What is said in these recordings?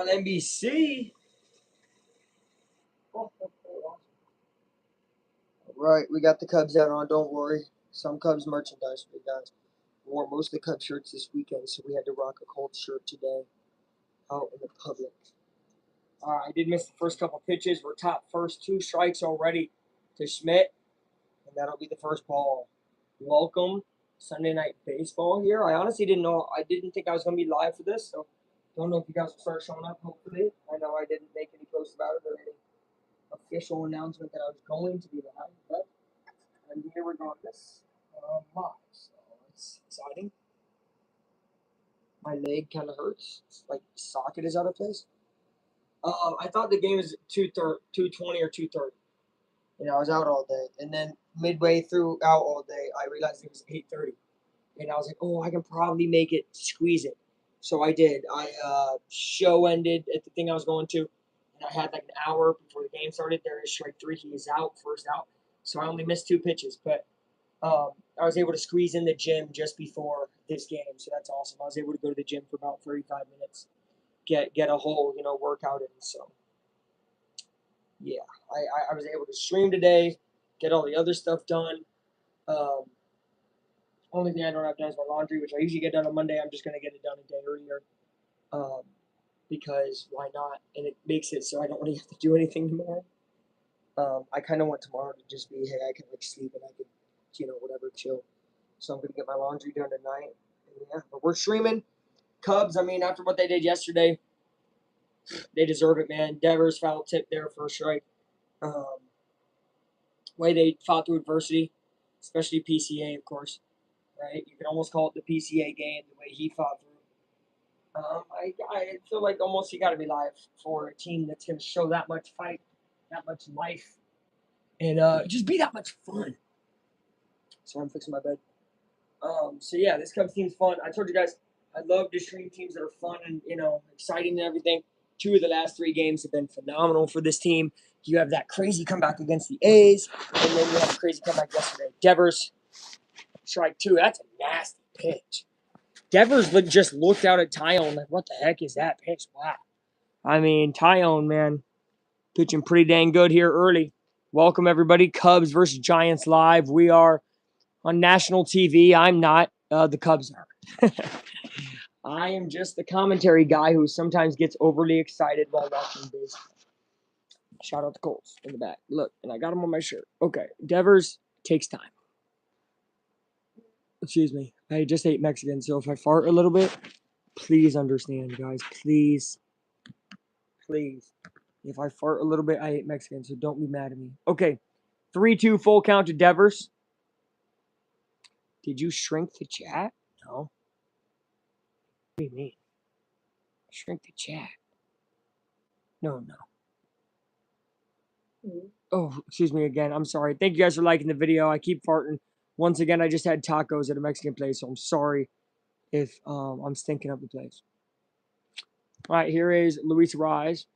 on NBC. Right, we got the Cubs out on. Don't worry. Some Cubs merchandise for you guys. Wore most of the Cubs shirts this weekend, so we had to rock a Colts shirt today out in the public. I did miss the first couple pitches. We're top first, 2 strikes already to Schmidt, and that'll be the first ball. Welcome Sunday Night Baseball here. I honestly didn't know. I didn't think I was going to be live for this, so don't know if you guys will start showing up, hopefully. I know I didn't make any posts about it or any official announcement that I was going to be live, but I'm here regardless. Live, so it's exciting. My leg kind of hurts. It's like the socket is out of place. I thought the game was 2:20 or 2:30. I was out all day, and then midway through out all day, I realized it was 8:30, and I was like, "Oh, I can probably make it, squeeze it." So I did. Show ended at the thing I was going to, and I had like an hour before the game started. There is strike 3. He is out, first out. So I only missed 2 pitches, but I was able to squeeze in the gym just before this game, so that's awesome. I was able to go to the gym for about 35 minutes, get a whole workout in. So yeah, I was able to stream today, get all the other stuff done. Only thing I don't have done is my laundry, which I usually get done on Monday. I'm just gonna get it done a day earlier, because why not? And it makes it so I don't really have to do anything tomorrow. I kind of want tomorrow to just be, hey, I can like sleep and I can, whatever, chill. So I'm gonna get my laundry done tonight. And yeah, but we're streaming. Cubs, I mean, after what they did yesterday, they deserve it, man. Devers foul tip there for a strike. Way they fought through adversity, especially PCA, of course, right? You can almost call it the PCA game, the way he fought through. I feel like almost you got to be live for a team that's going to show that much fight, that much life, and just be that much fun. So I'm fixing my bed. So yeah, this Cubs team's fun. I told you guys I love to stream teams that are fun and exciting and everything. 2 of the last 3 games have been phenomenal for this team. You have that crazy comeback against the A's, and then you have a crazy comeback yesterday. Devers, strike 2. That's a nasty pitch. Devers just looked out at Tyone like, what the heck is that pitch? Wow. I mean, Tyone, man, pitching pretty dang good here early. Welcome, everybody. Cubs versus Giants live. We are on national TV. I'm not. The Cubs are. I am just the commentary guy who sometimes gets overly excited while watching baseball. Shout out to Colts in the back. Look, and I got him on my shirt. Okay, Devers takes time. Excuse me. I just ate Mexican, so if I fart a little bit, please understand, guys. Please. Please. If I fart a little bit, I ate Mexican, so don't be mad at me. Okay, 3-2 full count to Devers. Did you shrink the chat? No. What do you mean? Shrink the chat. No. Oh, excuse me again. I'm sorry. Thank you guys for liking the video. I keep farting. Once again, I just had tacos at a Mexican place, so I'm sorry if I'm stinking up the place. All right, here is Luis Rise.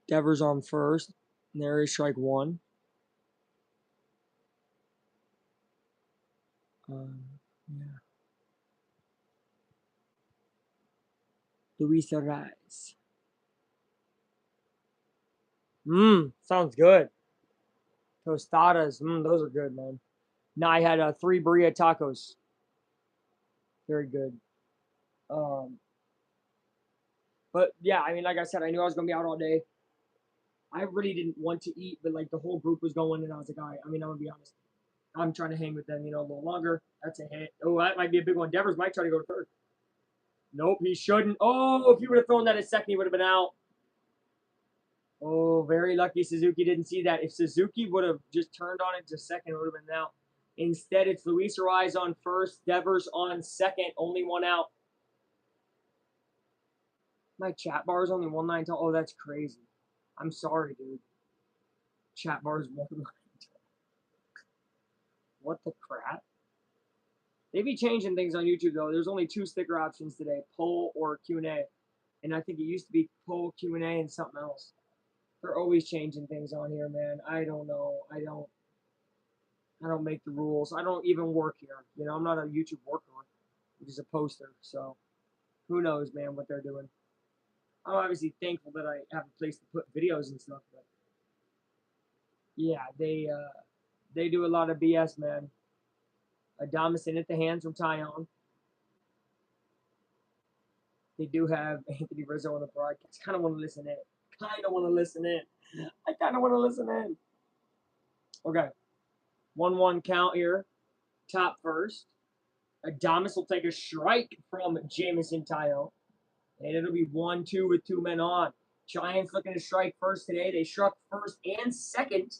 Devers on first. And there is strike 1. Yeah. Luis Rise. Sounds good. Tostadas. Those are good, man. Now I had 3 burrito tacos. Very good. But yeah, I mean, like I said, I knew I was gonna be out all day. I really didn't want to eat, but like the whole group was going, and I was like, all right. I mean, I'm gonna be honest. I'm trying to hang with them, a little longer. That's a hit. Oh, that might be a big one. Devers might try to go to third. Nope, he shouldn't. Oh, if he would have thrown that at second, he would have been out. Oh, very lucky Suzuki didn't see that. If Suzuki would have just turned on it to second, it would have been out. Instead, it's Luis Ariz on first, Devers on second, only 1 out. My chat bar is only 1 line tall. Oh, that's crazy. I'm sorry, dude. Chat bar is 1 line tall. What the crap? They be changing things on YouTube, though. There's only 2 sticker options today, poll or Q&A. And I think it used to be poll, Q&A, and something else. They're always changing things on here, man. I don't know. I don't make the rules. I don't even work here. I'm not a YouTube worker. I'm just a poster, so Who knows, man, what they're doing. I'm obviously thankful that I have a place to put videos and stuff, but yeah, they do a lot of BS, man. Adamas in at the hands from Tyon. They do have Anthony Rizzo on the broadcast. Kind of want to listen in. Kind of want to listen in. I kind of want to listen in. Okay. 1-1 count here. Top first. Adamas will take a strike from Jameson Tayo. And it'll be 1-2 with 2 men on. Giants looking to strike first today. They struck first and second.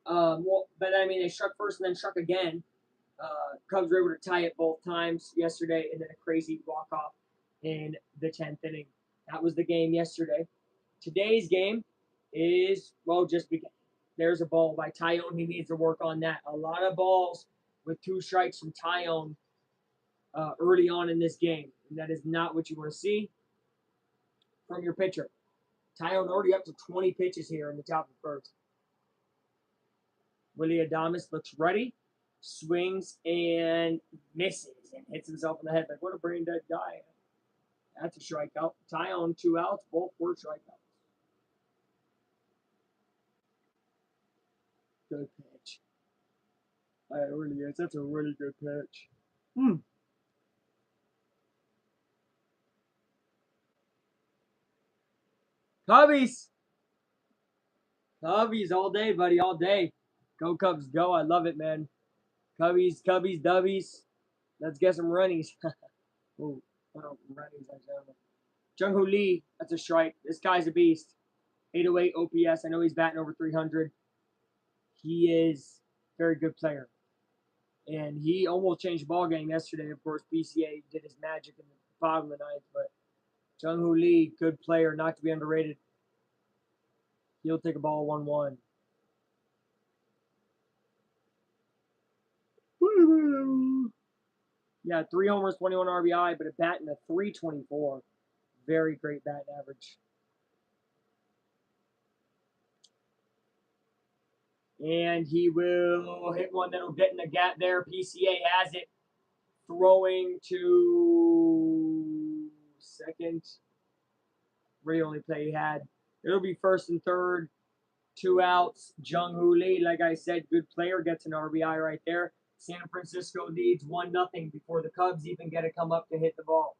But I mean, they struck first and then struck again. Cubs were able to tie it both times yesterday, and then a crazy walk-off in the 10th inning. That was the game yesterday. Today's game is, well, just began. There's a ball by Tyone. He needs to work on that. A lot of balls with 2 strikes from Tyone early on in this game, and that is not what you want to see from your pitcher. Tyone already up to 20 pitches here in the top of the first. Willy Adames looks ready, swings and misses, and hits himself in the head. Like, what a brain dead guy. That's a strikeout. Tyone 2 outs, both were strikeouts. Good pitch. It really is. That's a really good pitch. Cubbies! Cubbies all day, buddy, all day. Go Cubs, go. I love it, man. Cubbies, Dubbies. Let's get some runnies. Ooh, runnies, actually. Jung-Hoo Lee, that's a strike. This guy's a beast. 808 OPS. I know he's batting over 300. He is a very good player. And he almost changed the ball game yesterday. Of course, PCA did his magic in the bottom of the ninth. But Jung-Hoo Lee, good player, not to be underrated. He'll take a ball 1-1. Yeah, 3 homers, 21 RBI, but a bat in a 324. Very great bat average. And he will hit one that'll get in the gap there. PCA has it. Throwing to second. Really only play he had. It'll be first and third. 2 outs. Jung-Hoo Lee, like I said, good player, gets an RBI right there. San Francisco leads 1-0 before the Cubs even get to come up to hit the ball.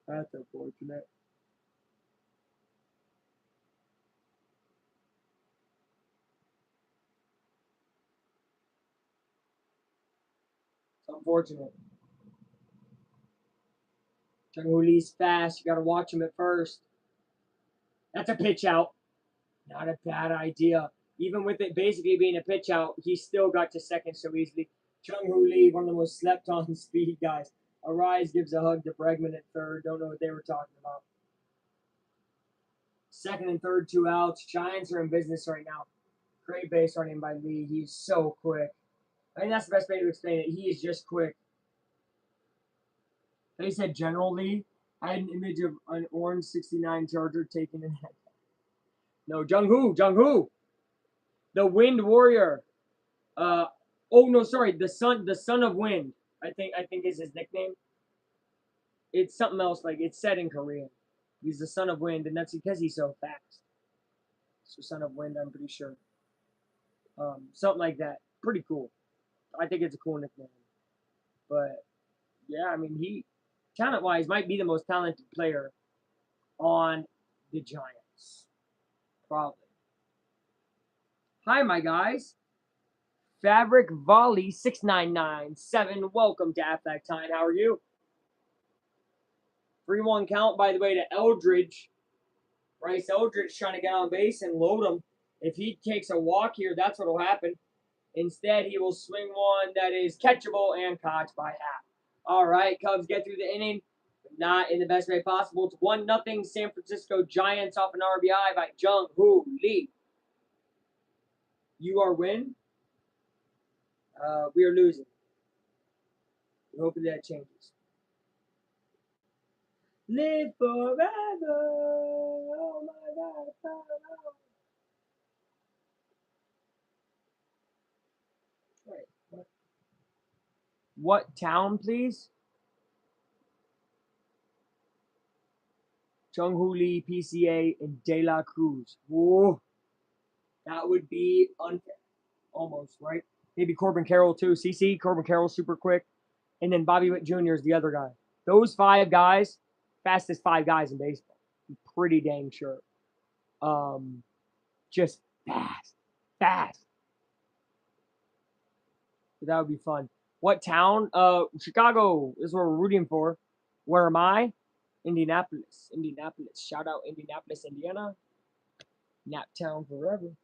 That's unfortunate. It's unfortunate. Jung-Hoo Lee's fast. You got to watch him at first. That's a pitch out. Not a bad idea. Even with it basically being a pitch out, he still got to second so easily. Jung-Hoo Lee, one of the most slept on speed guys. Arise gives a hug to Bregman at third. Don't know what they were talking about. Second and third, 2 outs. Giants are in business right now. Great base running by Lee. He's so quick. I think that's the best way to explain it. He is just quick. They said General Lee. I had an image of an orange 69 Charger taking it. No, Jung-Hoo. The Wind Warrior. Oh no, sorry, the son of Wind. I think is his nickname. It's something else, like it's said in Korean. He's the son of Wind, and that's because he's so fast. So son of Wind, I'm pretty sure. Something like that. Pretty cool. I think it's a cool nickname. But yeah, I mean, he talent wise might be the most talented player on the Giants. Probably. Hi, my guys. Fabric Volley 6997. Welcome to Affleck Time. How are you? 3-1 count, by the way, to Eldridge. Bryce Eldridge trying to get on base and load him. If he takes a walk here, that's what will happen. Instead, he will swing one that is catchable and caught by half. All right, Cubs get through the inning, but not in the best way possible. It's 1-0 San Francisco Giants off an RBI by Jung-Hoo Lee. You are win. We are losing. We hope that changes. Live forever. Oh my God. Right. What town, please? Jung Hoo Lee, PCA, and De La Cruz. Whoa, that would be unfair. Almost, right? Maybe Corbin Carroll, too. CC, Corbin Carroll, super quick. And then Bobby Witt Jr. is the other guy. Those 5 guys, fastest 5 guys in baseball. I'm pretty dang sure. Just fast. So that would be fun. What town? Chicago is what we're rooting for. Where am I? Indianapolis. Shout out Indianapolis, Indiana. Naptown forever.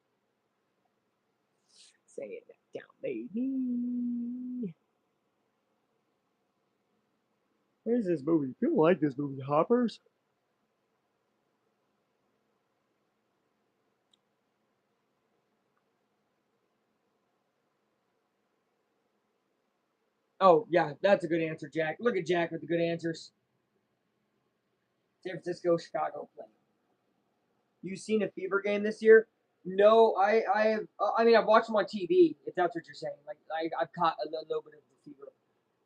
Saying Naptown, baby. Where's this movie? People like this movie. Hoppers? Oh, yeah, that's a good answer, Jack. Look at Jack with the good answers. San Francisco, Chicago play. You seen a Fever game this year? No, I have. I mean, I've watched them on TV. If that's what you're saying, like I've caught a little bit of the Fever,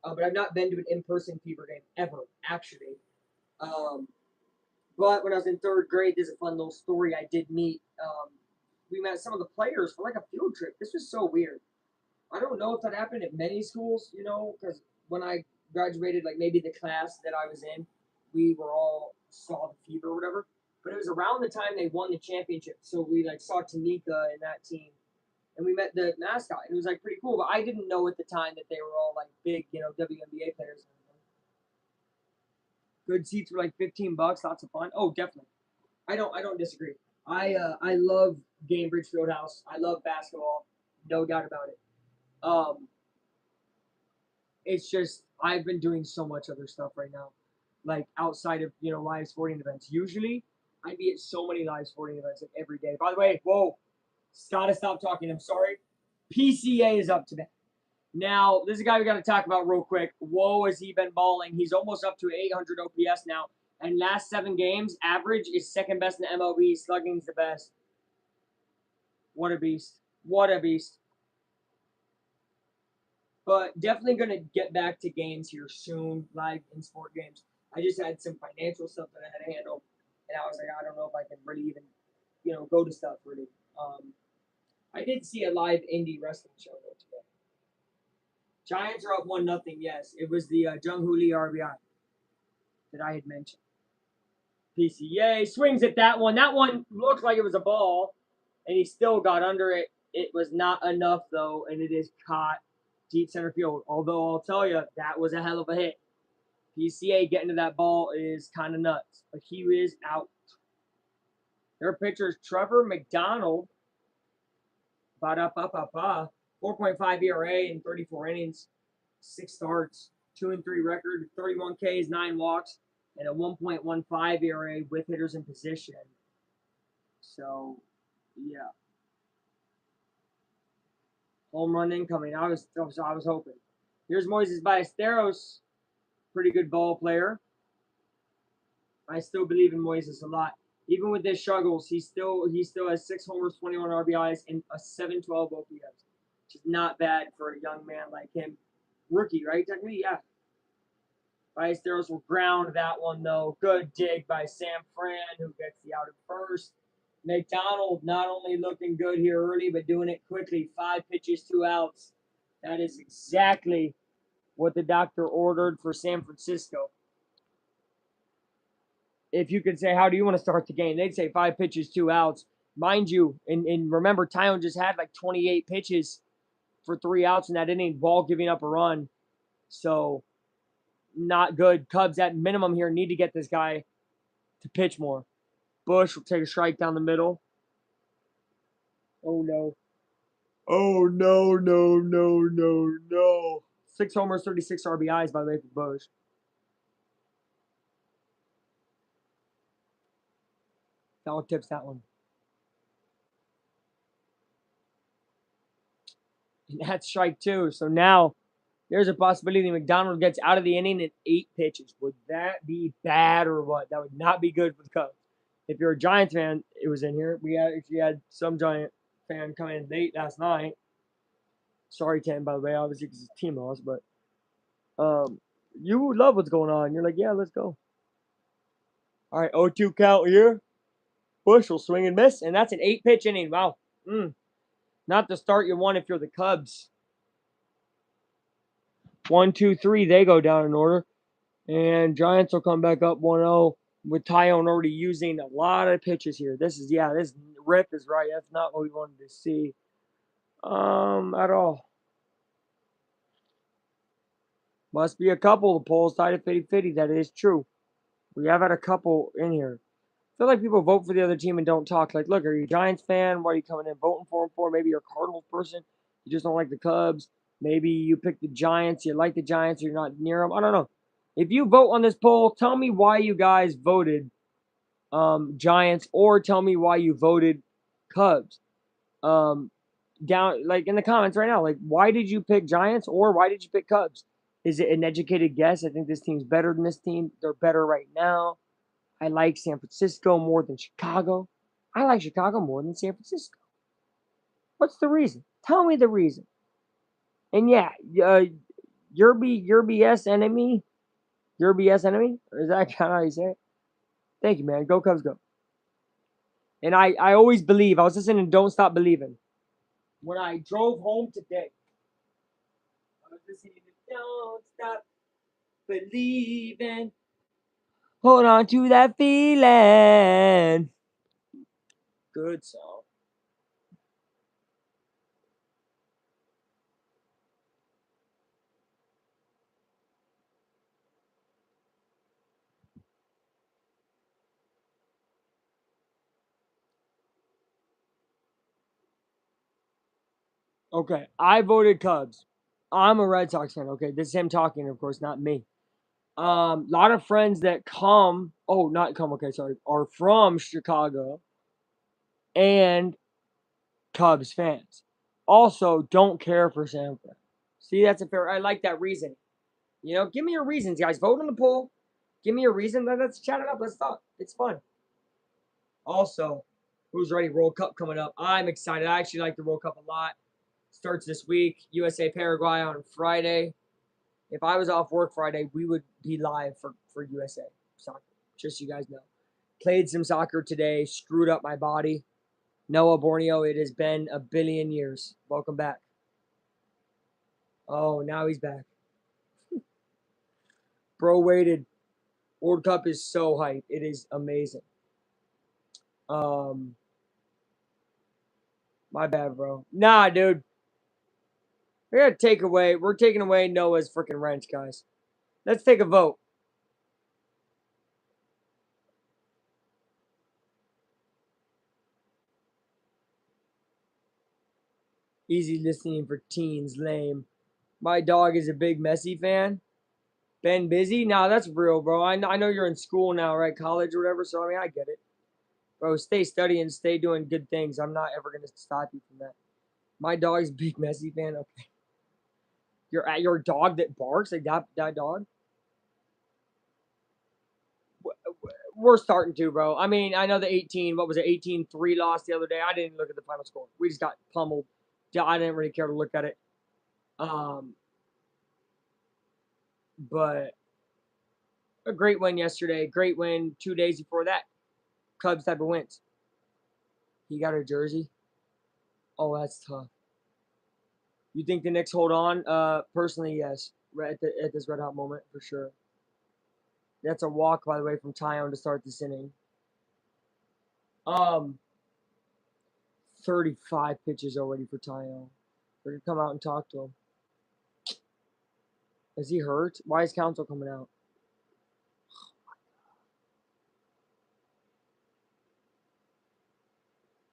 but I've not been to an in-person Fever game ever, actually. Um, but when I was in third grade, there's a fun little story. I did meet. We met some of the players for like a field trip. This was so weird. I don't know if that happened at many schools, because when I graduated, like maybe the class that I was in, we were all saw the Fever or whatever. But it was around the time they won the championship, so we like saw Tanika and that team, and we met the mascot. It was like pretty cool, but I didn't know at the time that they were all like big, WNBA players. Good seats were like $15, lots of fun. Oh, definitely. I don't disagree. I love Gainbridge Fieldhouse. I love basketball, no doubt about it. Um, it's just I've been doing so much other stuff right now, like outside of live sporting events. Usually, I'd be at so many live sporting events like every day. By the way, whoa, gotta stop talking. I'm sorry. PCA is up today. Now, this is a guy we got to talk about real quick. Whoa, has he been balling? He's almost up to 800 OPS now. And last 7 games, average is second best in the MLB. Slugging's the best. What a beast. What a beast. But definitely going to get back to games here soon, live in sport games. I just had some financial stuff that I had to handle, and I was like, I don't know if I can really even, go to stuff really. I did see a live indie wrestling show though today. Giants are up 1-0. Yes, it was the Jung Hoo Lee RBI that I had mentioned. PCA swings at that one. That one looked like it was a ball, and he still got under it. It was not enough though, and it is caught deep center field. Although I'll tell you, that was a hell of a hit. PCA getting to that ball is kind of nuts, but he is out. Their pitcher is Trevor McDonald. 4.5 ERA in 34 innings, 6 starts, 2-3 record, 31 Ks, 9 walks, and a 1.15 ERA with hitters in position. So, yeah. Home run incoming. I was hoping. Here's Moises Ballesteros, pretty good ball player. I still believe in Moises a lot. Even with his struggles, he still has 6 homers, 21 RBIs, and a 712 OPS, which is not bad for a young man like him. Rookie, right? Technically, yeah. Ballesteros will ground that one though. Good dig by Sam Fran, who gets the out at first. McDonald not only looking good here early, but doing it quickly. 5 pitches, 2 outs. That is exactly what the doctor ordered for San Francisco. If you could say, how do you want to start the game? They'd say 5 pitches, 2 outs. Mind you, and remember, Tyone just had like 28 pitches for 3 outs in that inning, ball giving up a run. So, not good. Cubs at minimum here need to get this guy to pitch more. Bush will take a strike down the middle. Oh, no. Oh, no. 6 homers, 36 RBIs, by the way, for Bush. Foul tips that one. And that's strike 2. So now there's a possibility McDonald gets out of the inning in 8 pitches. Would that be bad or what? That would not be good for the Cubs. If you're a Giants fan, it was in here. If you had some Giant fan come in late last night. Sorry, Tim, by the way, obviously because his team lost, but You love what's going on. You're like, yeah, let's go. All right, 0-2 count here. Bush will swing and miss, and that's an 8-pitch inning. Wow. Not the start you want if you're the Cubs. 1, 2, 3, they go down in order. And Giants will come back up 1-0 with Tyone already using a lot of pitches here. This Rip is right. That's not what we wanted to see. At all. Must be a couple. The polls tied at 50-50. That is true. We have had a couple in here. I feel like people vote for the other team and don't talk. Like, look, are you a Giants fan? What are you coming in voting for them for? Maybe you're a Cardinals person. You just don't like the Cubs. Maybe you pick the Giants. You like the Giants. You're not near them. I don't know. If you vote on this poll, tell me why you guys voted Giants, or tell me why you voted Cubs. Down like in the comments right now. Like, why did you pick Giants or why did you pick Cubs? Is it an educated guess? I think this team's better than this team. They're better right now. I like San Francisco more than Chicago. I like Chicago more than San Francisco. What's the reason? Tell me the reason. And yeah, your BS enemy. Your BS enemy? Or is that kind of how you say it? Thank you, man. Go Cubs, go. And I always believe. I was listening to Don't Stop Believing. When I drove home today, I was listening to Don't Stop Believing. Hold on to that feeling. Good song. Okay, I voted Cubs. I'm a Red Sox fan. Okay, this is him talking, of course, not me. Lot of friends that come. Oh, not come. Okay, sorry, are from Chicago and Cubs fans. Also, don't care for San Fran. See, that's a fair. I like that reason. You know, give me your reasons, guys. Vote on the poll. Give me a reason. Let's chat it up. Let's talk. It's fun. Also, who's ready? World Cup coming up. I'm excited. I actually like the World Cup a lot. Starts this week. USA Paraguay on Friday. If I was off work Friday, we would be live for USA soccer. Just so you guys know. Played some soccer today. Screwed up my body. Noah Borneo, it has been a billion years. Welcome back. Oh, now he's back. Bro waited. World Cup is so hype. It is amazing. My bad, bro. Nah, dude. We're taking away Noah's freaking wrench, guys. Let's take a vote. Easy listening for teens, lame. My dog is a big Messi fan. Been busy? Nah, that's real, bro. I know you're in school now, right? College or whatever. So I mean, I get it, bro. Stay studying, stay doing good things. I'm not ever gonna stop you from that. My dog's big Messi fan. Okay, you're at your dog that barks like that dog. We're starting to, bro. I mean, I know the 18. What was it? 18-3 loss the other day. I didn't look at the final score. We just got pummeled. I didn't really care to look at it. But a great win yesterday. Great win 2 days before that. Cubs type of wins. He got a jersey. Oh, that's tough. You think the Knicks hold on? Personally, yes. At this red hot moment, for sure. That's a walk, by the way, from Tyone to start this inning. 35 pitches already for Tyone. We're gonna come out and talk to him. Is he hurt? Why is Counsell coming out?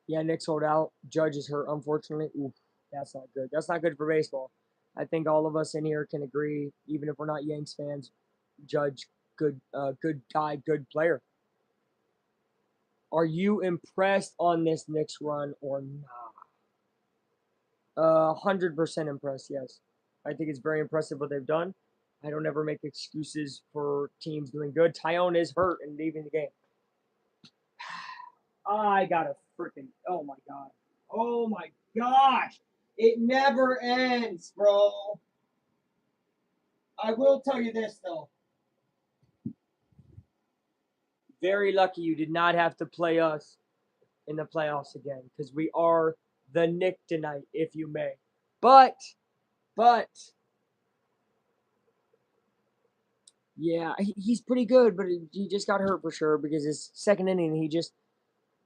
Yeah, Knicks hold out. Judge is hurt, unfortunately. Oof, that's not good. That's not good for baseball. I think all of us in here can agree, even if we're not Yanks fans, Judge, good guy, good player. Are you impressed on this Knicks run or not? 100% impressed, yes. I think it's very impressive what they've done. I don't ever make excuses for teams doing good. Tyone is hurt and leaving the game. I got a freaking. Oh my god. Oh my gosh. It never ends, bro. I will tell you this though. Very lucky you did not have to play us in the playoffs again, because we are the Nick tonight, if you may. But yeah, he's pretty good, but he just got hurt for sure because his second inning, he just,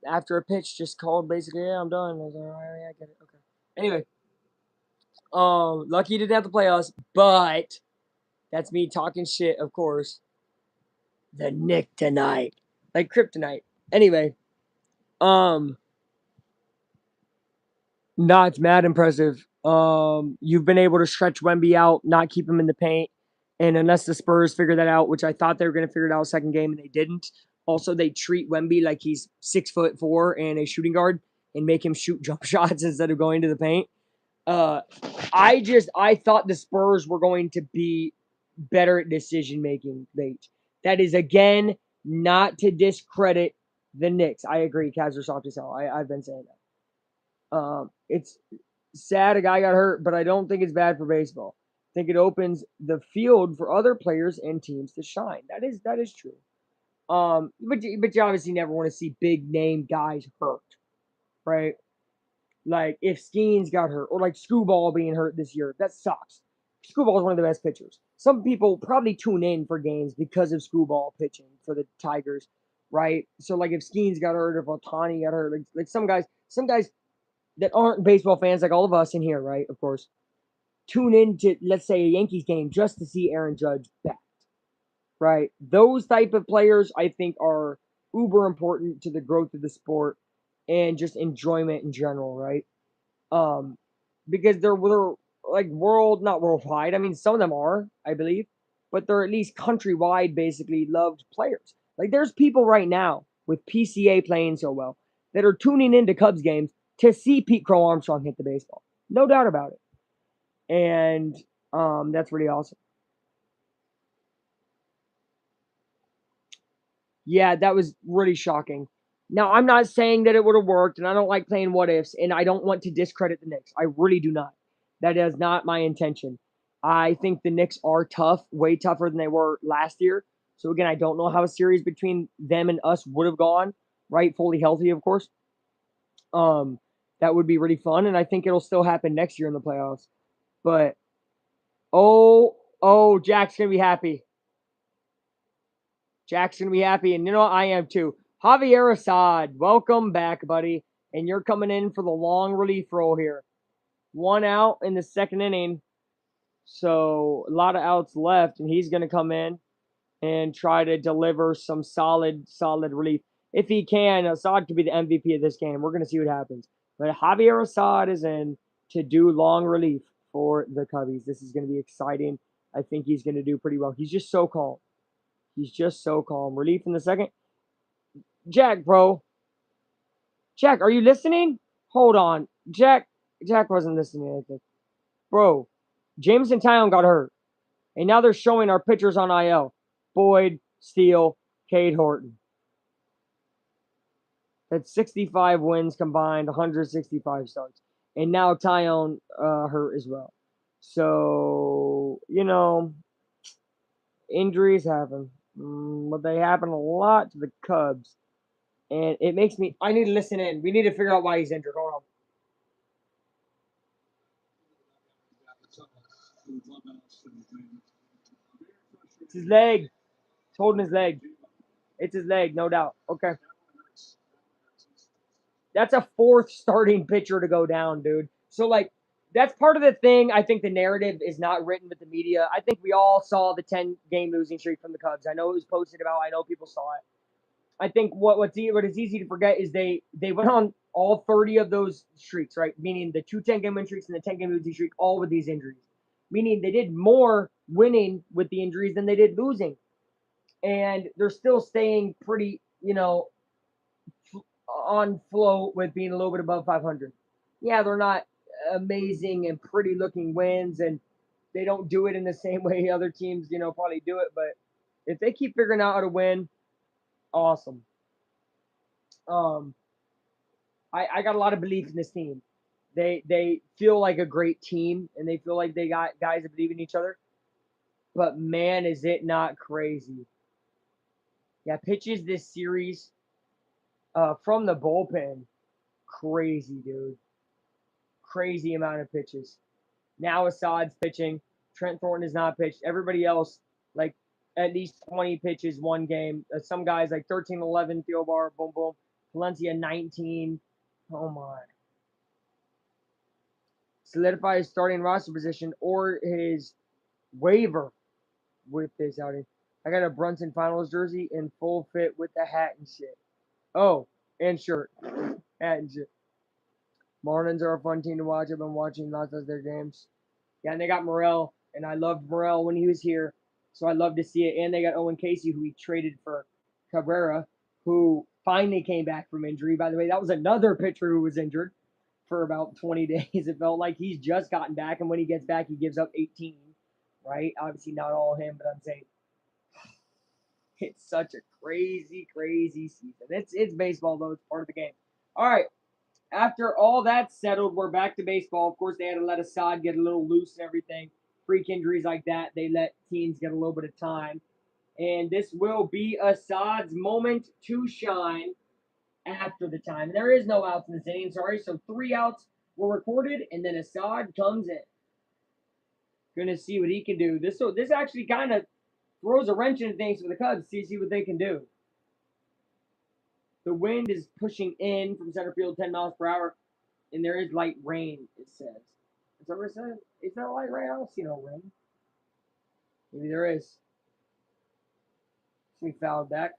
after a pitch, just called basically, yeah, I'm done. I was like, all right, yeah, I get it. Okay. Anyway, lucky he didn't have to play us, but that's me talking shit, of course. The Nick tonight. Like kryptonite. Anyway, not mad impressive. You've been able to stretch Wemby out, not keep him in the paint. And unless the Spurs figure that out, which I thought they were going to figure it out second game and they didn't. Also, they treat Wemby like he's 6'4" and a shooting guard and make him shoot jump shots instead of going to the paint. I thought the Spurs were going to be better at decision making late. That is again not to discredit the Knicks. I agree, Cavs are soft as hell. I've been saying that. It's sad a guy got hurt, but I don't think it's bad for baseball. I think it opens the field for other players and teams to shine. That is true. But you obviously never want to see big name guys hurt, right? Like if Skeens got hurt, or like Screwball being hurt this year, that sucks. Screwball is one of the best pitchers. Some people probably tune in for games because of Screwball pitching for the Tigers, right? So like if Skeens got hurt, if Otani got hurt, like some guys that aren't baseball fans, like all of us in here, right? Of course, tune in to, let's say, a Yankees game just to see Aaron Judge back, right? Those type of players, I think, are uber important to the growth of the sport and just enjoyment in general, right? Um, because they're like not worldwide. I mean, some of them are, I believe, but they're at least countrywide, basically loved players. Like there's people right now with PCA playing so well that are tuning into Cubs games to see Pete Crow Armstrong hit the baseball. No doubt about it. And that's really awesome. Yeah, that was really shocking. Now, I'm not saying that it would have worked, and I don't like playing what ifs, and I don't want to discredit the Knicks. I really do not. That is not my intention. I think the Knicks are tough, way tougher than they were last year. So again, I don't know how a series between them and us would have gone, right? Fully healthy, of course. That would be really fun, and I think it'll still happen next year in the playoffs. But Jack's gonna be happy. Jack's gonna be happy, and you know what? I am too. Javier Assad, welcome back, buddy. And you're coming in for the long relief role here. 1 out in the second inning, so a lot of outs left, and he's gonna come in and try to deliver some solid relief. If he can, Assad could be the MVP of this game. We're gonna see what happens. But Javier Assad is in to do long relief for the Cubbies. This is gonna be exciting. I think he's gonna do pretty well. He's just so calm. He's just so calm. Relief in the second. Jack, bro. Jack, are you listening? Hold on. Jack wasn't listening, I think. Bro, Jameson Taillon got hurt. And now they're showing our pitchers on IL. Boyd, Steele, Cade Horton. That's 65 wins combined, 165 starts. And now Taillon hurt as well. So, injuries happen. But they happen a lot to the Cubs. And it makes me, I need to listen in. We need to figure out why he's injured. Hold on. It's his leg. He's holding his leg. It's his leg, no doubt. Okay. That's a fourth starting pitcher to go down, dude. So, like, that's part of the thing. I think the narrative is not written with the media. I think we all saw the 10-game losing streak from the Cubs. I know it was posted about. I know people saw it. I think what is easy to forget is they went on all 30 of those streaks, right? Meaning the 2 10-game win streaks and the 10-game losing streak, all with these injuries. Meaning they did more winning with the injuries than they did losing. And they're still staying pretty, on float with being a little bit above 500. Yeah, they're not amazing and pretty looking wins, and they don't do it in the same way other teams, probably do it. But if they keep figuring out how to win, awesome. I got a lot of belief in this team. They feel like a great team, and they feel like they got guys that believe in each other. But man, is it not crazy. Yeah, pitches this series from the bullpen. Crazy, dude. Crazy amount of pitches. Now Assad's pitching. Trent Thornton is not pitched. Everybody else, like, at least 20 pitches one game. Some guys, like 13, 11, Theobar, boom, boom. Valencia, 19. Oh, my. Solidify his starting roster position or his waiver with this outing. I got a Brunson Finals jersey in full fit with the hat and shit. Oh, and shirt. Hat and shit. Marlins are a fun team to watch. I've been watching lots of their games. Yeah, and they got Morel, and I loved Morel when he was here, so I love to see it. And they got Owen Casey, who he traded for Cabrera, who finally came back from injury. By the way, that was another pitcher who was injured for about 20 days. It felt like he's just gotten back, and when he gets back, he gives up 18, right? Obviously, not all him, but I'm saying it's such a crazy, crazy season. It's baseball, though. It's part of the game. All right. After all that's settled, we're back to baseball. Of course, they had to let Assad get a little loose and everything. Freak injuries like that, they let teams get a little bit of time. And this will be Assad's moment to shine after the time. There is no outs in this inning, sorry. So 3 outs were recorded, and then Assad comes in. Gonna see what he can do. This actually kind of throws a wrench into things for the Cubs. See what they can do. The wind is pushing in from center field 10 miles per hour. And there is light rain, it says. Is that what it says? Is there light rain? I don't see no rain. Maybe there is. We fouled back.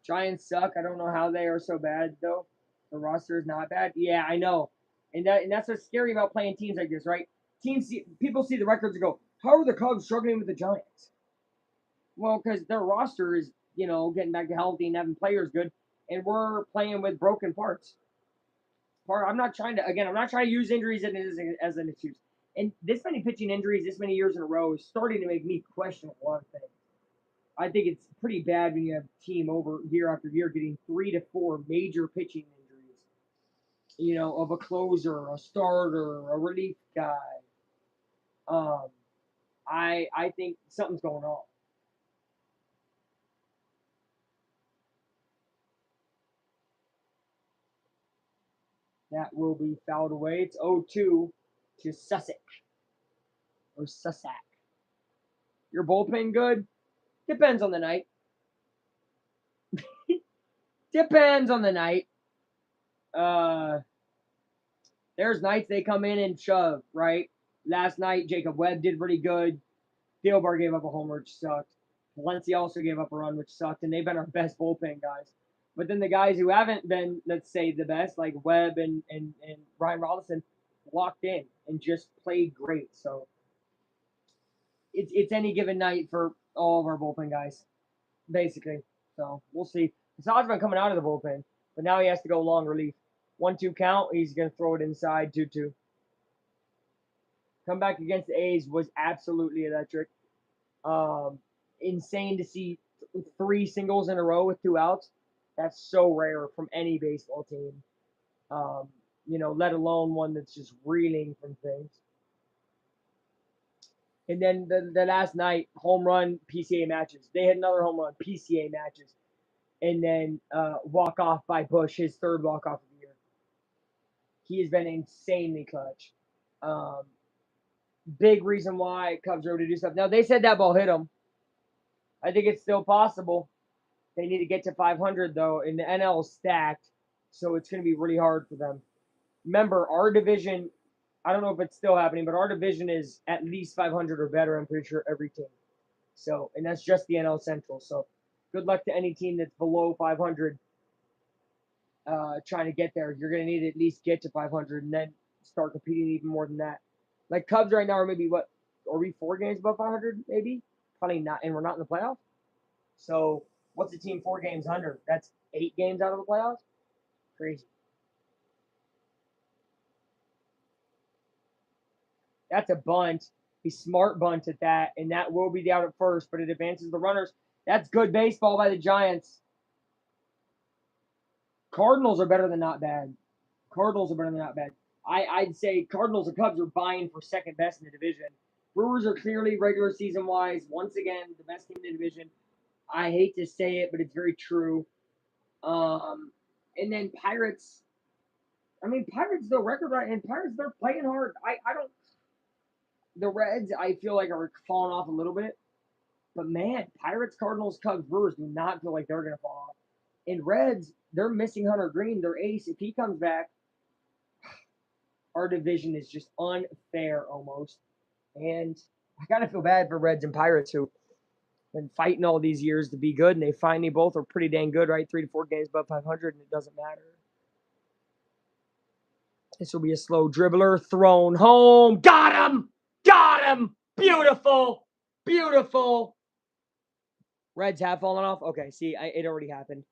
Giants suck. I don't know how they are so bad, though. The roster is not bad. Yeah, I know. And that's what's scary about playing teams like this, right? People see the records and go, how are the Cubs struggling with the Giants? Well, because their roster is, getting back to healthy and having players good, and we're playing with broken parts. I'm not trying to use injuries as an excuse. And this many pitching injuries, this many years in a row, is starting to make me question a lot of things. I think it's pretty bad when you have a team over year after year getting 3 to 4 major pitching injuries. Of a closer, a starter, a relief guy. I think something's going on. That will be fouled away. It's 0-2 to Sussex or Sussac. Your bullpen good? Depends on the night. Depends on the night. There's nights they come in and shove, right? Last night, Jacob Webb did pretty good. Thielbar gave up a homer, which sucked. Valencia also gave up a run, which sucked, and they've been our best bullpen guys. But then the guys who haven't been, let's say, the best, like Webb and Ryan Robinson, locked in and just played great. So it's any given night for all of our bullpen guys, basically. So we'll see. Assad's been coming out of the bullpen, but now he has to go long relief. 1-2 count. He's going to throw it inside 2-2. Comeback against the A's was absolutely electric. Insane to see 3 singles in a row with 2 outs. That's so rare from any baseball team. Let alone one that's just reeling from things. And then the last night, home run PCA matches. They had another home run PCA matches. And then walk off by Bush, his 3rd walk off of the year. He has been insanely clutch. Big reason why Cubs are able to do stuff. Now, they said that ball hit him. I think it's still possible. They need to get to 500, though, and the NL is stacked, so it's going to be really hard for them. Remember, our division, I don't know if it's still happening, but our division is at least 500 or better, I'm pretty sure, every team. So, and that's just the NL Central. So, good luck to any team that's below 500 trying to get there. You're going to need to at least get to 500 and then start competing even more than that. Like Cubs right now are maybe what? Are we 4 games above 500? Maybe, probably not, and we're not in the playoffs. So what's the team 4 games under? That's 8 games out of the playoffs. Crazy. That's a bunt. He's smart bunt at that, and that will be the out at first, but it advances the runners. That's good baseball by the Giants. Cardinals are better than not bad. Cardinals are better than not bad. I'd say Cardinals and Cubs are vying for second best in the division. Brewers are clearly regular season wise, once again, the best team in the division. I hate to say it, but it's very true. And then Pirates. I mean, Pirates the record right, and Pirates they're playing hard. I don't. The Reds I feel like are falling off a little bit, but man, Pirates, Cardinals, Cubs, Brewers do not feel like they're gonna fall off. And Reds, they're missing Hunter Green, their ace. If he comes back, our division is just unfair almost. And I gotta feel bad for Reds and Pirates who been fighting all these years to be good, and they finally both are pretty dang good, right? 3 to 4 games above 500, and it doesn't matter. This will be a slow dribbler thrown home. Got him! Got him! Beautiful! Beautiful! Reds have fallen off. Okay, see, it already happened.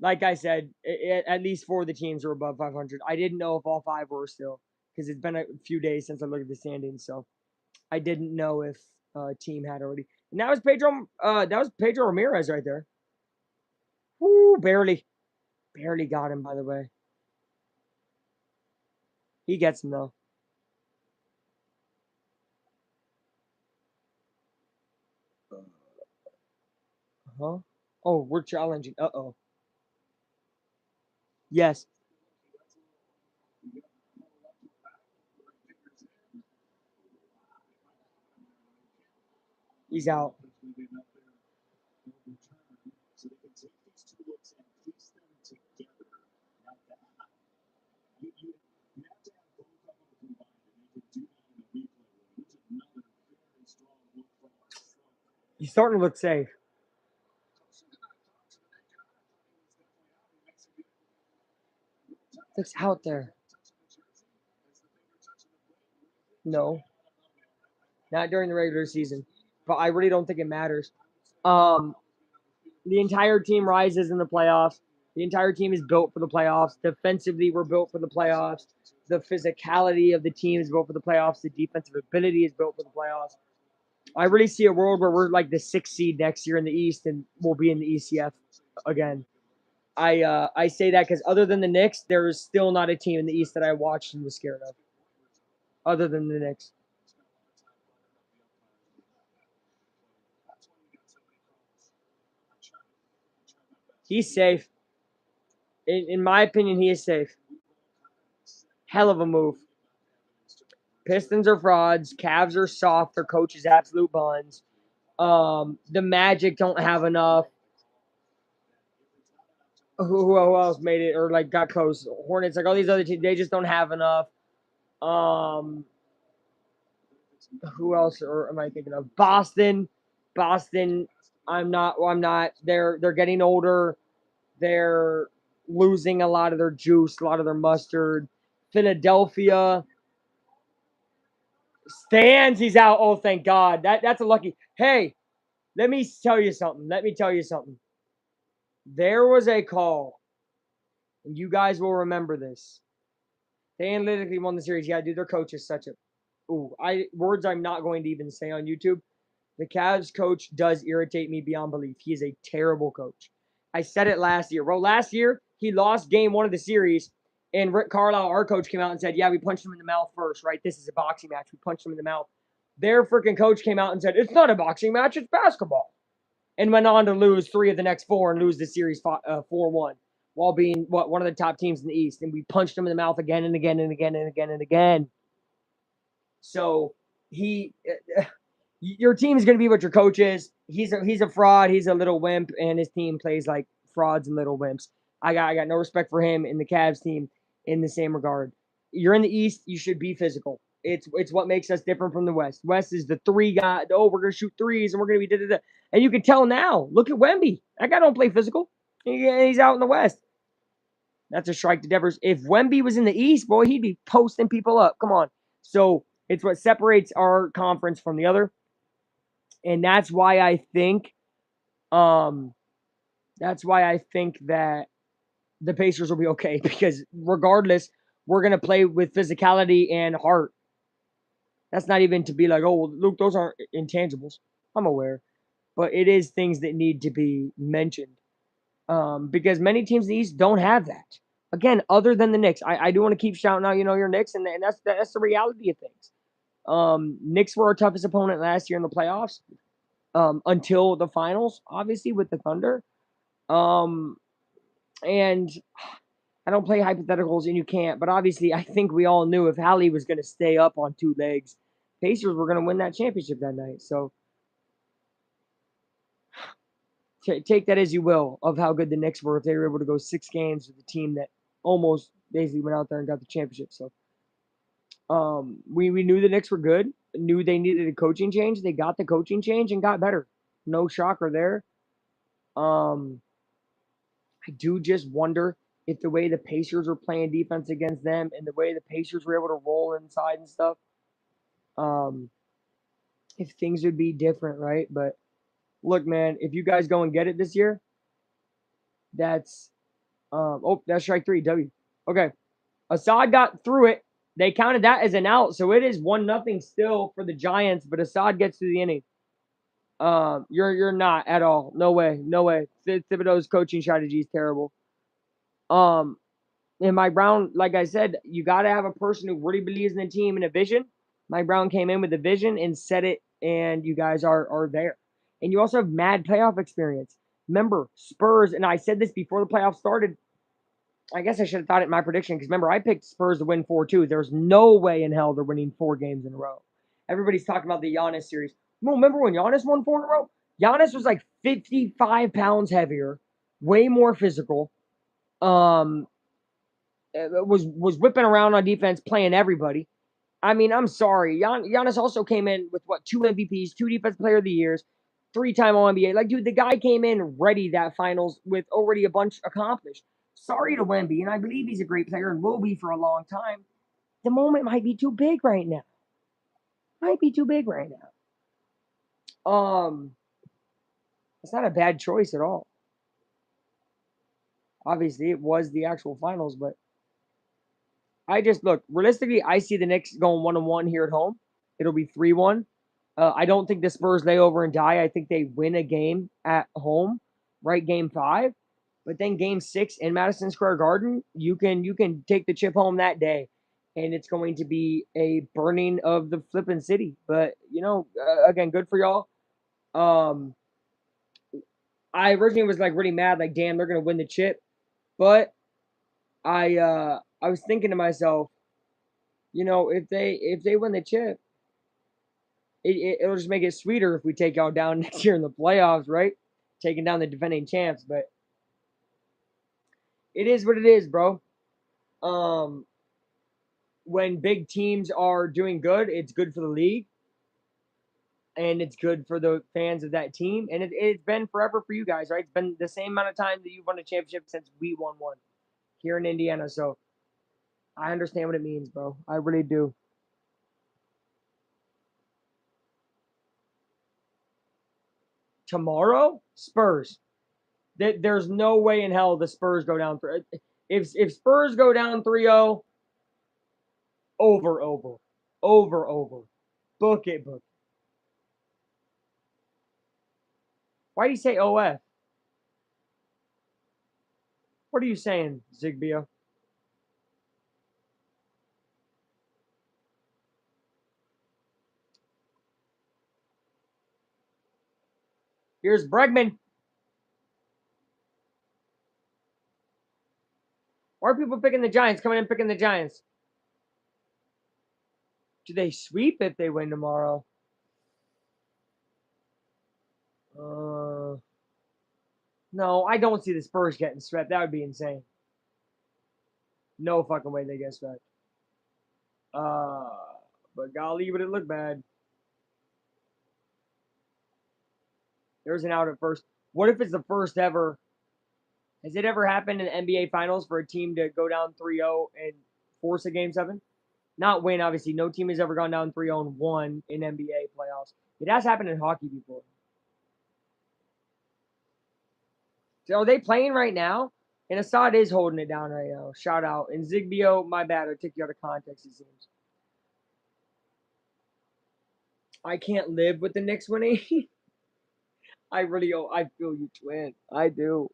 Like I said, at least 4 of the teams are above 500. I didn't know if all 5 were still because it's been a few days since I looked at the standings, so I didn't know if a team had already. And that was Pedro Ramirez right there. Woo, barely got him, by the way. He gets him though. Huh? Oh, we're challenging. Uh-oh. Yes. He's out. He's starting to look safe. Looks out there. No. Not during the regular season. But I really don't think it matters. The entire team rises in the playoffs. The entire team is built for the playoffs. Defensively, we're built for the playoffs. The physicality of the team is built for the playoffs. The defensive ability is built for the playoffs. I really see a world where we're like the 6th seed next year in the East, and we'll be in the ECF again. I say that because other than the Knicks, there is still not a team in the East that I watched and was scared of, other than the Knicks. He's safe. In my opinion, he is safe. Hell of a move. Pistons are frauds. Cavs are soft. Their coach is absolute buns. The Magic don't have enough. Who else made it or like got close? Hornets, like all these other teams, they just don't have enough. Who else am I thinking of? Boston. I'm not. They're getting older. They're losing a lot of their juice, a lot of their mustard. Philadelphia. Stands, he's out. Oh, thank God. That's a lucky. Hey, let me tell you something. There was a call, and you guys will remember this. They analytically won the series. Yeah, dude, their coach is such a words I'm not going to even say on YouTube. The Cavs coach does irritate me beyond belief. He is a terrible coach. I said it last year. Bro, last year, he lost game 1 of the series, and Rick Carlisle, our coach, came out and said, yeah, we punched him in the mouth first, right? This is a boxing match. We punched him in the mouth. Their freaking coach came out and said, it's not a boxing match, it's basketball. And went on to lose 3 of the next 4 and lose the series 4-1 while being one of the top teams in the East. And we punched him in the mouth again and again and again and again and again. So your team is going to be what your coach is. He's a fraud. He's a little wimp, and his team plays like frauds and little wimps. I got no respect for him and the Cavs team in the same regard. You're in the East. You should be physical. It's what makes us different from the West. West is the 3 guy. Oh, we're going to shoot threes, and we're going to be da-da-da. And you can tell now. Look at Wemby. That guy don't play physical. He's out in the West. That's a strike to Devers. If Wemby was in the East, boy, he'd be posting people up. Come on. So it's what separates our conference from the other. And that's why I think that the Pacers will be okay, because regardless, we're going to play with physicality and heart. That's not even to be like, oh, Luke, those aren't intangibles. I'm aware. But it is things that need to be mentioned. Because many teams in the East don't have that. Again, other than the Knicks. I do want to keep shouting out, your Knicks, and that's the reality of things. Knicks were our toughest opponent last year in the playoffs. Until the finals, obviously, with the Thunder. Um, and I don't play hypotheticals, and you can't. But obviously, I think we all knew if Hallie was going to stay up on two legs, Pacers were going to win that championship that night. So take that as you will of how good the Knicks were if they were able to go 6 games with a team that almost basically went out there and got the championship. So we knew the Knicks were good, knew they needed a coaching change. They got the coaching change and got better. No shocker there. I do just wonder if the way the Pacers were playing defense against them and the way the Pacers were able to roll inside and stuff, um, if things would be different, right? But look, man, if you guys go and get it this year, that's that's strike three, W. Okay. Assad got through it. They counted that as an out, so it is 1-0 still for the Giants, but Assad gets through the inning. You're not at all. No way. No way. Thibodeau's coaching strategy is terrible. And Mike Brown, like I said, you got to have a person who really believes in the team and a vision. Mike Brown came in with a vision and said it, and you guys are there. And you also have mad playoff experience. Remember, Spurs, and I said this before the playoffs started. I guess I should have thought it in my prediction because remember, I picked Spurs to win 4-2. There's no way in hell they're winning 4 games in a row. Everybody's talking about the Giannis series. No, remember when Giannis won 4 in a row? Giannis was like 55 pounds heavier, way more physical. Was whipping around on defense, playing everybody. I mean, I'm sorry. Giannis also came in with what, 2 MVPs, 2 Defensive Player of the Years, 3-time All NBA. Like, dude, the guy came in ready that finals with already a bunch accomplished. Sorry to Wemby, and I believe he's a great player and will be for a long time. The moment might be too big right now. Might be too big right now. It's not a bad choice at all. Obviously, it was the actual finals, but I just look realistically. I see the Knicks going 1-1 here at home. It'll be 3-1. I don't think the Spurs lay over and die. I think they win a game at home, right? Game 5, but then Game 6 in Madison Square Garden, you can take the chip home that day, and it's going to be a burning of the flipping city. But again, good for y'all. Um, I originally was like really mad, like damn, they're gonna win the chip, but I was thinking to myself, if they win the chip, it'll just make it sweeter if we take y'all down next year in the playoffs, right? Taking down the defending champs, but it is what it is, bro. Um, when big teams are doing good, it's good for the league, and it's good for the fans of that team, and it's been forever for you guys, right? It's been the same amount of time that you've won a championship since we won one here in Indiana, so I understand what it means, bro. I really do. Tomorrow, Spurs. There's no way in hell the Spurs go down 3. If Spurs go down 3-0, over. Book it. Why do you say OF? What are you saying, Zigbia? Here's Bregman. Why are people picking the Giants? Coming in picking the Giants. Do they sweep if they win tomorrow? No, I don't see the Spurs getting swept. That would be insane. No fucking way they get swept. Uh, but golly, would it look bad? There's an out at first. What if it's the first ever? Has it ever happened in the NBA Finals for a team to go down 3-0 and force a Game 7? Not win, obviously. No team has ever gone down 3-0 and won in NBA playoffs. It has happened in hockey before. So are they playing right now? And Assad is holding it down right now. Shout out. And Zigbio, my bad. I took you out of context, it seems. I can't live with the Knicks winning. I really, I feel you, twin. I do.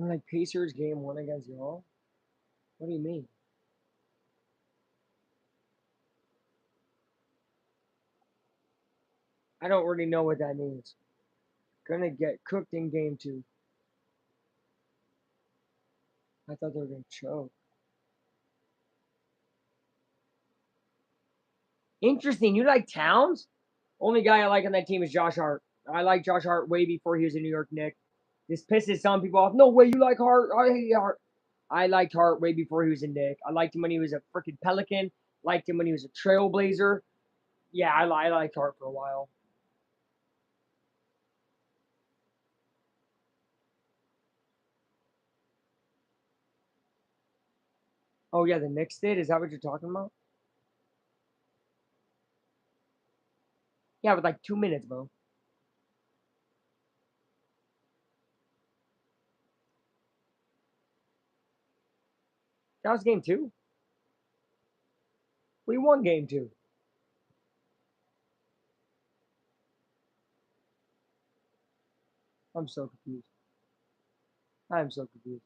I'm like Pacers game 1 against y'all. What do you mean? I don't really know what that means. Gonna get cooked in game 2. I thought they were gonna choke. Interesting. You like Towns? Only guy I like on that team is Josh Hart. I like Josh Hart way before he was a New York Knick. This pisses some people off. No way, you like Hart. I hate Hart. I liked Hart way before he was a Knick. I liked him when he was a freaking Pelican. Liked him when he was a Trailblazer. Yeah, I liked Hart for a while. Oh yeah, the Knicks did. Is that what you're talking about? Yeah, with like 2 minutes, bro. That was game 2. We won game 2. I'm so confused. I'm so confused.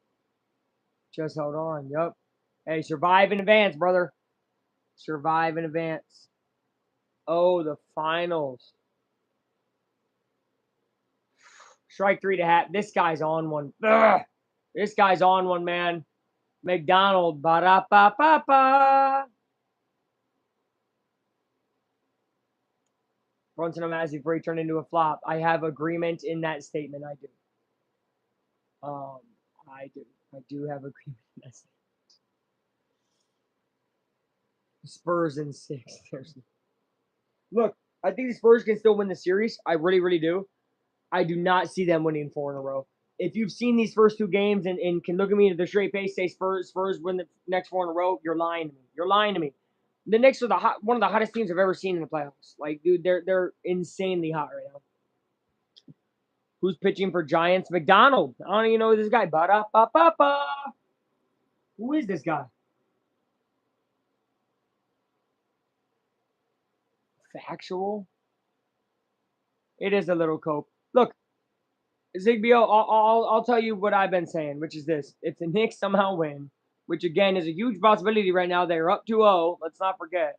Just hold on. Yup. Hey, survive in advance, brother. Survive in advance. Oh, the finals. Strike 3 to hat. This guy's on one. Ugh. This guy's on one, man. McDonald. Ba-da-ba-ba-ba. Brunson O'Malley before he turned into a flop. I have agreement in that statement. I do. Um, I do. I do have agreement in that statement. Spurs in 6. Look, I think the Spurs can still win the series. I really, really do. I do not see them winning 4 in a row. If you've seen these first 2 games and can look at me to the straight face, say Spurs win the next 4 in a row, you're lying to me. You're lying to me. The Knicks are one of the hottest teams I've ever seen in the playoffs. Like, dude, they're insanely hot right now. Who's pitching for Giants? McDonald. I don't even know this guy. Ba-da-ba-ba-ba. Who is this guy? Factual. It is a little cope. Look, Zigbio, I'll tell you what I've been saying, which is this: if the Knicks somehow win, which again is a huge possibility right now, they're up 2-0. Let's not forget.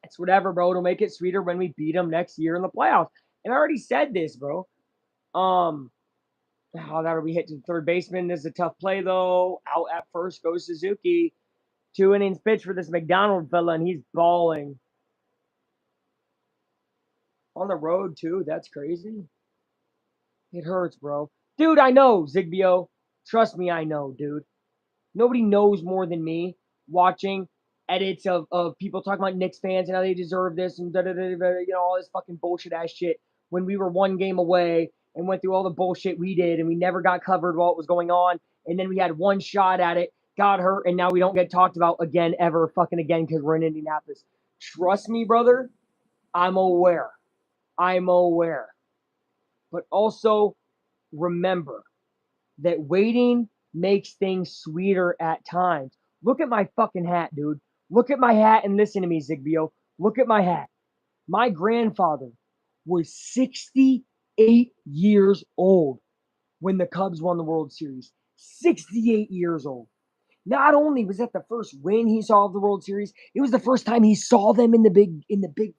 It's whatever, bro. It'll make it sweeter when we beat them next year in the playoffs. And I already said this, bro. How that'll be hit to the third baseman. This is a tough play though. Out at first goes Suzuki. 2 innings pitch for this McDonald fella, and he's balling. On the road too. That's crazy. It hurts, bro. Dude, I know, Zigbio. Trust me, I know, dude. Nobody knows more than me watching edits of people talking about Knicks fans and how they deserve this and all this fucking bullshit ass shit when we were 1 game away and went through all the bullshit we did and we never got covered while it was going on. And then we had 1 shot at it, got hurt, and now we don't get talked about again, ever fucking again because we're in Indianapolis. Trust me, brother. I'm aware. I'm aware. But also remember that waiting makes things sweeter at times. Look at my fucking hat, dude. Look at my hat and listen to me, Zigbio. Look at my hat. My grandfather was 68 years old when the Cubs won the World Series. 68 years old. Not only was that the first win he saw of the World Series, it was the first time he saw them in the big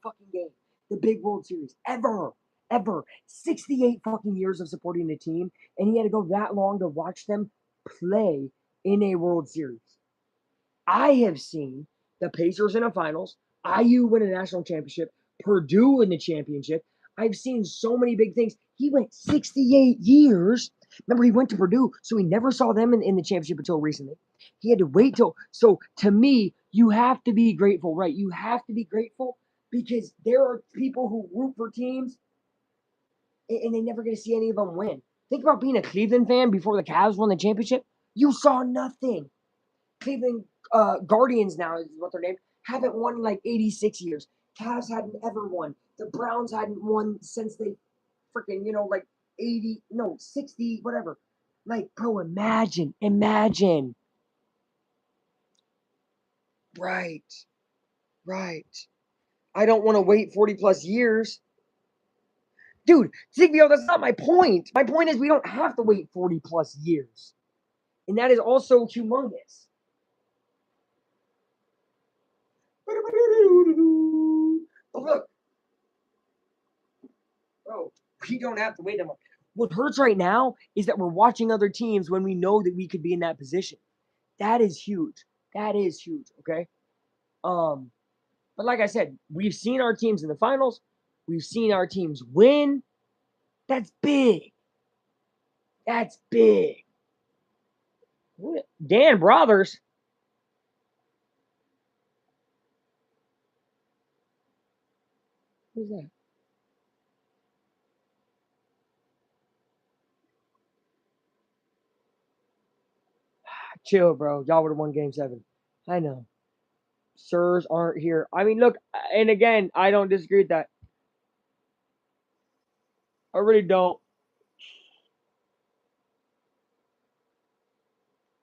fucking game, the big World Series ever, ever. 68 fucking years of supporting the team, and he had to go that long to watch them play in a World Series. I have seen the Pacers in the finals, IU win a national championship, Purdue in the championship. I've seen so many big things. He went 68 years. Remember, he went to Purdue, so he never saw them in the championship until recently. He had to wait till. So to me, you have to be grateful, right? You have to be grateful because there are people who root for teams and they never get to see any of them win. Think about being a Cleveland fan before the Cavs won the championship. You saw nothing. Cleveland Guardians now is what they're named, haven't won in like 86 years. Cavs hadn't ever won. The Browns hadn't won since they freaking, like 80, no, 60, whatever. Like, bro, imagine. Right, right. I don't want to wait 40 plus years. Dude, Zigbio, that's not my point. My point is we don't have to wait 40 plus years. And that is also humongous. But look, bro, we don't have to wait that much. What hurts right now is that we're watching other teams when we know that we could be in that position. That is huge. That is huge. Okay. But like I said, we've seen our teams in the finals. We've seen our teams win. That's big. That's big. Dan Brothers. Who's that? Chill, bro. Y'all would have won game 7. I know. Sirs aren't here. I mean, look, and again, I don't disagree with that. I really don't.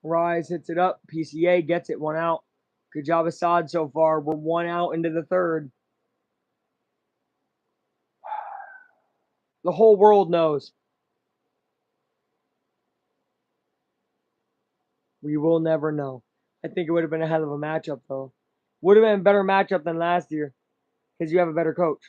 Rise hits it up. PCA gets it 1 out. Good job, Assad, so far. We're 1 out into the 3rd. The whole world knows. We will never know. I think it would have been a hell of a matchup, though. Would have been a better matchup than last year because you have a better coach.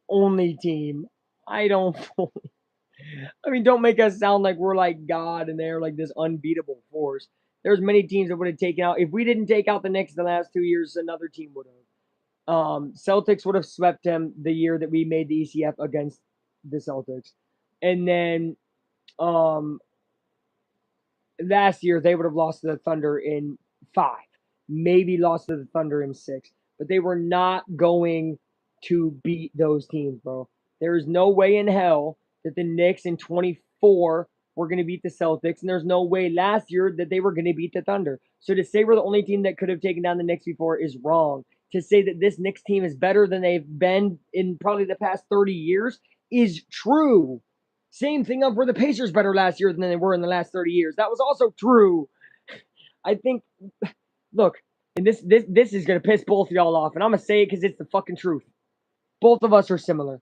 Only team. I don't. I mean, don't make us sound like we're like God and they're like this unbeatable force. There's many teams that would have taken out. If we didn't take out the Knicks the last 2 years, another team would have. Celtics would have swept them the year that we made the ECF against the Celtics, and then last year they would have lost to the Thunder in 5, maybe lost to the Thunder in 6, but they were not going to beat those teams, bro. There is no way in hell that the Knicks in 24 were going to beat the Celtics, and there's no way last year that they were going to beat the Thunder. So to say we're the only team that could have taken down the Knicks before is wrong. To say that this Knicks team is better than they've been in probably the past 30 years is true. Same thing of were the Pacers better last year than they were in the last 30 years. That was also true. I think, look, and this is gonna piss both of y'all off, and I'm gonna say it because it's the fucking truth. Both of us are similar.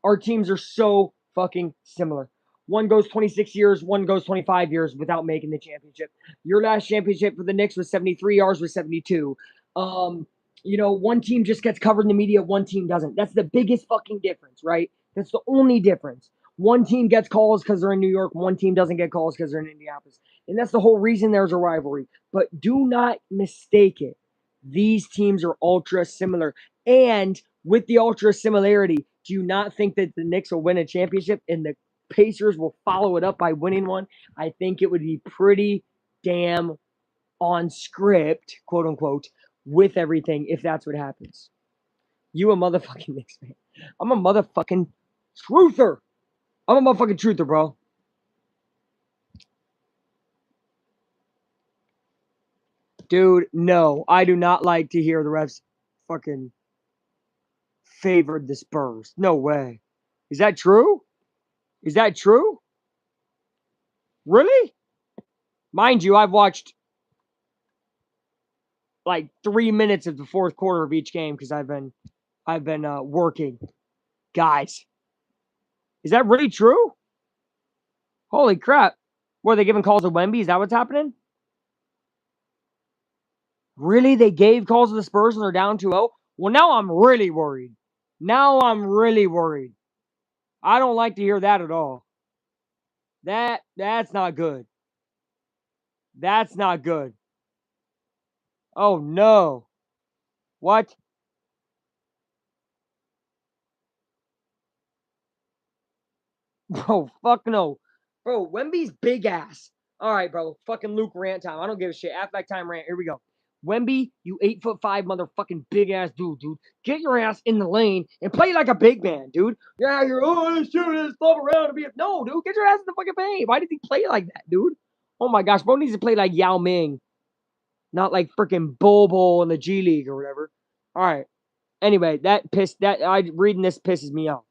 Our teams are so fucking similar. One goes 26 years, one goes 25 years without making the championship. Your last championship for the Knicks was 73, ours was 72. One team just gets covered in the media, one team doesn't. That's the biggest fucking difference, right? That's the only difference. One team gets calls because they're in New York, one team doesn't get calls because they're in Indianapolis. And that's the whole reason there's a rivalry. But do not mistake it. These teams are ultra similar. And with the ultra similarity, do you not think that the Knicks will win a championship and the Pacers will follow it up by winning one? I think it would be pretty damn on script, quote unquote, with everything if that's what happens. You a motherfucking Knicks fan. I'm a motherfucking truther. I'm a motherfucking truther, bro. Dude, no. I do not like to hear the refs fucking favored the Spurs. No way. Is that true? Is that true? Really? Mind you, I've watched like 3 minutes of the 4th quarter of each game because I've been working. Guys, is that really true? Holy crap. What, are they giving calls to Wemby? Is that what's happening? Really? They gave calls to the Spurs and they're down 2-0? Well, now I'm really worried. Now I'm really worried. I don't like to hear that at all. That's not good. That's not good. Oh, no. What? Bro, fuck no. Bro, Wemby's big ass. All right, bro. Fucking Luke rant time. I don't give a shit. Halfback time rant. Here we go. Wemby, you 8'5" motherfucking big ass dude. Get your ass in the lane and play like a big man, dude. You're out here, let's shoot this stuff around to be. No, dude, get your ass in the fucking paint. Why did he play like that, dude? Oh my gosh, bro needs to play like Yao Ming, not like freaking Bobo in the G League or whatever. All right. Anyway, reading this pisses me off.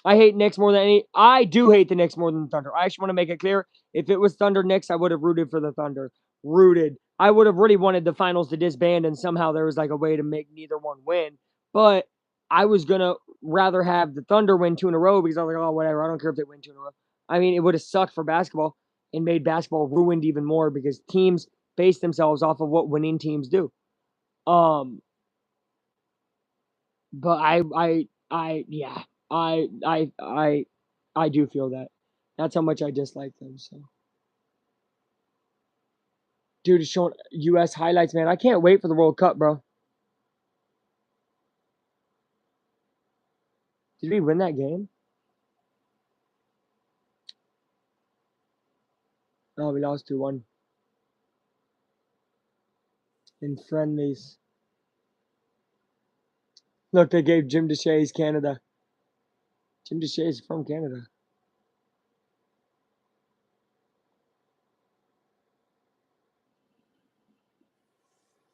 I hate Knicks more than I do hate the Knicks more than the Thunder. I actually want to make it clear. If it was Thunder Knicks, I would have rooted for the Thunder. Rooted. I would have really wanted the finals to disband and somehow there was like a way to make neither one win. But I was gonna rather have the Thunder win 2 in a row because I was like, oh, whatever. I don't care if they win 2 in a row. I mean, it would have sucked for basketball and made basketball ruined even more because teams base themselves off of what winning teams do. But yeah, I, I, I, I do feel that. That's how much I dislike them. So, dude, it's showing U.S. highlights, man. I can't wait for the World Cup, bro. Did we win that game? No, we lost 2-1 in friendlies. Look, they gave Jim DeShays Canada. Jim DeShays is from Canada.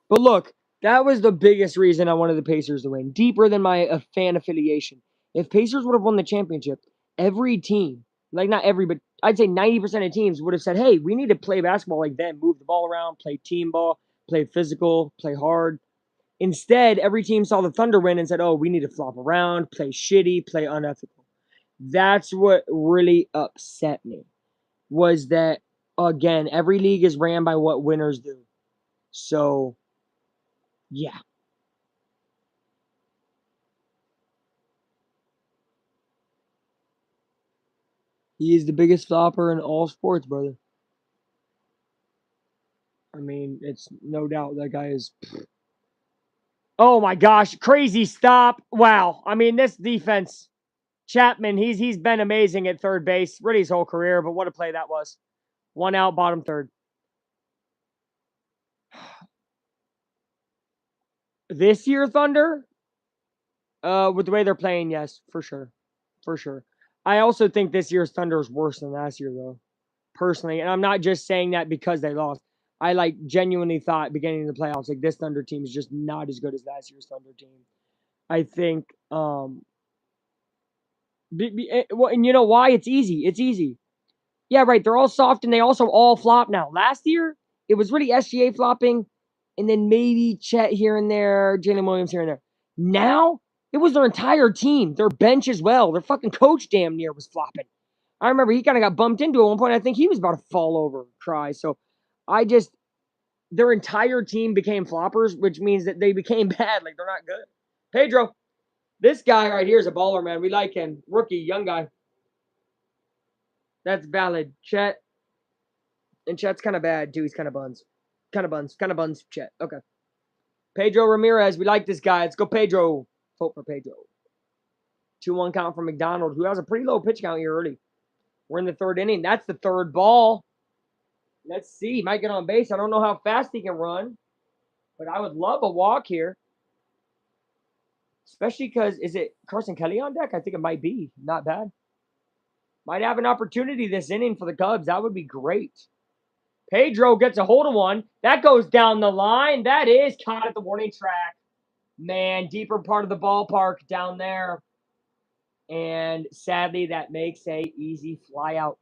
But look, that was the biggest reason I wanted the Pacers to win, deeper than my fan affiliation. If Pacers would have won the championship, every team, like not every, but I'd say 90% of teams would have said, hey, we need to play basketball like them, move the ball around, play team ball, play physical, play hard. Instead, every team saw the Thunder win and said, oh, we need to flop around, play shitty, play unethical. That's what really upset me, was that, again, every league is ran by what winners do. So, yeah. He is the biggest flopper in all sports, brother. I mean, it's no doubt that guy is. Oh my gosh, crazy stop! Wow. I mean, this defense, Chapman, he's been amazing at third base, really his whole career. But what a play that was! One out, bottom third. This year, Thunder, with the way they're playing, yes, for sure, for sure. I also think this year's Thunder is worse than last year, though. Personally, and I'm not just saying that because they lost. I like genuinely thought beginning of the playoffs, like this Thunder team is just not as good as last year's Thunder team. I think, well, and you know why? It's easy. It's easy. Yeah, right. They're all soft and they also all flop now. Last year, it was really SGA flopping, and then maybe Chet here and there, Jalen Williams here and there. Now, it was their entire team, their bench as well. Their fucking coach damn near was flopping. I remember he kind of got bumped into at one point. I think he was about to fall over, cry. So I just, their entire team became floppers, which means that they became bad. Like they're not good. Pedro, this guy right here is a baller, man. We like him. Rookie, young guy. That's valid. Chet. And Chet's kind of bad, too. He's kind of buns. Kind of buns, Chet. Okay. Pedro Ramirez. We like this guy. Let's go, Pedro. Vote for Pedro. 2-1 count from McDonald, who has a pretty low pitch count here early. We're in the third inning. That's the third ball. Let's see. He might get on base. I don't know how fast he can run, but I would love a walk here. Especially because, is it Carson Kelly on deck? I think it might be. Not bad. Might have an opportunity this inning for the Cubs. That would be great. Pedro gets a hold of one. That goes down the line. That is caught at the warning track. Man, deeper part of the ballpark down there. And sadly, that makes a easy fly out.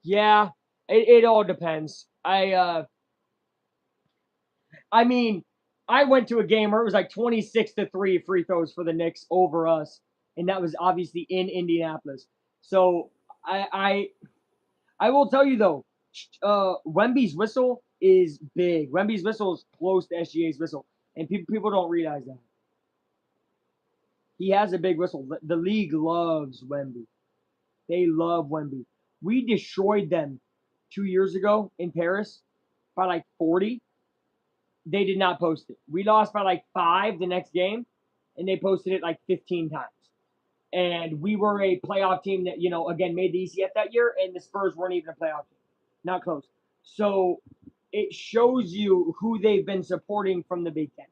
Yeah, it all depends. I mean, I went to a game where it was like 26-3 free throws for the Knicks over us, and that was obviously in Indianapolis. So I will tell you though, Wemby's whistle is big. Wemby's whistle is close to SGA's whistle, and people don't realize that. He has a big whistle. The league loves Wemby. They love Wemby. We destroyed them 2 years ago in Paris by like 40. They did not post it. We lost by like 5 the next game, and they posted it like 15 times. And we were a playoff team that, again, made the ECF that year, and the Spurs weren't even a playoff team. Not close. So it shows you who they've been supporting from the Big Ten.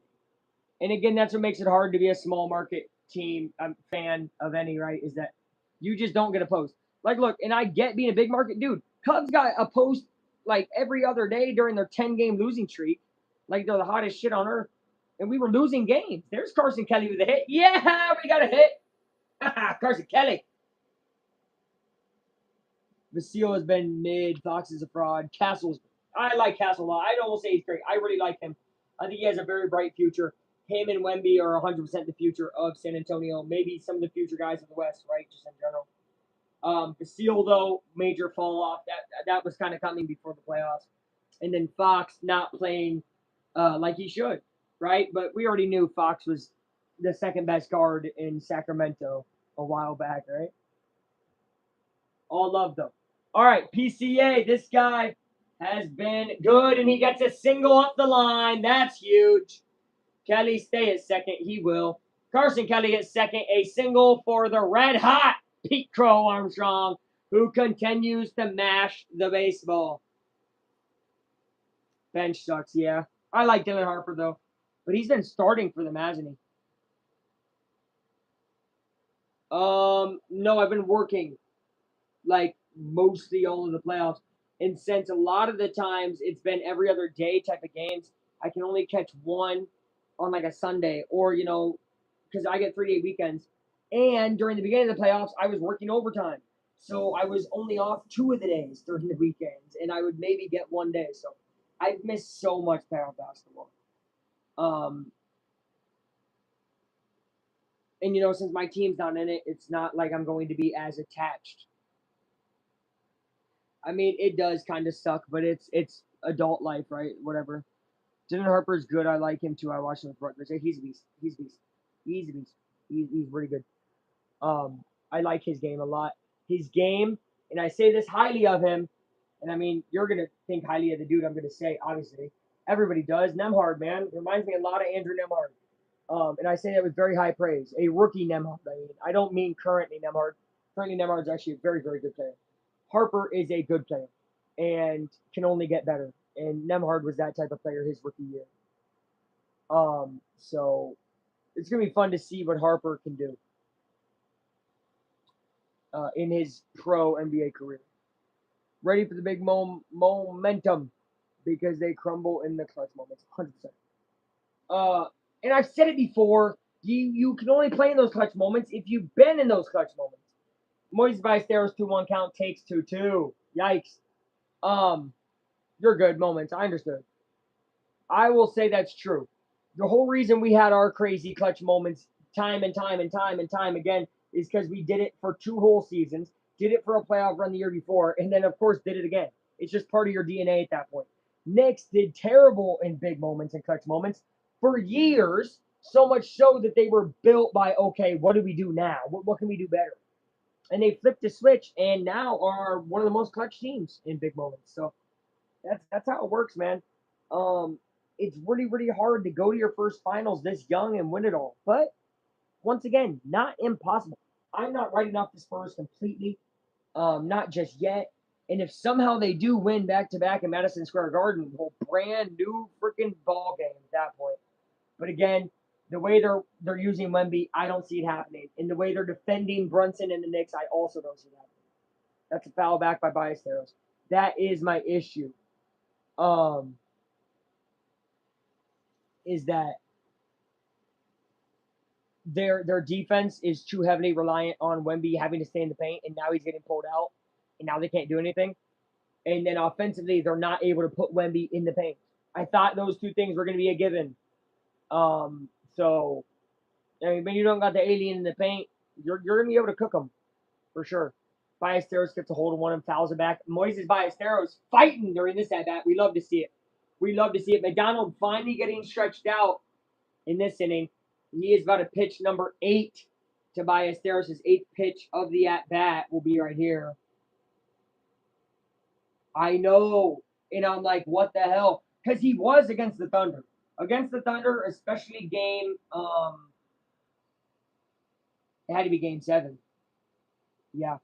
And again, that's what makes it hard to be a small market team fan of any, right? Is that you just don't get a post. Like, look, and I get being a big market dude. Cubs got a post like every other day during their 10-game losing streak. Like they're the hottest shit on earth. And we were losing games. There's Carson Kelly with a hit. Yeah, we got a hit. Carson Kelly. Vasile has been mid. Fox is a fraud. Castle's. I like Castle a lot. I'd almost say he's great. I really like him. I think he has a very bright future. Him and Wemby are 100% the future of San Antonio. Maybe some of the future guys in the West, right? Just in general. Basile, though, major fall off. That was kind of coming before the playoffs. And then Fox not playing like he should, right? But we already knew Fox was the second best guard in Sacramento a while back, right? All love, though. All right, PCA, this guy has been good, and he gets a single up the line. That's huge. Kelly, stay at second. He will. Carson Kelly at second. A single for the red hot Pete Crow Armstrong, who continues to mash the baseball. Bench sucks, yeah. I like Dylan Harper, though. But he's been starting for them, hasn't he? No, I've been working like mostly all of the playoffs. And since a lot of the times it's been every other day type of games, I can only catch one on like a Sunday or, because I get 3-day weekends. And during the beginning of the playoffs, I was working overtime. So I was only off 2 of the days during the weekends, and I would maybe get 1 day. So I've missed so much playoff basketball. And since my team's not in it, it's not like I'm going to be as attached. I mean, it does kind of suck, but it's adult life, right? Whatever. Dylan Harper's good. I like him too. I watched him with Rutgers. He's a beast. He's a beast. He's a beast. He's really good. I like his game a lot. His game, and I say this highly of him, and I mean, you're gonna think highly of the dude. I'm gonna say, obviously, everybody does. Nembhard, man, reminds me a lot of Andrew Nembhard. And I say that with very high praise. A rookie Nembhard. I don't mean currently Nembhard. Currently Nembhard is actually a very, very good player. Harper is a good player and can only get better. And Nembhard was that type of player his rookie year. So it's gonna be fun to see what Harper can do in his pro NBA career. Ready for the big momentum because they crumble in the clutch moments, 100%. And I've said it before. You can only play in those clutch moments if you've been in those clutch moments. Moises Ballesteros 2-1 count takes 2-2. Yikes. You're good moments. I understood. I will say that's true. The whole reason we had our crazy clutch moments time and time and time and time again is because we did it for 2 whole seasons, did it for a playoff run the year before, and then, of course, did it again. It's just part of your DNA at that point. Knicks did terrible in big moments and clutch moments for years, so much so that they were built by, okay, what do we do now? What can we do better? And they flipped the switch and now are one of the most clutch teams in big moments. So that's how it works, man. It's really, really hard to go to your first finals this young and win it all. But once again, not impossible. I'm not writing off the Spurs completely, not just yet. And if somehow they do win back to back in Madison Square Garden, whole brand new freaking ball game at that point. But again, the way they're using Wemby, I don't see it happening. And the way they're defending Brunson and the Knicks, I also don't see it happening. That's a foul back by Ballesteros. That is my issue. Is that their defense is too heavily reliant on Wemby having to stay in the paint, and now he's getting pulled out, and now they can't do anything. And then offensively, they're not able to put Wemby in the paint. I thought those two things were going to be a given. So, I mean, when you don't got the alien in the paint, you're going to be able to cook them, for sure. Ballesteros gets a hold of one and fouls it back. Moises Ballesteros fighting during this at-bat. We love to see it. We love to see it. McDonald finally getting stretched out in this inning. He is about to pitch number 8 to Ballesteros' 8th pitch of the at-bat will be right here. I know. And I'm like, what the hell? Because he was against the Thunder. Against the Thunder, especially game, it had to be game 7. Yeah.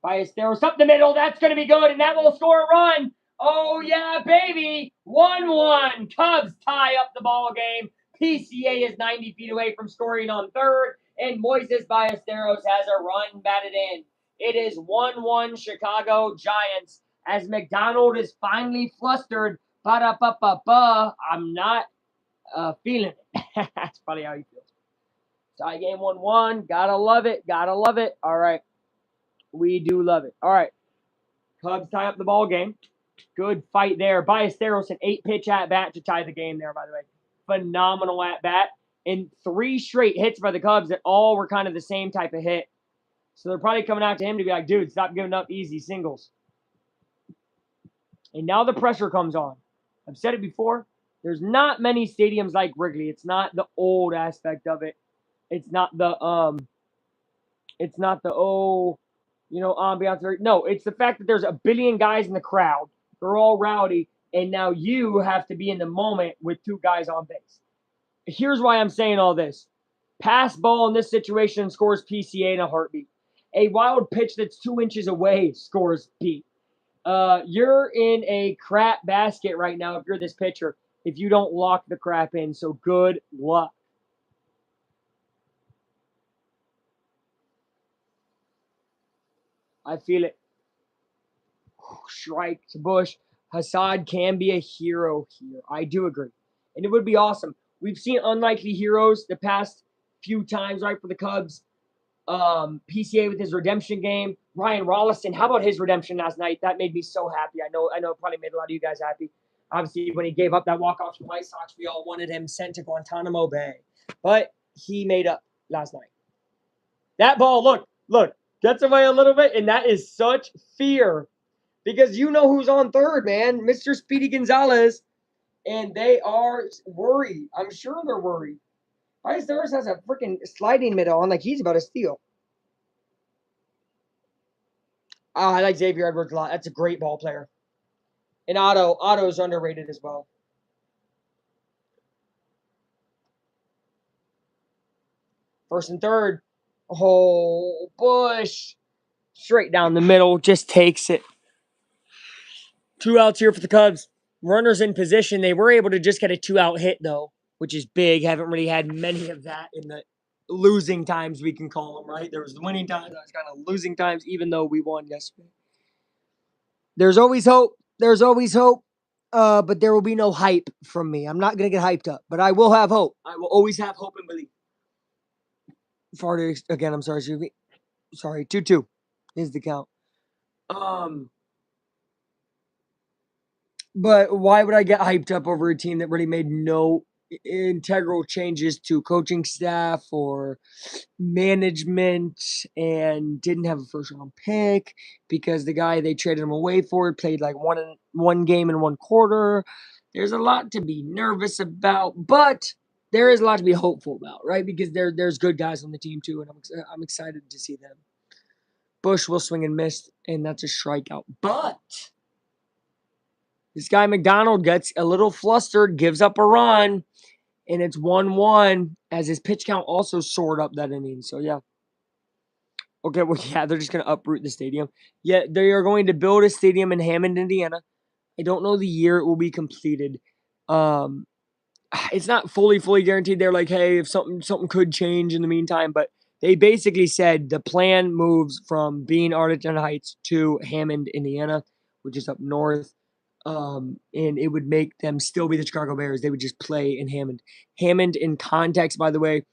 Ballesteros up the middle. That's going to be good, and that will score a run. Oh, yeah, baby. 1-1. Cubs tie up the ball game. PCA is 90 feet away from scoring on third, and Moises Ballesteros has a run batted in. It is 1-1 Chicago Giants as McDonald is finally flustered. Ba-da-ba-ba-ba. I'm not feeling it. That's probably how he feels. Tie game 1-1. Gotta love it. Gotta love it. All right. We do love it. All right. Cubs tie up the ball game. Good fight there. Ballesteros an 8-pitch at bat to tie the game there, by the way. phenomenal at bat. And 3 straight hits by the Cubs that all were kind of the same type of hit. So they're probably coming out to him to be like, dude, stop giving up easy singles. And now the pressure comes on. I've said it before. There's not many stadiums like Wrigley. It's not the old aspect of it. It's not the ambiance. No, it's the fact that there's a billion guys in the crowd. They're all rowdy, and now you have to be in the moment with 2 guys on base. Here's why I'm saying all this. Pass ball in this situation scores PCA in a heartbeat. A wild pitch that's 2 inches away scores beat. You're in a crap basket right now if you're this pitcher, if you don't lock the crap in. So good luck. I feel it. Strike to Bush. Hassad can be a hero here. I do agree. And it would be awesome. We've seen unlikely heroes the past few times, right, for the Cubs. PCA with his redemption game. Ryan Rollison, how about his redemption last night? That made me so happy. I know it probably made a lot of you guys happy. Obviously, when he gave up that walk-off to the White Sox, we all wanted him sent to Guantanamo Bay. But he made up last night. That ball, look, gets away a little bit, and that is such fear. Because you know who's on third, man. Mr. Speedy Gonzalez. And they are worried. I'm sure they're worried. Bryce Harris has a freaking sliding middle on like he's about to steal. I like Xavier Edwards a lot. That's a great ball player. And Otto's underrated as well. First and third. Oh, Bush. Straight down the middle. Just takes it. 2 outs here for the Cubs. Runners in position. They were able to just get a 2-out hit, though, which is big. Haven't really had many of that in the losing times, we can call them, right? There was the winning times. There was kind of losing times, even though we won yesterday. There's always hope. There's always hope. But there will be no hype from me. I'm not going to get hyped up, but I will have hope. I will always have hope and belief. Farted again. I'm sorry. Sorry. 2-2 is the count. But why would I get hyped up over a team that really made no integral changes to coaching staff or management and didn't have a first-round pick because the guy they traded him away for played like one game in 1 quarter? There's a lot to be nervous about, but there is a lot to be hopeful about, right? Because there's good guys on the team too, and I'm excited to see them. Bush will swing and miss, and that's a strikeout. But this guy McDonald gets a little flustered, gives up a run, and it's 1-1 as his pitch count also soared up that inning. So, yeah. Okay, well, yeah, they're just going to uproot the stadium. Yeah, they are going to build a stadium in Hammond, Indiana. I don't know the year it will be completed. It's not fully guaranteed. They're like, hey, if something could change in the meantime, but they basically said the plan moves from being Arlington Heights to Hammond, Indiana, which is up north. And it would make them still be the Chicago Bears. They would just play in Hammond. Hammond, in context, by the way,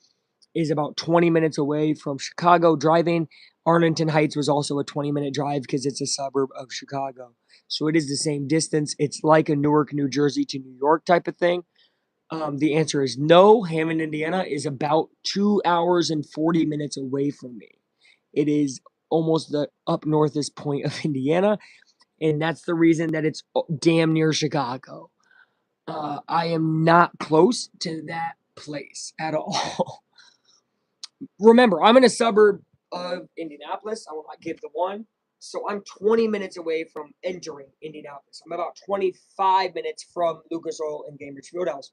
is about 20 minutes away from Chicago driving. Arlington Heights was also a 20-minute drive because it's a suburb of Chicago. So it is the same distance. It's like a Newark, New Jersey to New York type of thing. The answer is no. Hammond, Indiana is about 2 hours and 40 minutes away from me. It is almost the up northest point of Indiana. And that's the reason that it's damn near Chicago. I am not close to that place at all. Remember, I'm in a suburb of Indianapolis. I will not give the one. So I'm 20 minutes away from entering Indianapolis. I'm about 25 minutes from Lucas Oil and Gainbridge Fieldhouse.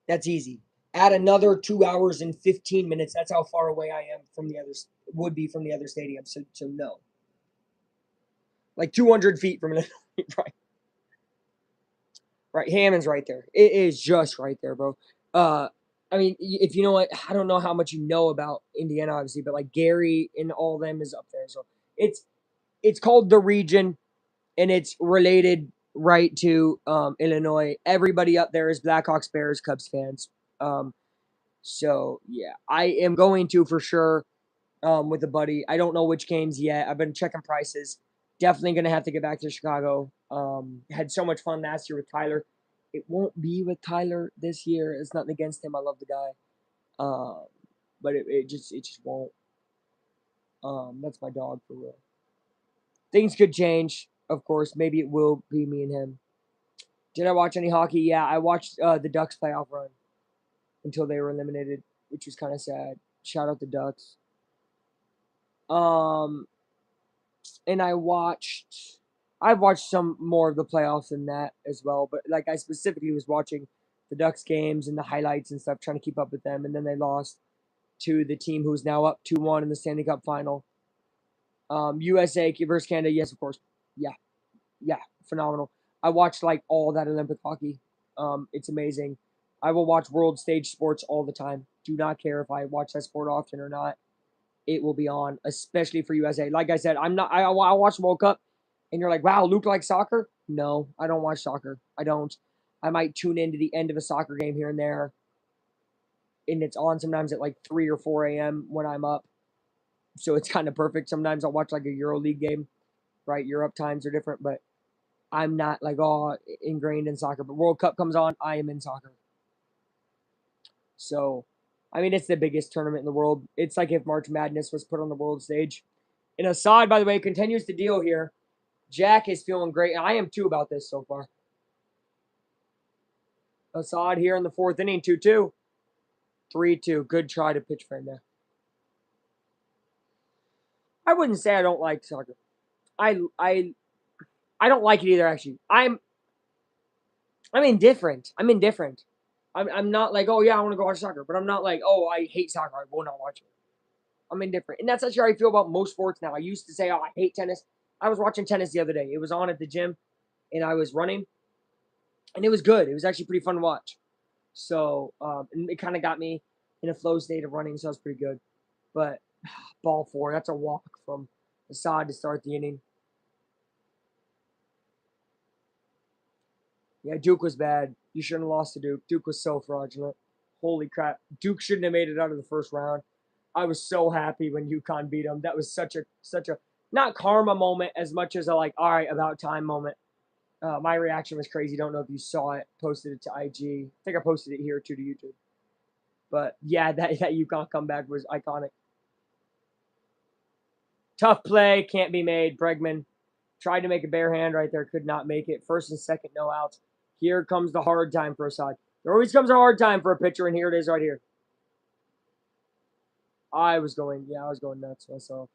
That's easy. Add another 2 hours and 15 minutes. That's how far away I am from the others, would be from the other stadium. So no. Like 200 feet from it. Right. Right. Hammond's right there. It is just right there, bro. I mean, if you know what, I don't know how much you know about Indiana, obviously, but like Gary and all them is up there. So it's called the region, and it's related right to Illinois. Everybody up there is Blackhawks, Bears, Cubs fans. So yeah, I am going to for sure with a buddy. I don't know which games yet. I've been checking prices. Definitely going to have to get back to Chicago. Had so much fun last year with Tyler. It won't be with Tyler this year. It's nothing against him. I love the guy. But it just won't. That's my dog for real. Things could change, of course. Maybe it will be me and him. Did I watch any hockey? Yeah, I watched the Ducks playoff run until they were eliminated, which was kind of sad. Shout out the Ducks. And I've watched some more of the playoffs than that as well. But like I specifically was watching the Ducks games and the highlights and stuff, trying to keep up with them. And then they lost to the team who's now up 2-1 in the Stanley Cup final. USA versus Canada, yes, of course. Yeah, phenomenal. I watched like all that Olympic hockey. It's amazing. I will watch world stage sports all the time. Do not care if I watch that sport often or not. It will be on, especially for USA. Like I said, I'm not. I watch World Cup, and you're like, wow, Luke likes soccer. No, I don't watch soccer. I don't. I might tune into the end of a soccer game here and there, and it's on sometimes at like 3 or 4 a.m. when I'm up. So it's kind of perfect. Sometimes I'll watch like a EuroLeague game, right? Europe times are different, but I'm not like all ingrained in soccer. But World Cup comes on, I am in soccer. So, I mean, it's the biggest tournament in the world. It's like if March Madness was put on the world stage. And Assad, by the way, continues to deal here. Jack is feeling great. I am too about this so far. Assad here in the fourth inning, 2-2. 3-2. Good try to pitch frame there. I wouldn't say I don't like soccer. I don't like it either, actually. I'm indifferent. I'm not like, oh yeah, I want to go watch soccer, but I'm not like, oh, I hate soccer. I will not watch it. I'm indifferent. And that's actually how I feel about most sports now. I used to say, oh, I hate tennis. I was watching tennis the other day. It was on at the gym, and I was running, and it was good. It was actually pretty fun to watch. So, and it kind of got me in a flow state of running, so it was pretty good. But ball four, that's a walk from Assad to start the inning. Yeah, Duke was bad. You shouldn't have lost to Duke. Duke was so fraudulent. Holy crap. Duke shouldn't have made it out of the first round. I was so happy when UConn beat them. That was such a not karma moment as much as a like, all right, about time moment. My reaction was crazy. Don't know if you saw it. Posted it to IG. I think I posted it here too to YouTube. But yeah, that UConn comeback was iconic. Tough play, can't be made. Bregman tried to make a bare hand right there, could not make it. First and second, no outs. Here comes the hard time for Assad. There always comes a hard time for a pitcher, and here it is right here. I was going nuts myself.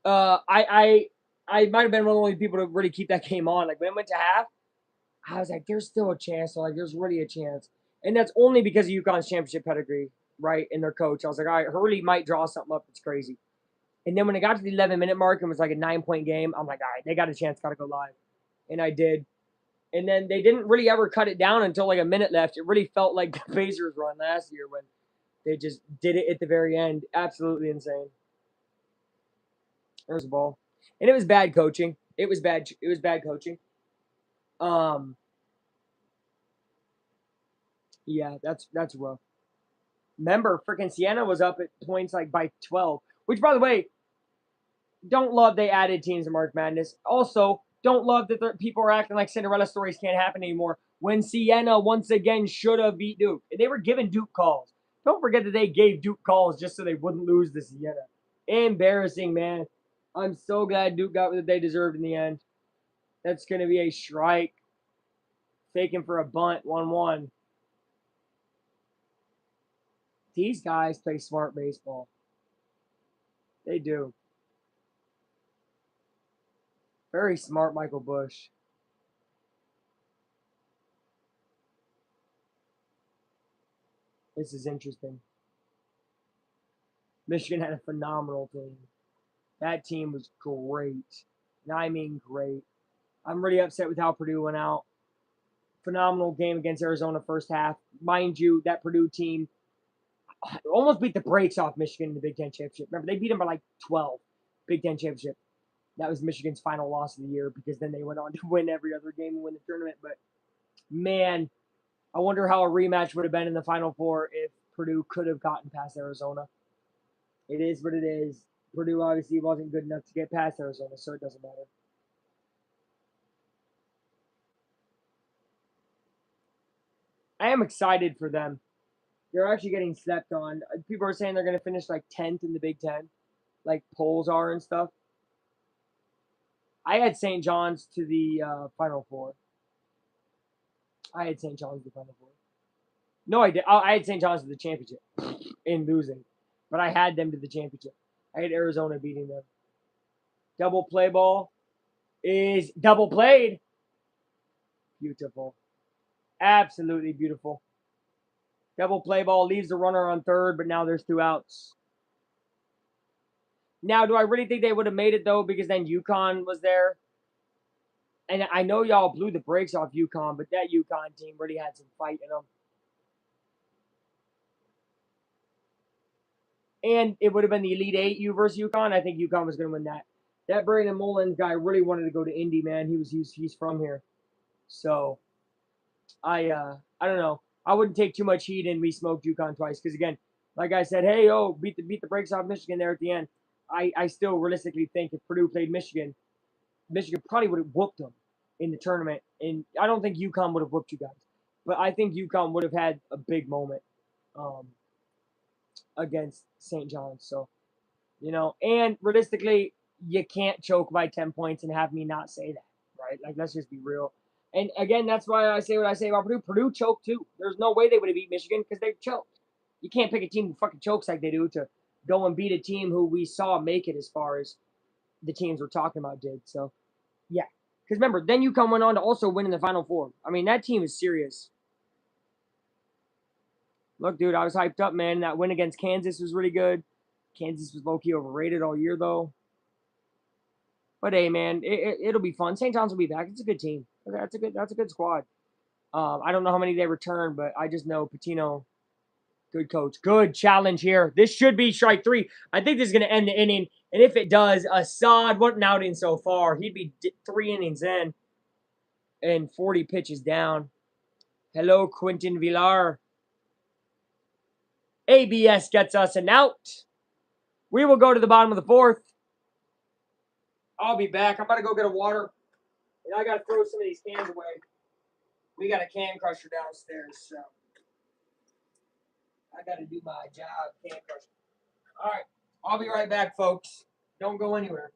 I might have been one of the only people to really keep that game on. Like when it went to half, I was like, there's still a chance. So like, there's really a chance, and that's only because of UConn's championship pedigree, right? And their coach. I was like, all right, Hurley might draw something up. It's crazy. And then when it got to the 11-minute mark and was like a 9-point game, I'm like, all right, they got a chance, got to go live, and I did. And then they didn't really ever cut it down until like a minute left. It really felt like the Pacers run last year when they just did it at the very end. Absolutely insane. There's the ball. And it was bad coaching. It was bad coaching. Yeah, that's rough. Remember, freaking Siena was up at points like by 12. Which, by the way, don't love they added teams to March Madness. Also, don't love that people are acting like Cinderella stories can't happen anymore. When Siena once again should have beat Duke. They were giving Duke calls. Don't forget that they gave Duke calls just so they wouldn't lose to Siena. Embarrassing, man. I'm so glad Duke got what they deserved in the end. That's going to be a strike. Faking for a bunt, 1-1. These guys play smart baseball. They do. Very smart, Michael Bush. This is interesting. Michigan had a phenomenal team. That team was great. And I mean great. I'm really upset with how Purdue went out. Phenomenal game against Arizona first half. Mind you, that Purdue team almost beat the brakes off Michigan in the Big Ten Championship. Remember, they beat them by like 12. Big Ten Championship. That was Michigan's final loss of the year because then they went on to win every other game and win the tournament. But, man, I wonder how a rematch would have been in the Final Four if Purdue could have gotten past Arizona. It is what it is. Purdue obviously wasn't good enough to get past Arizona, so it doesn't matter. I am excited for them. They're actually getting slept on. People are saying they're going to finish like 10th in the Big Ten, like polls are and stuff. I had St. John's to the Final Four. I had St. John's to the Final Four. No, I did. I had St. John's to the championship in losing, but I had them to the championship. I had Arizona beating them. Double play ball is double played. Beautiful. Absolutely beautiful. Double play ball leaves the runner on third, but now there's 2 outs. Now, do I really think they would have made it, though, because then UConn was there? And I know y'all blew the brakes off UConn, but that UConn team really had some fight in them. And it would have been the Elite Eight, U versus UConn. I think UConn was going to win that. That Brandon Mullins guy really wanted to go to Indy, man. He's from here. So I don't know. I wouldn't take too much heat, and we smoked UConn twice because again, like I said, hey beat the brakes off Michigan there at the end. I still realistically think if Purdue played Michigan, Michigan probably would have whooped them in the tournament, and I don't think UConn would have whooped you guys, but I think UConn would have had a big moment um, against St. John's. So and realistically, you can't choke by 10 points and have me not say that, right? Like let's just be real. And again, that's why I say what I say about Purdue. Purdue choked too. There's no way they would have beat Michigan because they choked. You can't pick a team who fucking chokes like they do to go and beat a team who we saw make it as far as the teams we're talking about did. So, yeah. Because remember, then UConn went on to also win in the Final Four. I mean, that team is serious. Look, dude, I was hyped up, man. That win against Kansas was really good. Kansas was low-key overrated all year, though. But hey, man, it'll be fun. St. John's will be back. It's a good team. That's a good squad. I don't know how many they return, but I just know Patino, good coach, good challenge here. This should be strike 3. I think this is going to end the inning, and if it does, Assad wasn't outing so far. He'd be 3 innings in and 40 pitches down. Hello, Quentin Villar. ABS gets us an out. We will go to the bottom of the 4th. I'll be back. I'm about to go get a water, and I got to throw some of these cans away. We got a can crusher downstairs, so I got to do my job, can crusher. All right. I'll be right back, folks. Don't go anywhere.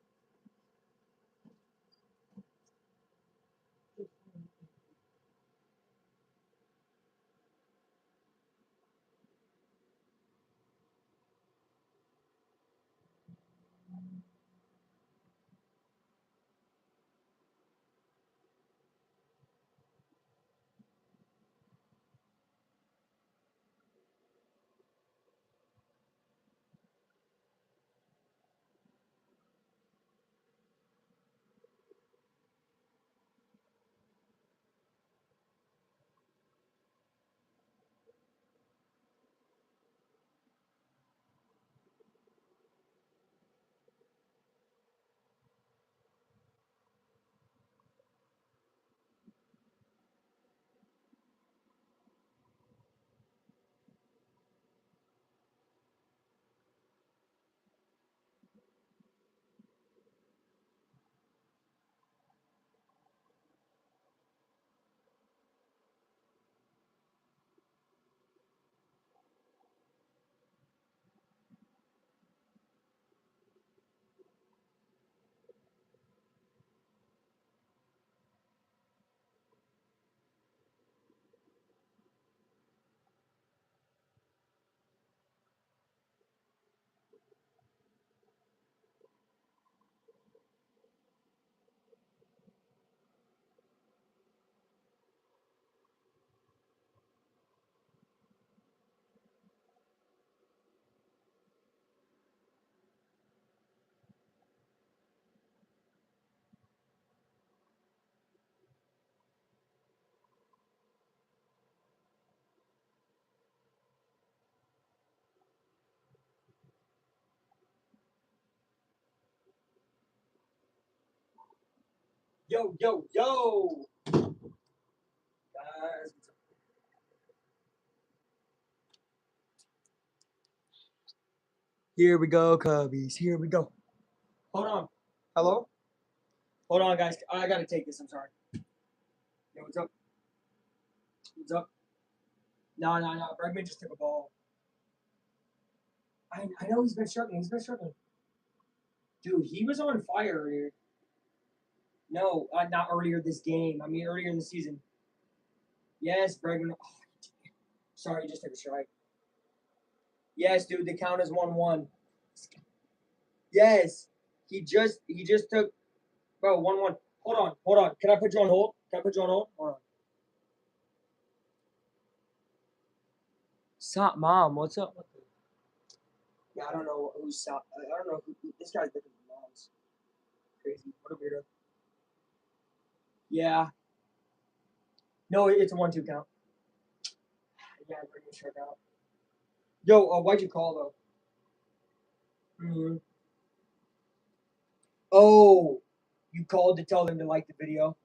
Yo, yo, yo. Guys. Here we go, Cubbies. Here we go. Hold on. Hello? Hold on, guys. I got to take this. I'm sorry. Yo, what's up? What's up? No. Bregman just took a ball. I know he's been struggling. Dude, he was on fire earlier. No, not earlier this game. I mean, earlier in the season. Yes, Bregman. Oh, sorry, he just took a strike. Yes, dude, the count is 1-1. Yes, he just took. Bro, 1-1. Hold on. Can I put you on hold? Hold on. Stop, mom. What's up? Yeah, I don't know who's. I don't know who this guy's different from mom's. Crazy. What a weirdo. Yeah. No, it's a 1-2 count. Yeah, bring the shirt out. Yo, why'd you call though? Oh, you called to tell them to like the video.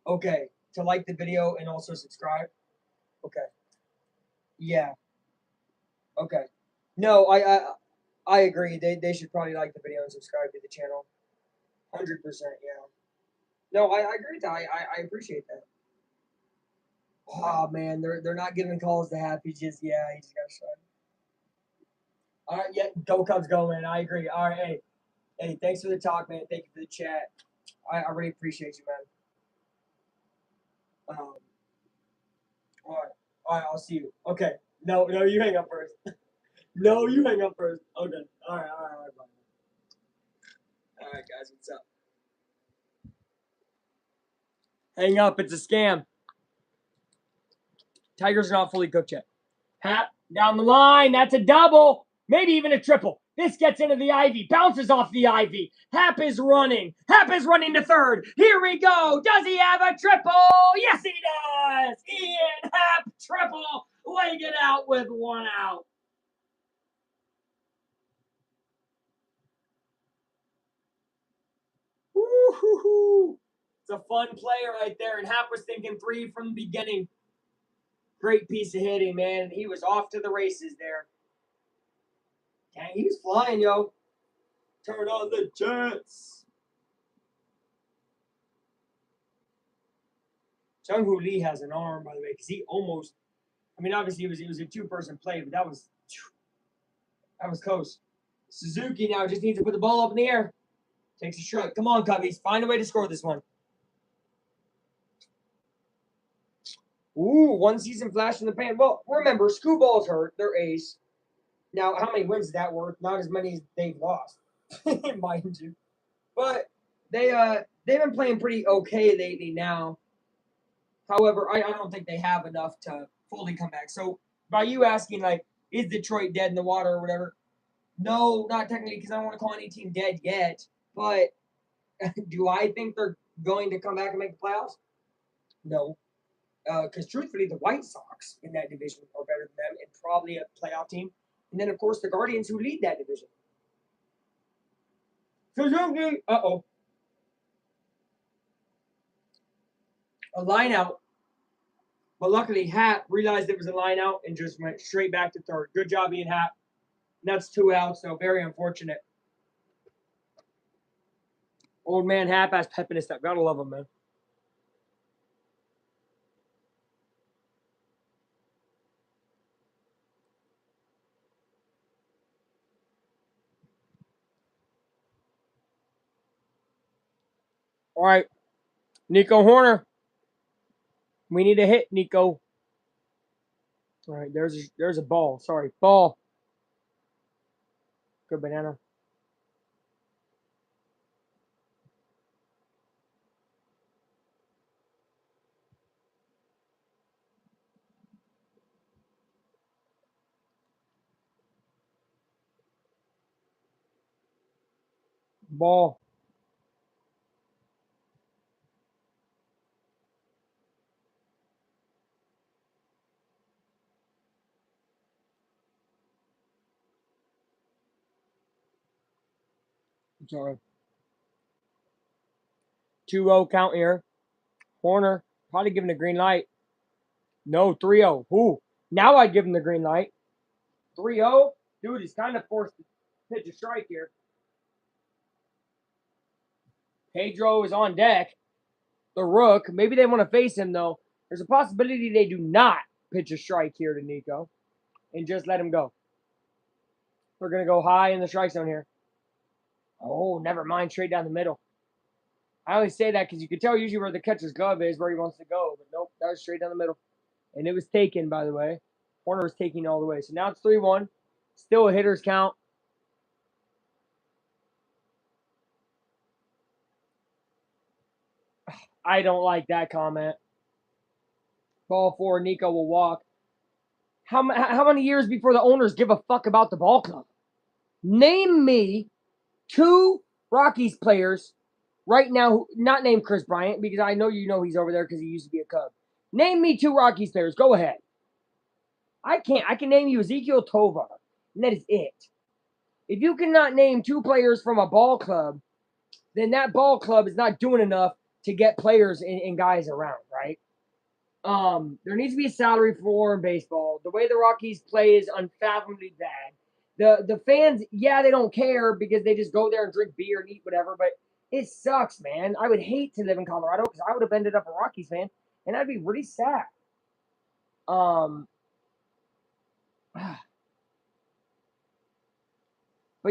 Okay, to like the video and also subscribe. Okay. Yeah. Okay. No, I agree. They should probably like the video and subscribe to the channel. 100%. Yeah. No, I agree with that. I appreciate that. Oh man, they're not giving calls to Happy. He just got shot. All right, yeah, go Cubs, go man. I agree. All right, hey, thanks for the talk, man. Thank you for the chat. I really appreciate you, man. All right, I'll see you. Okay, no, you hang up first. No, you hang up first. Okay, all right, bye. All right, guys, what's up? Hang up. It's a scam. Tigers are not fully cooked yet. Hap down the line. That's a double. Maybe even a triple. This gets into the ivy. Bounces off the ivy. Hap is running. To third. Here we go. Does he have a triple? Yes, he does. Ian Happ triple. Leg it out with 1 out. Woo-hoo-hoo. It's a fun play right there. And Happ was thinking 3 from the beginning. Great piece of hitting, man. He was off to the races there. Dang, he was flying, yo. Turn on the Jets. Jung-Hoo Lee has an arm, by the way, because he almost. I mean, obviously it was a 2-person play, but that was close. Suzuki now just needs to put the ball up in the air. Takes a strike. Come on, Cubbies. Find a way to score this one. Ooh, 1 season flash in the pan. Well, remember, Screwball's hurt. They're ace. Now, how many wins is that worth? Not as many as they've lost, mind you. But they've been playing pretty okay lately now. However, I don't think they have enough to fully come back. So by you asking, like, is Detroit dead in the water or whatever? No, not technically, because I don't want to call any team dead yet. But do I think they're going to come back and make the playoffs? No. Because truthfully, the White Sox in that division are better than them and probably a playoff team. And then, of course, the Guardians who lead that division. Suzuki, a line out. But luckily, Happ realized it was a line out and just went straight back to third. Good job, Ian Happ. And that's 2 outs, so very unfortunate. Old man Happ has pep in his step. Gotta love him, man. All right, Nico Hoerner. We need a hit, Nico. All right, there's a ball. Sorry, ball. Good banana. Ball. Sorry. 2-0 count here. Hoerner probably giving the green light. No, 3-0. Ooh, now I'd give him the green light. 3-0? Dude, he's kind of forced to pitch a strike here. Pedro is on deck. The Rook. Maybe they want to face him, though. There's a possibility they do not. pitch a strike here to Nico and just let him go. We're going to go high in the strike zone here. Oh, never mind. Straight down the middle. I only say that because you can tell usually where the catcher's glove is, where he wants to go. But nope, that was straight down the middle. And it was taken, by the way. Horner was taking all the way. So now it's 3-1. Still a hitter's count. I don't like that comment. Ball 4, Nico will walk. How many years before the owners give a fuck about the ball club? Name me 2 Rockies players right now, not named Chris Bryant, because I know you know he's over there because he used to be a Cub. Name me 2 Rockies players. Go ahead. I can't. I can name you Ezekiel Tovar, and that is it. If you cannot name 2 players from a ball club, then that ball club is not doing enough to get players and guys around, right? There needs to be a salary floor in baseball. The way the Rockies play is unfathomably bad. The fans, yeah, they don't care because they just go there and drink beer and eat whatever, but it sucks, man. I would hate to live in Colorado because I would have ended up a Rockies fan, and I'd be really sad. But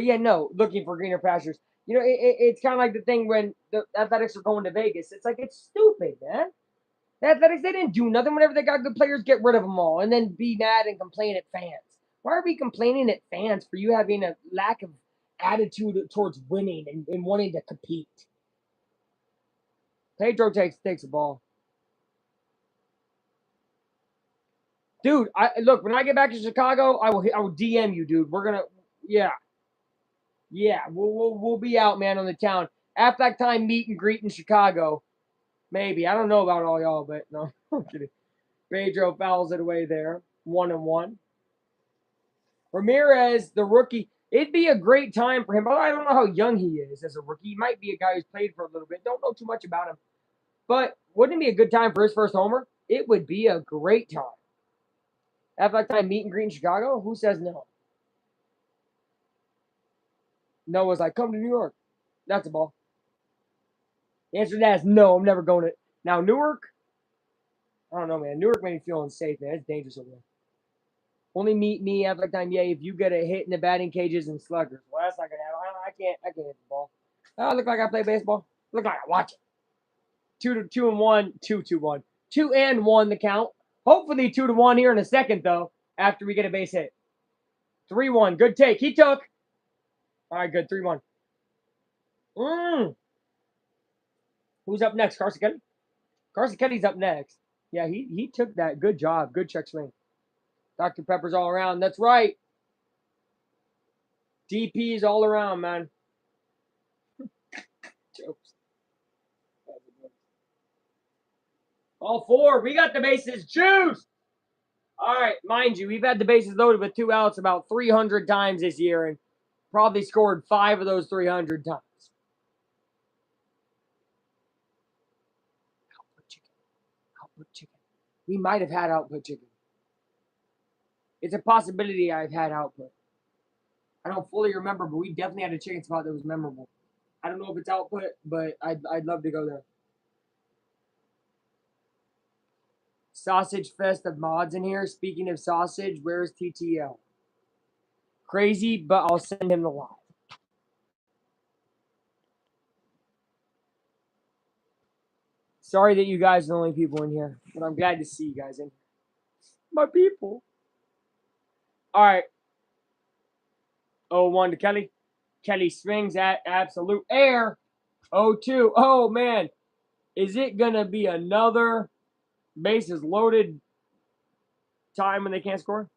yeah, no, looking for greener pastures. You know, it's kind of like the thing when the Athletics are going to Vegas. It's like, it's stupid, man. The Athletics, they didn't do nothing. Whenever they got good players, get rid of them all and then be mad and complain at fans. Why are we complaining at fans for you having a lack of attitude towards winning and wanting to compete? Pedro takes the ball. Dude, look, when I get back to Chicago, I will DM you, dude. We're gonna, yeah, we'll be out, man, on the town. Aflac time meet and greet in Chicago. Maybe. I don't know about all y'all, but no, I'm kidding. Pedro fouls it away there. 1-1. Ramirez, the rookie. It'd be a great time for him. But I don't know how young he is as a rookie. He might be a guy who's played for a little bit. Don't know too much about him. But wouldn't it be a good time for his first homer? It would be a great time. Aflac time meet and greet in Chicago? Who says no? Noah's like, come to New York. That's a ball. The answer to that is no, I'm never going to. Now, Newark, I don't know, man. Newark made me feel unsafe, man. It's dangerous over there. Only meet me at time, yeah, if you get a hit in the batting cages and sluggers. Well, that's not gonna happen. I can't hit the ball. I look like I play baseball. Look like I watch it. 2-1, 2-1. 2-1 the count. Hopefully 2-1 here in a second, though, after we get a base hit. 3-1. Good take. He took. All right, good. 3-1. Who's up next? Carson Kelly? Carson Kelly's up next. Yeah, he took that. Good job. Good check swing. Dr. Pepper's all around. That's right. DP's all around, man. Jokes. All 4. We got the bases juiced. All right, mind you, we've had the bases loaded with 2 outs about 300 times this year and probably scored 5 of those 300 times. Output chicken. Output chicken. We might have had output chicken. It's a possibility I've had output. I don't fully remember, but we definitely had a chicken spot that was memorable. I don't know if it's output, but I'd love to go there. Sausage fest of mods in here. Speaking of sausage, where's TTL? Crazy, but I'll send him the live. Sorry that you guys are the only people in here, but I'm glad to see you guys in here. My people. All right. 0-1 to Kelly. Kelly swings at absolute air. 0-2. Oh, man. Is it going to be another bases loaded time when they can't score?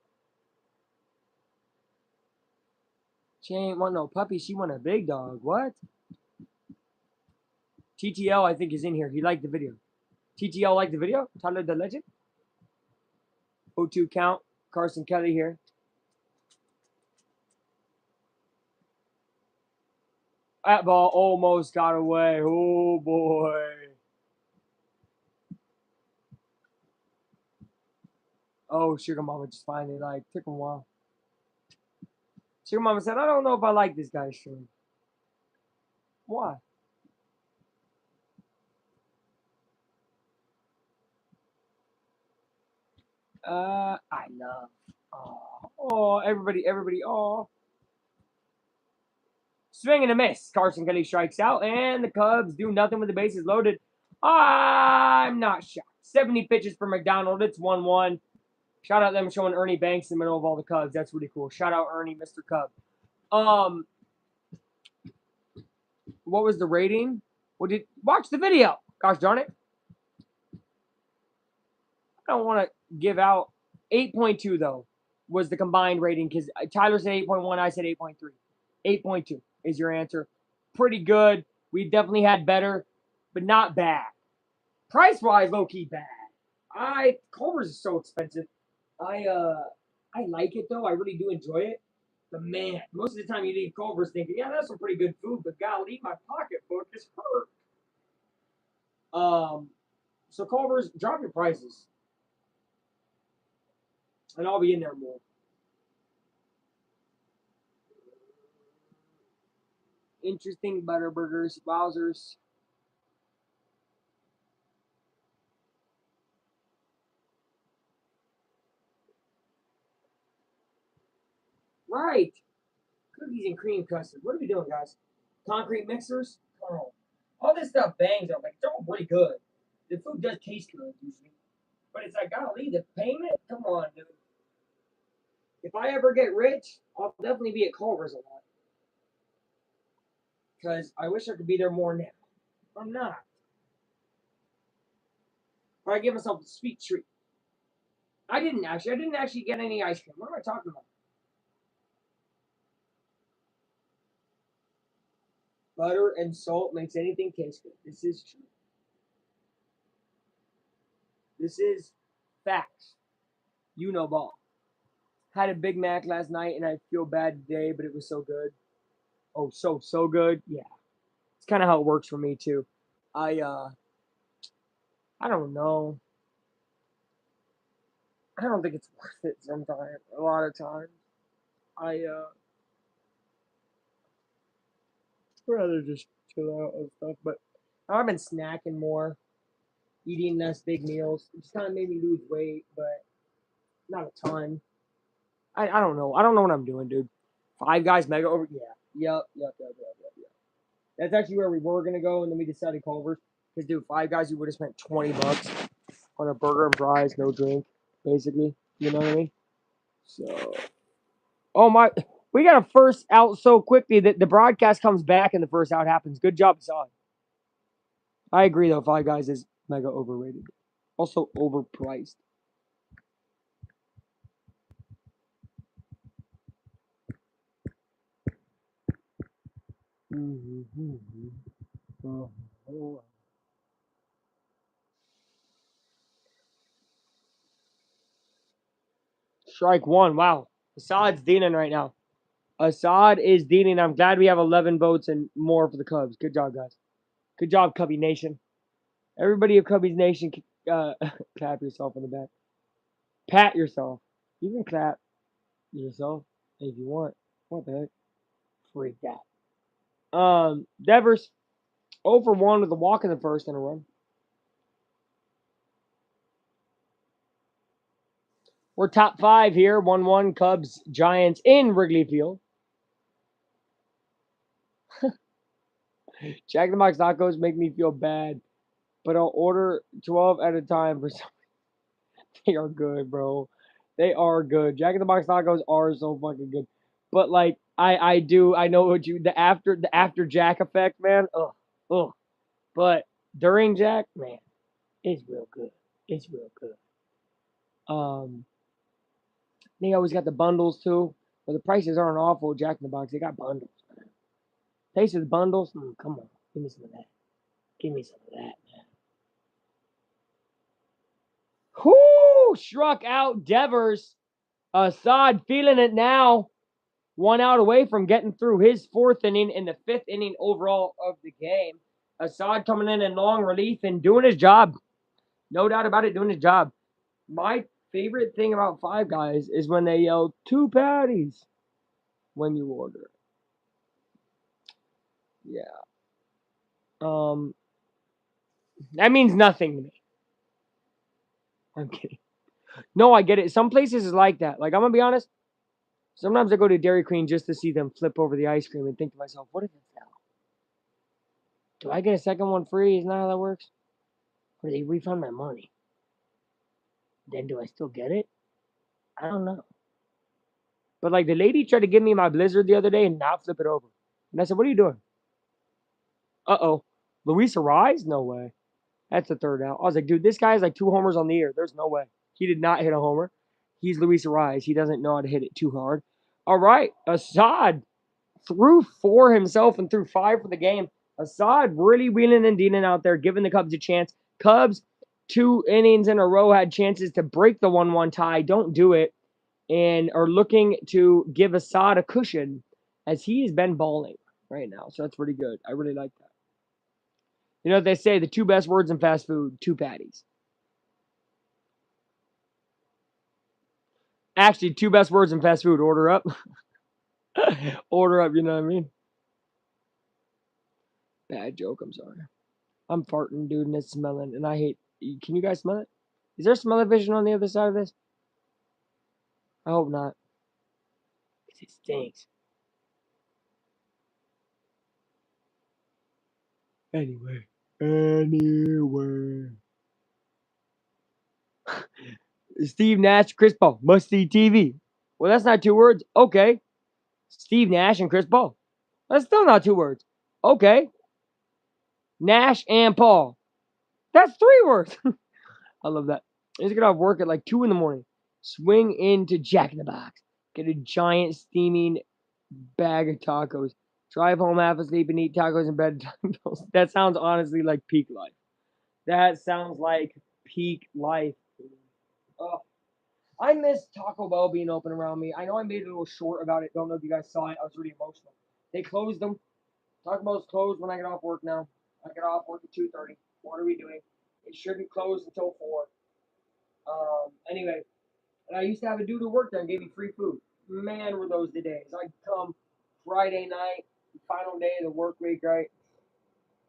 She ain't want no puppy. She want a big dog. What? TTL, I think, is in here. He liked the video. TTL liked the video? Tyler the Legend? 0-2 count. Carson Kelly here. That ball almost got away. Oh, boy. Oh, Sugar Mama just finally, took him a while. Sugar Mama said, I don't know if I like this guy's stream. Why? I love. Oh, everybody. Oh, swing and a miss. Carson Kelly strikes out, and the Cubs do nothing with the bases loaded. I'm not shocked. 70 pitches for McDonald. It's 1-1. Shout out them showing Ernie Banks in the middle of all the Cubs. That's really cool. Shout out Ernie, Mr. Cub. What was the rating? Watch the video? Gosh darn it. I don't want to give out 8.2 though was the combined rating because Tyler said 8.1, I said 8.3. 8.2 is your answer. Pretty good. We definitely had better, but not bad. Price wise, low key bad. Culver's is so expensive. I like it though. I really do enjoy it. But man, most of the time you leave Culver's thinking, yeah, that's some pretty good food, but golly, my pocketbook is hurt. So Culver's, drop your prices, and I'll be in there more. Interesting butter burgers, Wowzers. Right. Cookies and cream custard. What are we doing, guys? Concrete mixers? Oh. All this stuff bangs up. Like, they're all pretty good. The food does taste good, usually. But it's like, golly, the payment? Come on, dude. If I ever get rich, I'll definitely be at Culver's a lot. Because I wish I could be there more now. I'm not. But I give myself a sweet treat. I didn't actually get any ice cream. What am I talking about? Butter and salt makes anything taste good. This is true. This is facts. You know ball. Had a Big Mac last night and I feel bad today, but it was so good. Oh, so good. Yeah. It's kind of how it works for me too. I uh I don't know. I don't think it's worth it sometimes. A lot of times. I rather just chill out and stuff, but I've been snacking more, eating less big meals. It just kind of made me lose weight, but not a ton. I don't know. I don't know what I'm doing, dude. Five Guys mega over. Yeah. Yep. That's actually where we were gonna go, and then we decided Culver's. Because dude, Five Guys, you would have spent $20 on a burger and fries, no drink, basically. You know what I mean? So, oh my, we got a first out so quickly that the broadcast comes back and the first out happens. Good job, Son. I agree though. Five Guys is mega overrated, also overpriced. Strike one. Wow, Assad's dealing right now. Assad is dealing. I'm glad we have 11 votes and more for the Cubs. Good job, guys. Good job, Cubby Nation. Everybody of Cubby's Nation, clap yourself on the back. Pat yourself. You can clap yourself if you want. What the heck? Freak that. Devers, 0 for 1 with a walk in the first and a run. We're top 5 here. 1-1 Cubs, Giants in Wrigley Field. Jack in the Box tacos make me feel bad, but I'll order 12 at a time for some. They are good, bro. They are good. Jack in the Box tacos are so fucking good. But like I know what the after Jack effect, man. Ugh. But during Jack, man, it's real good. It's real good. They always got the bundles too. But the prices aren't awful. Jack in the Box, they got bundles, man. Taste of the bundles. Come on, give me some of that. Give me some of that, man. Whoo! Struck out Devers. Assad feeling it now. 1 out away from getting through his 4th inning and the 5th inning overall of the game. Assad coming in long relief and doing his job. No doubt about it, doing his job. My favorite thing about Five Guys is when they yell 2 patties when you order. Yeah. That means nothing to me. I'm kidding. No, I get it. Some places is like that. Like, I'm gonna be honest. Sometimes I go to Dairy Queen just to see them flip over the ice cream and think to myself, what if it's now? Do I get a second one free? Isn't that how that works? Or they refund my money? Then do I still get it? I don't know. But like the lady tried to give me my Blizzard the other day and not flip it over. And I said, what are you doing? Uh-oh. Luis Arise? No way. That's the third out. I was like, dude, this guy has like 2 homers on the year. There's no way. He did not hit a homer. He's Luis Arise. He doesn't know how to hit it too hard. All right. Assad threw 4 himself and threw 5 for the game. Assad really wheeling and dealing out there, giving the Cubs a chance. Cubs, 2 innings in a row, had chances to break the 1-1 tie. Don't do it. And are looking to give Assad a cushion as he has been balling right now. So that's pretty good. I really like that. You know what they say, the 2 best words in fast food, 2 patties. Actually, 2 best words in fast food, order up. Order up, you know what I mean? Bad joke, I'm sorry. I'm farting, dude, and it's smelling, and I hate. Can you guys smell it? Is there smell-o-vision on the other side of this? I hope not. Because it stinks. Anyway. Steve Nash, Chris Paul, must see TV. Well, that's not 2 words. Okay. Steve Nash and Chris Paul. That's still not 2 words. Okay. Nash and Paul. That's 3 words. I love that. I just get off work at like 2 in the morning. Swing into Jack in the Box. Get a giant steaming bag of tacos. Drive home half asleep and eat tacos in bed. That sounds honestly like peak life. That sounds like peak life. Oh, I miss Taco Bell being open around me. I know I made a little short about it. Don't know if you guys saw it. I was really emotional. They closed them. Taco Bell's closed when I get off work now. I get off work at 2:30. What are we doing? It shouldn't close until 4. Anyway, and I used to have a dude who worked there and gave me free food. Man, were those the days. I'd come Friday night, final day of the work week, right?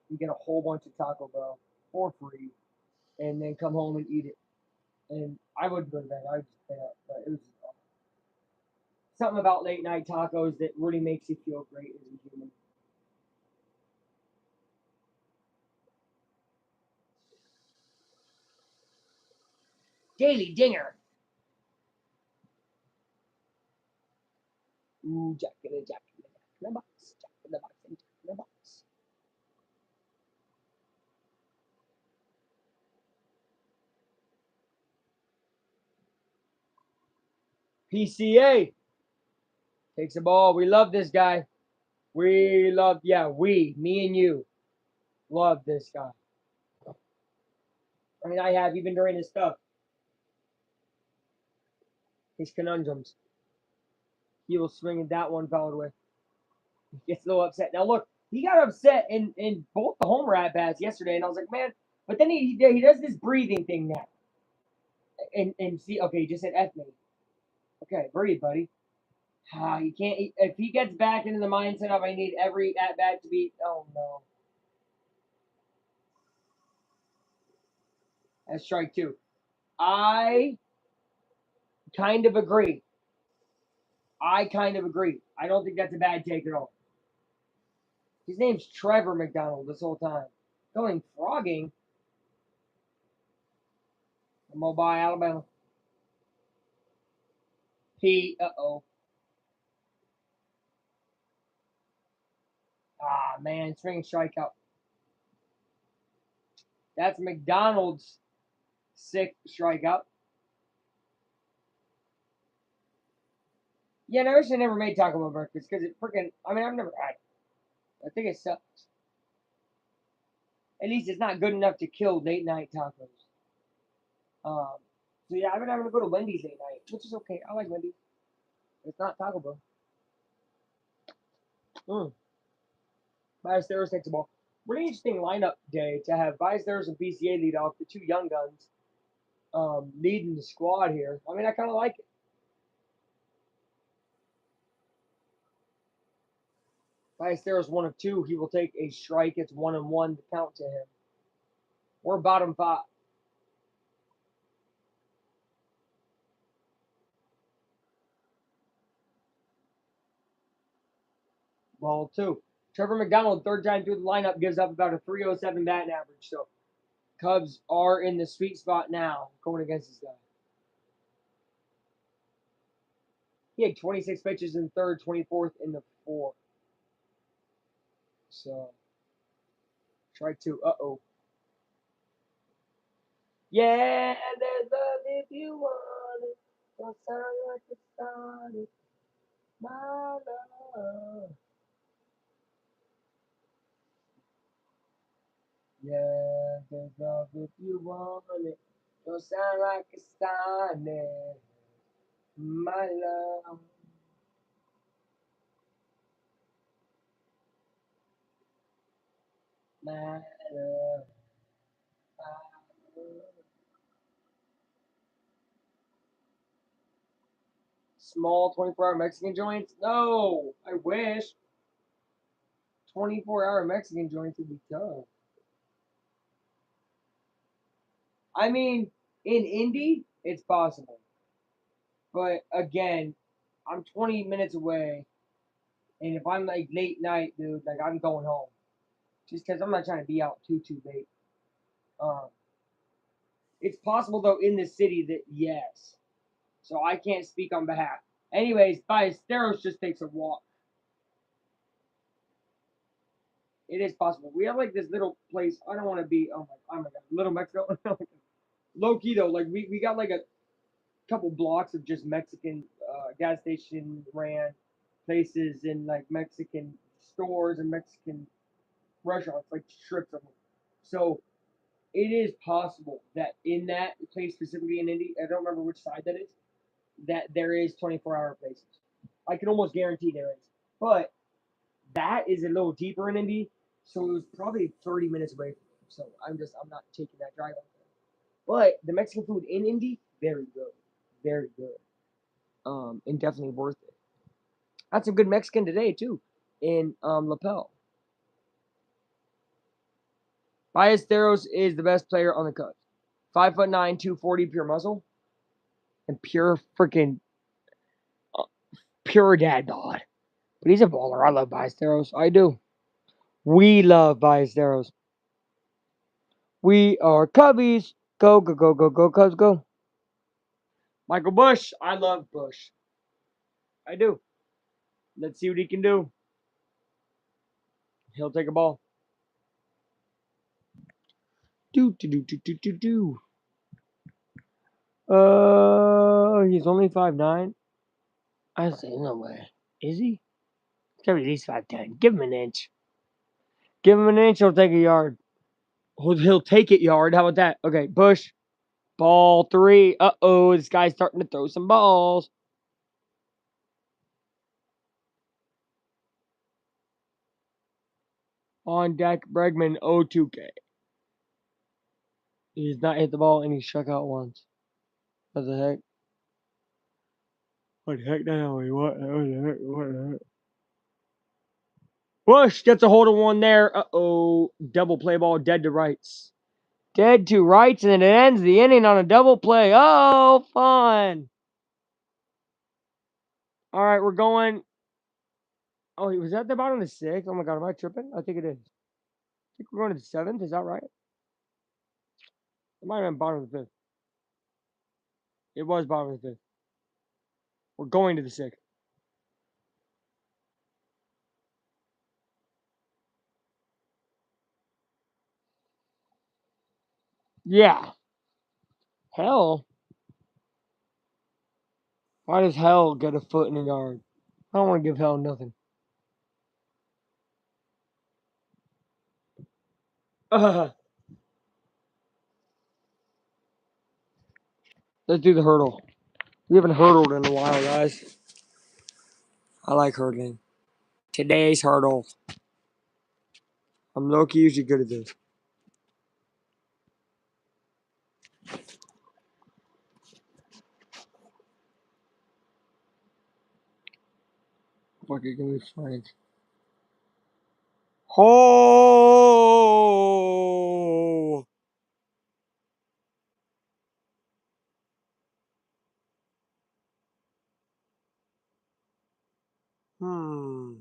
You get a whole bunch of Taco Bell for free, and then come home and eat it. And I wouldn't go to bed. I would just stay up. But it was something about late night tacos that really makes you feel great as a human. Daily Dinger. Ooh, Jack in the Jack in the Jack in the box. Jack in the box and Jack in the box. PCA takes the ball. We love this guy. We love, yeah, me and you, love this guy. I mean, I have even during his stuff, his conundrums. He will swing at that one fouled away. He gets a little upset. Now look, he got upset in both the homer at bats yesterday, and I was like, man. But then he does this breathing thing now, and see, okay, he just said F me. Okay, breathe, buddy. He can't. If he gets back into the mindset of I need every at bat to be, oh no, that's strike 2. I kind of agree. I kind of agree. I don't think that's a bad take at all. His name's Trevor McDonald this whole time. Going frogging. I'm gonna buy Alabama. Uh-oh. Ah, man, swing strikeout. That's McDonald's 6th strikeout. Yeah, and I wish I never made Taco Bell breakfast because it freaking. I mean, I've never had it. I think it sucks. At least it's not good enough to kill late night tacos. Um, so yeah, I've been having to go to Wendy's late night, which is okay. I like Wendy's. It's not Taco Bell. Mm. Ballesteros takes the ball. Really interesting lineup day to have Ballesteros and PCA lead off, the 2 young guns leading the squad here. I mean, I kind of like it. Ballesteros 1 of 2. He will take a strike. It's 1-1 to count to him. We're bottom 5. Ball two. Trevor McDonald, third time through the lineup, gives up about a 307 batting average. So Cubs are in the sweet spot now going against this guy. He had 26 pitches in the third, 24th in the fourth. So, strike two. Uh-oh. Yeah, there's love if you want it. Don't sound like it started. My love. Yeah, there's love if you want it. Don't sound like it started. My love. My love. My love. Small 24-hour Mexican joints? No, I wish. 24-hour Mexican joints would be tough. I mean, in Indy, it's possible. But again, I'm 20 minutes away. And if I'm like late night, dude, like I'm going home. Just because I'm not trying to be out too late. Um, it's possible, though, in the city that yes. So I can't speak on behalf. Anyways, Ballesteros just takes a walk. It is possible. We have like this little place. I don't want to be. Oh my god, Little Mexico. Low key though, like we got like a couple blocks of just Mexican gas station ran places and like Mexican stores and Mexican restaurants, like strips of them. So it is possible that in that place specifically in Indy, I don't remember which side that is, that there is 24-hour places. I can almost guarantee there is. But that is a little deeper in Indy, so it was probably 30 minutes away from me. So I'm not taking that drive out there. But the Mexican food in Indy, very good. Very good. And definitely worth it. Had some good Mexican today too, in Lapel. Ballesteros is the best player on the Cubs. 5'9", 240 pure muscle, and pure freaking pure dad bod. But he's a baller. I love Ballesteros. I do. We love Ballesteros. We are Cubbies. Go, go, go, go, go, Cubs, go. Michael Bush. I love Bush. I do. Let's see what he can do. He'll take a ball. Do. He's only 5'9". I say no way. Is he? He's gotta be at least 5'10". Give him an inch. Give him an inch. He'll take a yard. He'll take it yard. How about that? Okay, Bush. Ball three. Uh-oh, this guy's starting to throw some balls. On deck, Bregman, 0-2K. He's not hit the ball, and he struck out once. What the heck? What the heck now? What the heck? What the heck? Bush gets a hold of one there. Uh-oh. Double play ball, dead to rights. Dead to rights, and it ends the inning on a double play. Oh, fun. All right, we're going. Oh, was that the bottom of the sixth? Oh my God, am I tripping? I think it is. I think we're going to the seventh. Is that right? It might have been bottom of the fifth. It was bottom of the fifth. We're going to the sixth. Yeah. Hell. Why does hell get a foot in the yard? I don't want to give hell nothing. Let's do the hurdle. We haven't hurdled in a while, guys. I like hurdling. Today's hurdle. I'm low-key usually good at this. Fuck it, give me Frank. Oh! Hmm.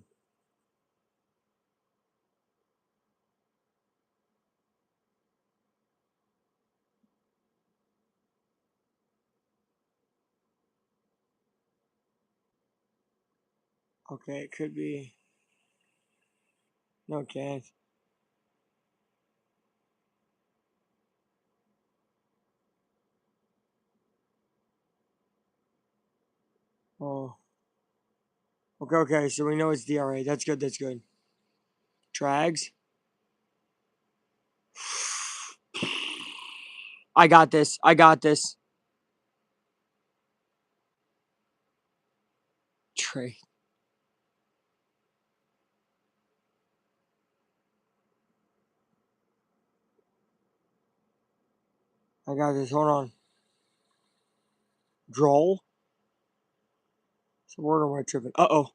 Okay, it could be. No, it can't. Oh. Okay, okay. So we know it's DRA. That's good. That's good. Trags. I got this. I got this. Trey. I got this. Hold on. Droll. So word am I tripping? Uh oh.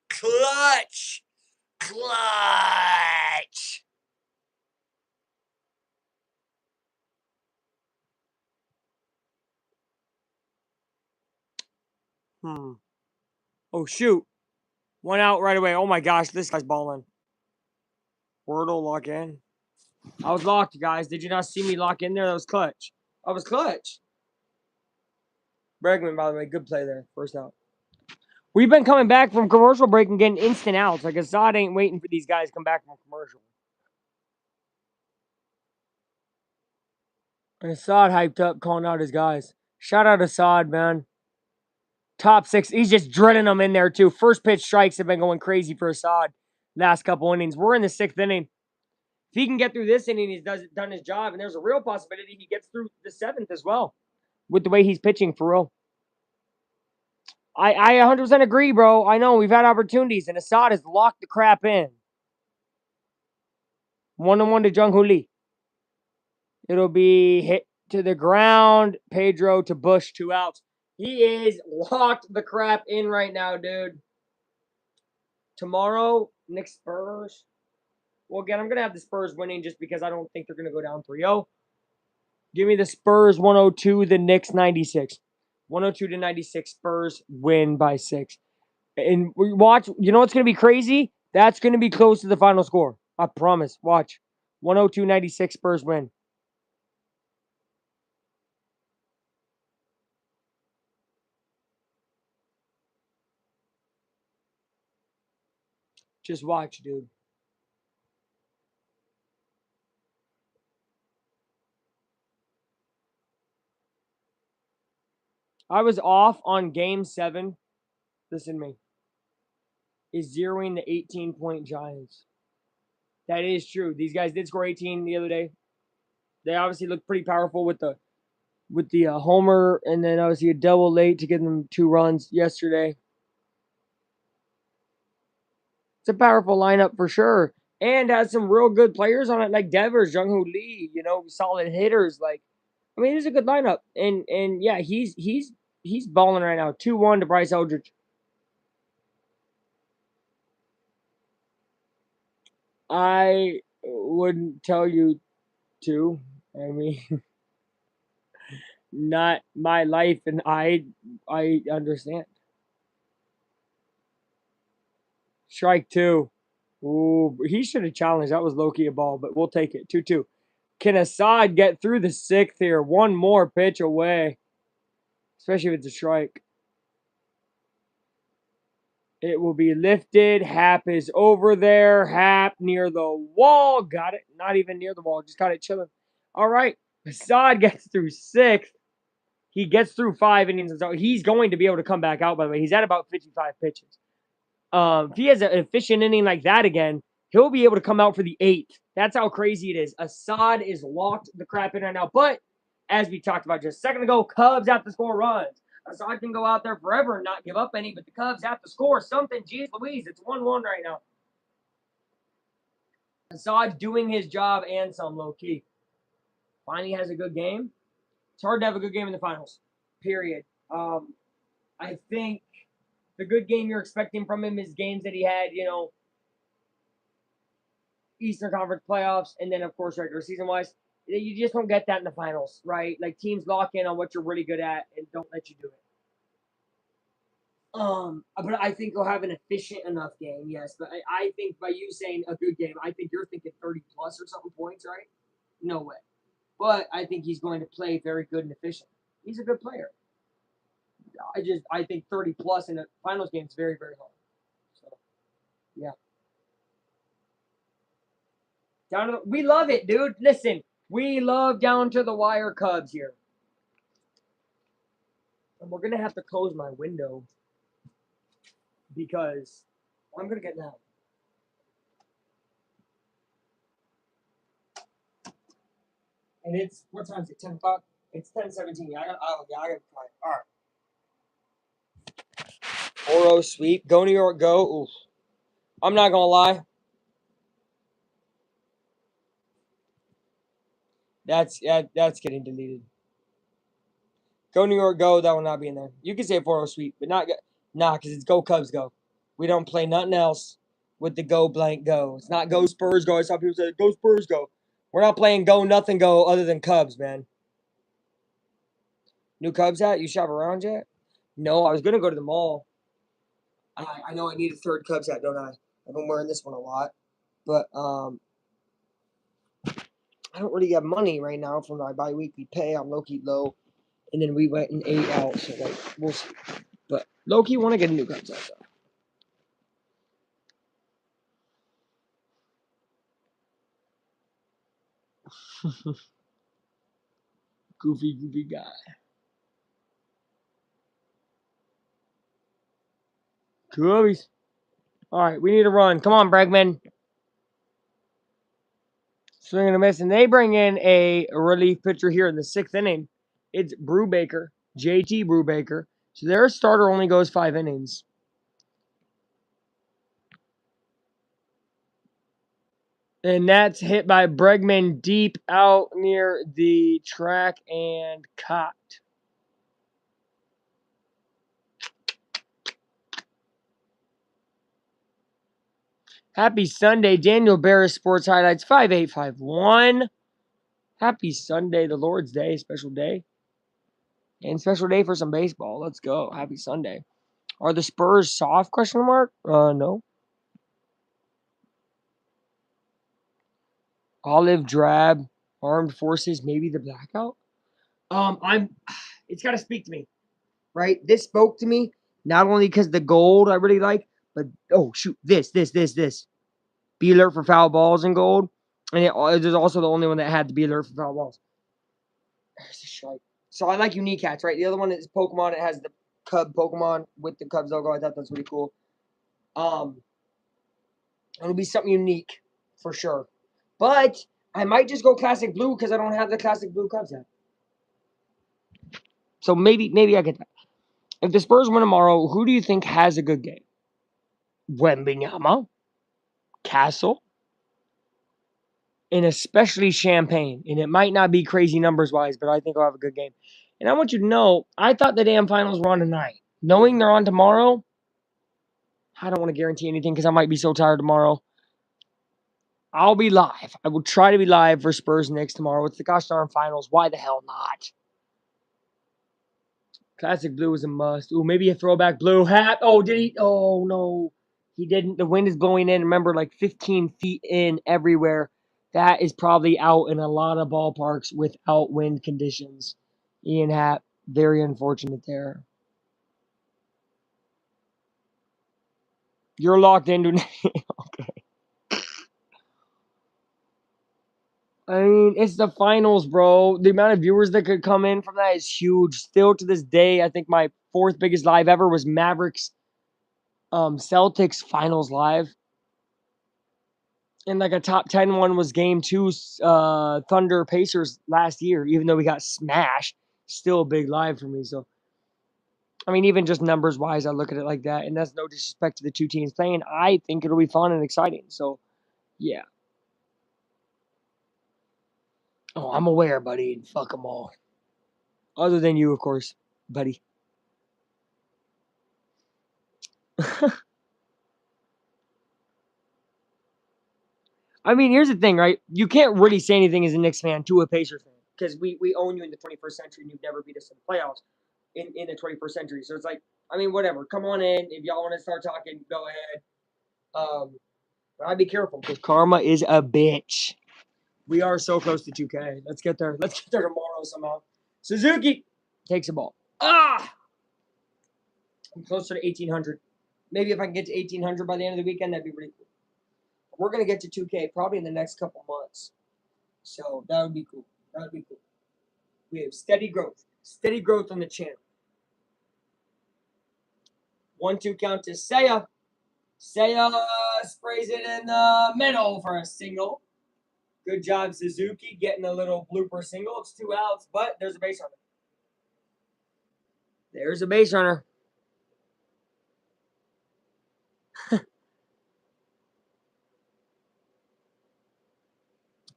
Clutch. Clutch. Hmm. Oh shoot. One out right away. Oh my gosh, this guy's balling. Wordle lock in. I was locked, guys. Did you not see me lock in there? That was clutch. I was clutch. Bregman, by the way, good play there. First out. We've been coming back from commercial break and getting instant outs. Like Assad ain't waiting for these guys to come back from commercial. And Assad hyped up, calling out his guys. Shout out Assad, man. Top six. He's just drilling them in there, too. First pitch strikes have been going crazy for Assad last couple innings. We're in the sixth inning. If he can get through this inning, he's done his job. And there's a real possibility he gets through the seventh as well with the way he's pitching for real. I 100% agree, bro. I know we've had opportunities, and Assad has locked the crap in. 1-1 to Jung Hoo Lee. It'll be hit to the ground. Pedro to Bush, 2 outs. He is locked the crap in right now, dude. Tomorrow, Knicks Spurs. Well, again, I'm going to have the Spurs winning just because I don't think they're going to go down 3-0. Give me the Spurs 102, the Knicks 96. 102 to 96, Spurs win by 6. And watch, you know what's going to be crazy? That's going to be close to the final score. I promise. Watch. 102-96, Spurs win. Just watch, dude. I was off on game 7. Listen to me. Is zeroing the 18-point Giants. That is true. These guys did score 18 the other day. They obviously looked pretty powerful with the homer, and then obviously a double late to give them 2 runs yesterday. It's a powerful lineup for sure, and has some real good players on it, like Devers, Jung Hoo Lee. You know, solid hitters. Like, I mean, it's a good lineup, and yeah, he's balling right now. 2-1 to Bryce Eldridge. I wouldn't tell you to. I mean, not my life, and I understand. Strike 2. Ooh, he should have challenged. That was low-key a ball, but we'll take it. 2-2. Can Assad get through the 6th here? One more pitch away, especially if it's a strike. It will be lifted. Hap is over there. Hap near the wall. Got it. Not even near the wall. Just got it chilling. All right. Assad gets through 6th. He gets through 5 innings. So he's going to be able to come back out, by the way. He's at about 55 pitches. If he has an efficient inning like that again, he'll be able to come out for the 8th. That's how crazy it is. Assad is locked the crap in right now. But as we talked about just a second ago, Cubs have to score runs. Assad can go out there forever and not give up any, but the Cubs have to score something. Jeez Louise, it's 1-1 right now. Assad's doing his job and some low key. Finally has a good game. It's hard to have a good game in the finals. Period. I think the good game you're expecting from him is games that he had, Eastern Conference playoffs, and then of course regular season wise. You just don't get that in the finals, right? Like teams lock in on what you're really good at and don't let you do it. But I think he'll have an efficient enough game, yes. But I think by you saying a good game, I think you're thinking 30 plus or something points, right? No way. But I think he's going to play very good and efficient. He's a good player. I think 30 plus in a finals game is very, very hard. So, yeah. We love it, dude. Listen, we love down to the wire Cubs here. And we're gonna have to close my window because I'm gonna get that. And it's what time is it? 10 o'clock? It's 10:17. I gotta try. Alright. 4-0 sweep. Go New York, go. Oof. I'm not gonna lie. That's getting deleted. Go New York, go. That will not be in there. You can say 4-0 sweep, but because it's go Cubs, go. We don't play nothing else with the go blank go. It's not go Spurs go. I saw people say go Spurs go. We're not playing go nothing go other than Cubs, man. New Cubs hat? You shop around yet? No, I was gonna go to the mall. I know I need a third Cubs hat, don't I? I've been wearing this one a lot, but I don't really have money right now for my bi-weekly pay. I'm low-key low, and then we went and ate out, so like we'll see. But low-key want to get a new Cubs hat. Goofy guy. Cubbies. All right, we need to run. Come on, Bregman. Swing and a miss, and they bring in a relief pitcher here in the 6th inning. It's Brubaker, JT Brubaker. So their starter only goes 5 innings. And that's hit by Bregman deep out near the track and caught. Happy Sunday, Daniel Barris Sports Highlights 5851. Happy Sunday, the Lord's Day, special day. And special day for some baseball. Let's go. Happy Sunday. Are the Spurs soft? Question mark? No. Olive drab, armed forces, maybe the blackout. It's got to speak to me, right? This spoke to me not only because the gold I really like, but oh shoot, this. Be alert for foul balls in gold, and it is also the only one that had to be alert for foul balls. There's a strike. So I like unique hats, right? The other one is Pokemon. It has the Cub Pokemon with the Cubs logo. I thought that's really cool. It'll be something unique for sure. But I might just go classic blue because I don't have the classic blue Cubs hat. So maybe I get that. If the Spurs win tomorrow, who do you think has a good game? Wembanyama, Castle, and especially Champagne. And it might not be crazy numbers-wise, but I think I'll have a good game. And I want you to know, I thought the damn finals were on tonight. Knowing they're on tomorrow, I don't want to guarantee anything because I might be so tired tomorrow. I'll be live. I will try to be live for Spurs Knicks tomorrow. It's the gosh darn finals. Why the hell not? Classic blue is a must. Ooh, maybe a throwback blue hat. Oh, did he? Oh, no. He didn't. The wind is blowing in. Remember, like 15 feet in everywhere. That is probably out in a lot of ballparks without wind conditions. Ian Happ, very unfortunate there. You're locked into. Okay. I mean, it's the finals, bro. The amount of viewers that could come in from that is huge. Still to this day, I think my 4th biggest live ever was Mavericks Celtics finals live. And like a top 10 one was game 2 Thunder Pacers last year, even though we got smashed. Still a big live for me. So I mean, even just numbers wise, I look at it like that. And that's no disrespect to the two teams playing. I think it'll be fun and exciting. So yeah. Oh, I'm aware, buddy. Fuck them all. Other than you, of course, buddy. I mean, here's the thing, right? You can't really say anything as a Knicks fan to a Pacers fan because we own you in the 21st century and you've never beat us in the playoffs in the 21st century. So it's like, I mean, whatever. Come on in. If y'all want to start talking, go ahead. But I'd be careful because karma is a bitch. We are so close to 2K. Let's get there. Let's get there tomorrow somehow. Suzuki takes a ball. Ah! I'm closer to 1,800. Maybe if I can get to 1,800 by the end of the weekend, that'd be really cool. We're gonna get to 2K probably in the next couple months, so that would be cool. That would be cool. We have steady growth on the channel. 1-2 count to Seiya. Seiya sprays it in the middle for a single. Good job, Suzuki, getting a little blooper single. It's 2 outs, but there's a base runner. There's a base runner.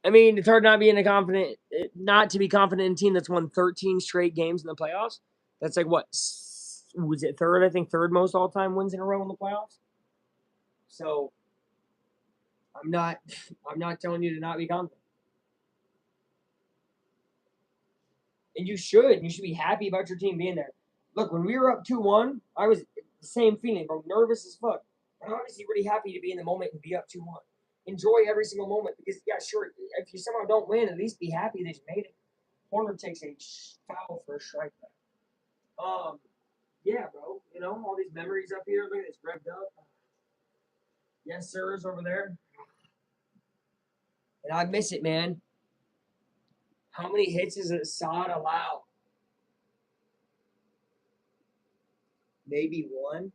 I mean, it's hard not to be confident in a team that's won 13 straight games in the playoffs. That's like what was it third? I think third most all-time wins in a row in the playoffs. So I'm not telling you to not be confident. And you should be happy about your team being there. Look, when we were up 2-1, I was the same feeling, bro. Nervous as fuck. I'm obviously really happy to be in the moment and be up 2-1. Enjoy every single moment because, yeah, sure, if you somehow don't win, at least be happy that you made it. Horner takes a foul for a strike back. Yeah, bro. You know, all these memories up here. Look at this, revved up. Yes, sirs, over there. And I miss it, man. How many hits does Assad allow? Maybe one.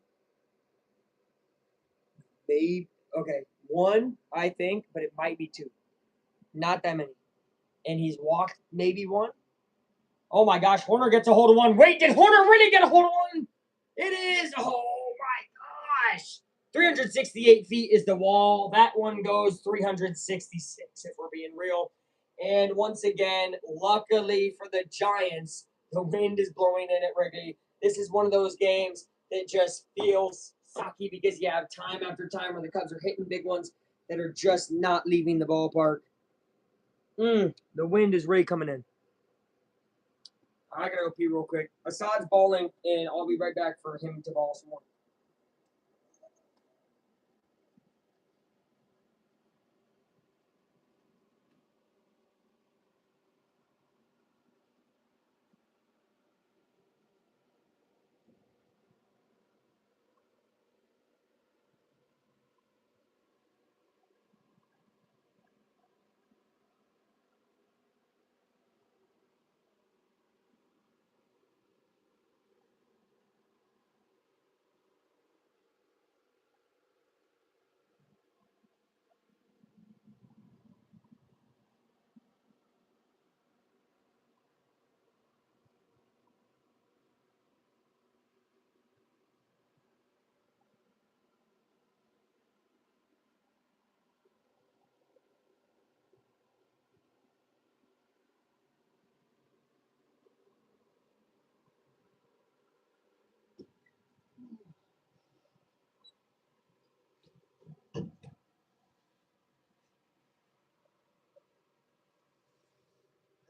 Maybe, okay, one, I think, but it might be two. Not that many. And he's walked maybe one. Oh my gosh, Horner gets a hold of one. Wait, did Horner really get a hold of one? It is. Oh my gosh. 368 feet is the wall. That one goes 366 if we're being real. And once again, luckily for the Giants, the wind is blowing in at Wrigley. This is one of those games that just feels sucky because you have time after time where the Cubs are hitting big ones that are just not leaving the ballpark. The wind is really coming in. I gotta go pee real quick. Assad's balling, and I'll be right back for him to ball some more.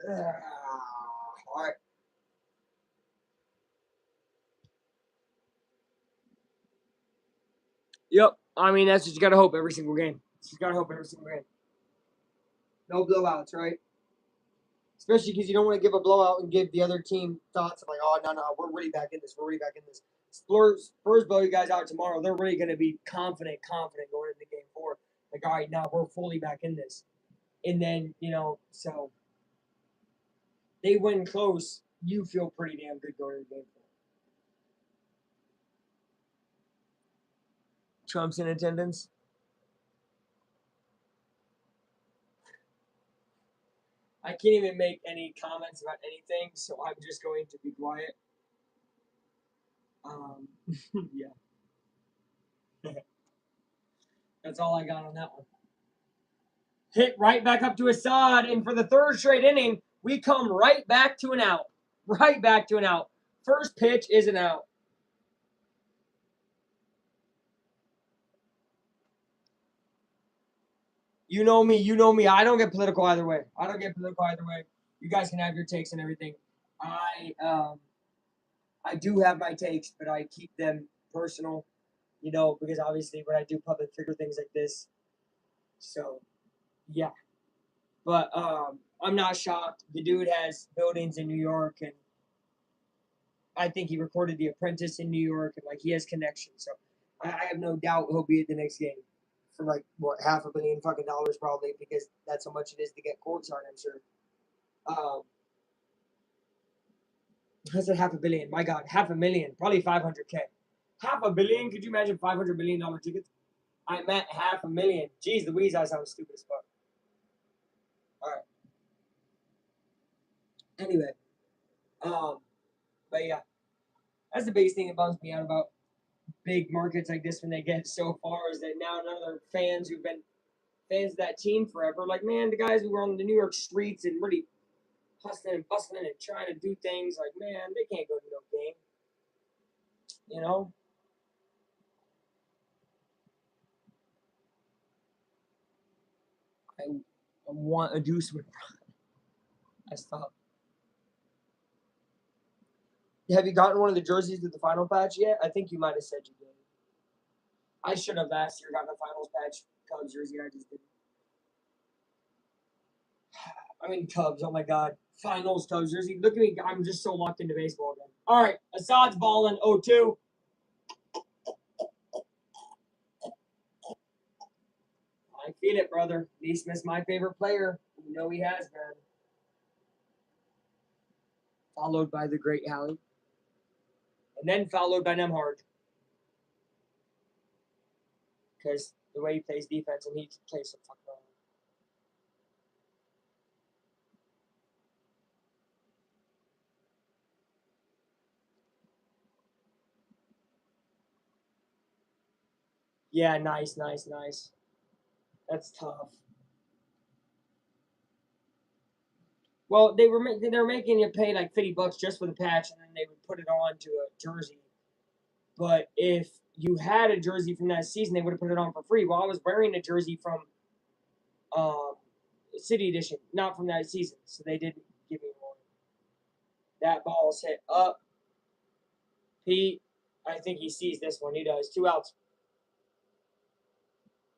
All right. Yep. I mean, that's what you gotta hope every single game. You gotta hope every single game. No blowouts, right? Especially because you don't want to give a blowout and give the other team thoughts of like, oh no, we're really back in this. We're really back in this. Spurs blow you guys out tomorrow. They're really gonna be confident going into game 4. Like, all right, now we're fully back in this. And then, so they win close, you feel pretty damn good going into game 4. Trump's in attendance. I can't even make any comments about anything, so I'm just going to be quiet. Yeah. That's all I got on that one. Hit right back up to Assad, and for the third straight inning, we come right back to an out. Right back to an out. First pitch is an out. You know me. I don't get political either way. You guys can have your takes and everything. I do have my takes, but I keep them personal, because obviously when I do public figure things like this, so yeah. But I'm not shocked. The dude has buildings in New York, and I think he recorded The Apprentice in New York, and like he has connections. So I have no doubt he'll be at the next game for like what $500 million fucking dollars probably because that's how much it is to get courtside. I'm sure. I said $500 million. My God, $500,000, probably 500K. $500 million? Could you imagine $500 million tickets? I meant $500,000. Jeez Louise, I sound stupid as fuck. All right. Anyway, but yeah, that's the biggest thing that bums me out about big markets like this when they get so far is that now none of their fans who've been fans of that team forever, like man, the guys who were on the New York streets and really hustling and bustling and trying to do things, like man, they can't go to no game. You know, I want a deuce with. I stopped. Have you gotten one of the jerseys to the final patch yet? I think you might have said you did. I should have last year gotten a finals patch Cubs jersey. I just didn't. I mean Cubs. Oh my God, finals Cubs jersey. Look at me. I'm just so locked into baseball again. All right, Assad's balling 0-2. I feel it, brother. Neesmith's my favorite player. You know he has been. Followed by the great Hallie. And then followed by Nemhard. Because the way he plays defense and he plays some fucking around. Yeah, nice. That's tough. Well, they're making you pay like $50 just for the patch, and then they would put it on to a jersey. But if you had a jersey from that season, they would have put it on for free. Well, I was wearing a jersey from um, City Edition, not from that season, so they didn't give me one. That ball's hit up. Pete, I think he sees this one. He does. 2 outs.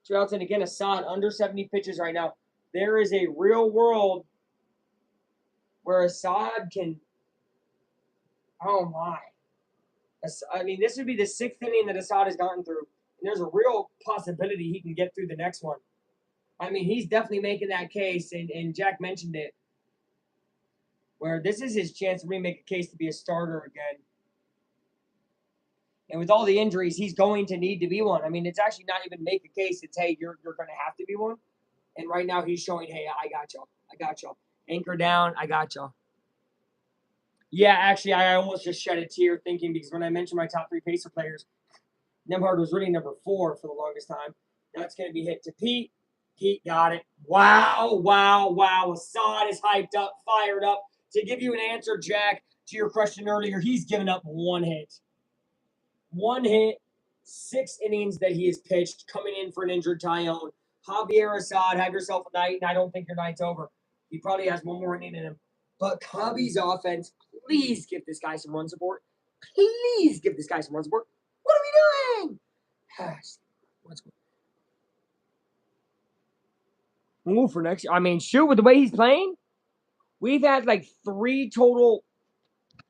2 outs, and again, Assad under 70 pitches right now. There is a real world where Assad can. Oh my! I mean, this would be the 6th inning that Assad has gotten through, and there's a real possibility he can get through the next one. I mean, he's definitely making that case, and Jack mentioned it, where this is his chance to really make a case to be a starter again. And with all the injuries, he's going to need to be one. I mean, it's actually not even make a case. It's, hey, you're going to have to be one. And right now he's showing, hey, I got y'all. Anchor down, I got y'all. Yeah, actually, I almost just shed a tear thinking because when I mentioned my top 3 Pacer players, Nemhard was really number 4 for the longest time. That's going to be hit to Pete. Pete got it. Wow. Assad is hyped up, fired up. To give you an answer, Jack, to your question earlier, he's given up 1 hit. 1 hit, 6 innings that he has pitched, coming in for an injured Tyone. Javier Assad, have yourself a night, and I don't think your night's over. He probably has 1 more inning in him. But Cubby's offense, please give this guy some run support. Please give this guy some run support. What are we doing? Ooh, for next year. I mean, shoot, with the way he's playing, we've had like 3 total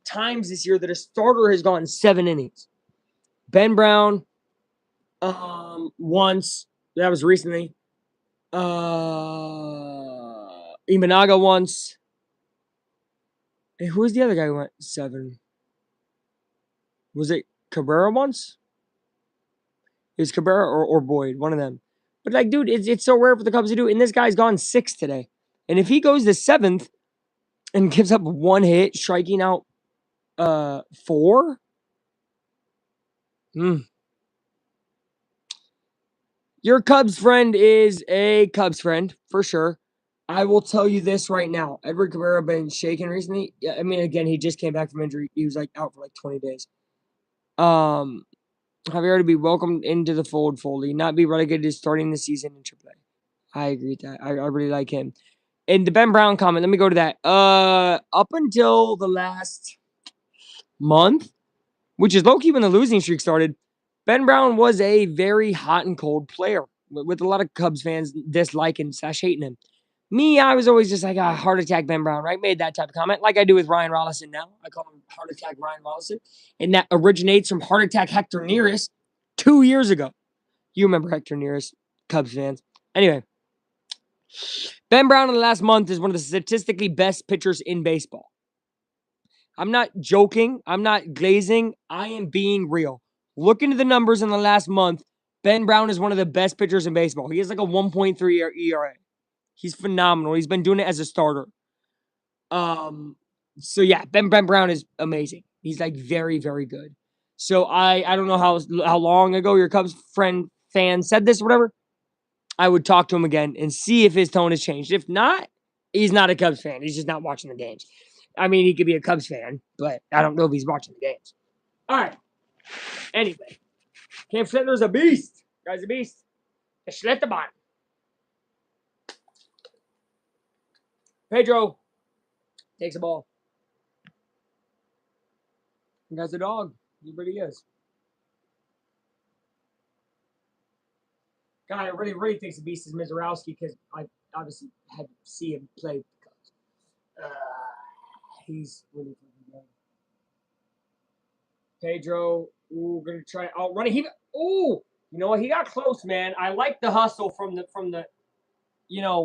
times this year that a starter has gone 7 innings. Ben Brown, once. That was recently. Imanaga once. Hey, who was the other guy who went 7? Was it Cabrera once? Is Cabrera or Boyd, one of them. But like, dude, it's so rare for the Cubs to do. And this guy's gone 6 today. And if he goes the 7th and gives up 1 hit, striking out 4. Your Cubs friend is a Cubs friend, for sure. I will tell you this right now. Edward Cabrera been shaken recently. Yeah, I mean, again, he just came back from injury. He was like out for like 20 days. Javier to be welcomed into the fold, Foley, not be relegated to starting the season in AAA. I agree with that. I really like him. And the Ben Brown comment, let me go to that. Up until the last month, which is low-key when the losing streak started, Ben Brown was a very hot and cold player with a lot of Cubs fans disliking / hating him. Me, I was always just like, heart attack Ben Brown, right? Made that type of comment, like I do with Ryan Rollison now. I call him heart attack Ryan Rollison. And that originates from heart attack Hector Neris 2 years ago. You remember Hector Neris, Cubs fans. Anyway, Ben Brown in the last month is one of the statistically best pitchers in baseball. I'm not joking. I'm not glazing. I am being real. Look into the numbers in the last month. Ben Brown is one of the best pitchers in baseball. He has like a 1.3 ERA. He's phenomenal. He's been doing it as a starter. So yeah, Ben Brown is amazing. He's like very, very good. So I don't know how long ago your Cubs fan said this or whatever. I would talk to him again and see if his tone has changed. If not, he's not a Cubs fan. He's just not watching the games. I mean, he could be a Cubs fan, but I don't know if he's watching the games. All right. Anyway, Cam Schlittler's a beast. Guy's a beast. Schlitterbahn. Pedro takes a ball. The guy's a dog. He really is. Guy I really, really thinks the beast is Mizorowski because I obviously had to see him play. He's really good. Pedro, gonna try outrunning. You know what? He got close, man. I like the hustle from the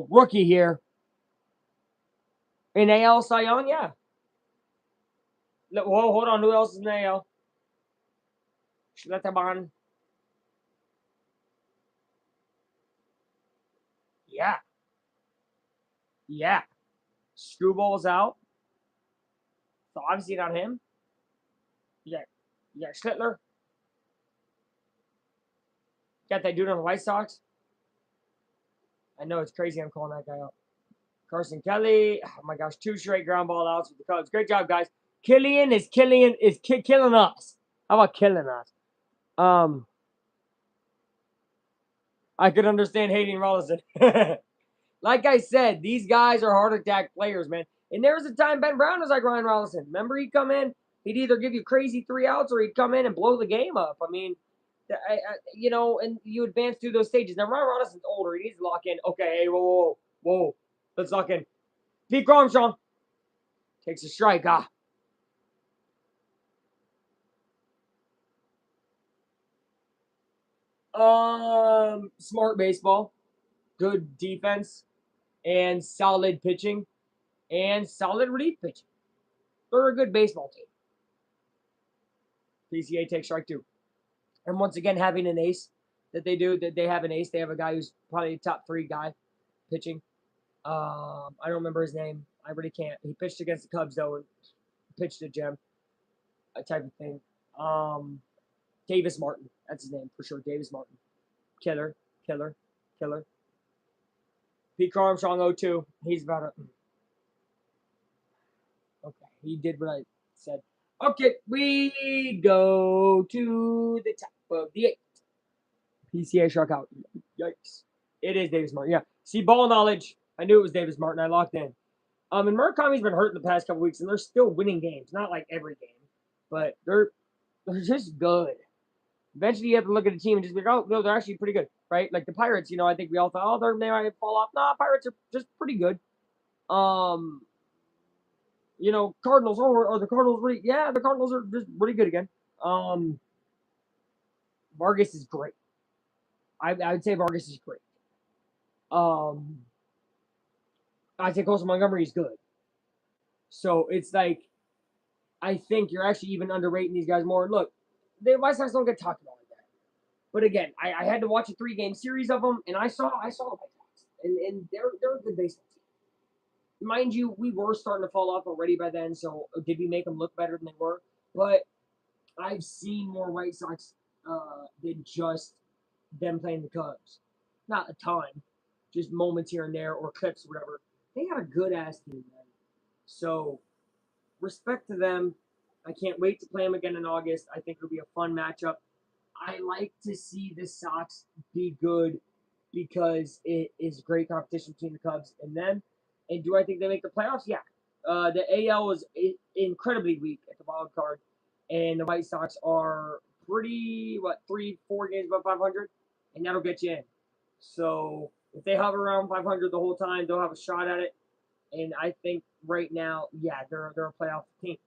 rookie here. In AL Cy Young, yeah. Whoa, hold on. Who else is in AL? Schlitterbahn. Yeah. Yeah. Screwball's out. So obviously not him. You got Schlittler. Got that dude on the White Sox. I know it's crazy I'm calling that guy out. Carson Kelly. Oh my gosh, 2 straight ground ball outs with the Cubs. Great job, guys. Killing is killing us. How about killing us? I could understand hating Rollison. Like I said, these guys are heart attack players, man. And there was a time Ben Brown was like Ryan Rollison. Remember, he'd come in, he'd either give you crazy 3 outs or he'd come in and blow the game up. I mean, and you advance through those stages. Now, Ryan Rollison's older. He needs to lock in. Okay, hey, whoa. Let's lock in. Pete Armstrong takes a strike. Smart baseball, good defense, and solid pitching, and solid relief pitching. They're a good baseball team. PCA takes strike 2. And once again, having an ace that they have an ace. They have a guy who's probably a top 3 guy pitching. I don't remember his name. I really can't. He pitched against the Cubs, though, and pitched a gem, a type of thing. Davis Martin. That's his name for sure. Davis Martin. Killer. Pete Armstrong 0-2. He's about a. Okay, he did what I said. Okay, we go to the top of the 8th. PCA struck out. Yikes. It is Davis Martin. Yeah. See, ball knowledge. I knew it was Davis Martin. I locked in. And Murakami's been hurt in the past couple weeks, and they're still winning games. Not like every game, but they're just good. Eventually, you have to look at the team and just be like, oh, no, they're actually pretty good, right? Like the Pirates, I think we all thought, oh, they might fall off. Nah, Pirates are just pretty good. Cardinals, are the Cardinals really? Yeah, the Cardinals are just really good again. Vargas is great. I would say Vargas is great. I think also Montgomery is good. So it's like, I think you're actually even underrating these guys more. Look, the White Sox don't get talked about like that. But again, I had to watch a 3-game series of them, and I saw the White Sox, and they're a good baseball team. Mind you, we were starting to fall off already by then. So did we make them look better than they were? But I've seen more White Sox than just them playing the Cubs. Not a ton, just moments here and there or clips or whatever. They got a good ass team, man. So respect to them. I can't wait to play them again in August. I think it'll be a fun matchup. I like to see the Sox be good because it is great competition between the Cubs and them. And do I think they make the playoffs? Yeah. The AL was incredibly weak at the wild card, and the White Sox are pretty 3-4 games above 500, and that'll get you in. So If they hover around 500 the whole time, they'll have a shot at it. And I think right now, yeah, they're a playoff team.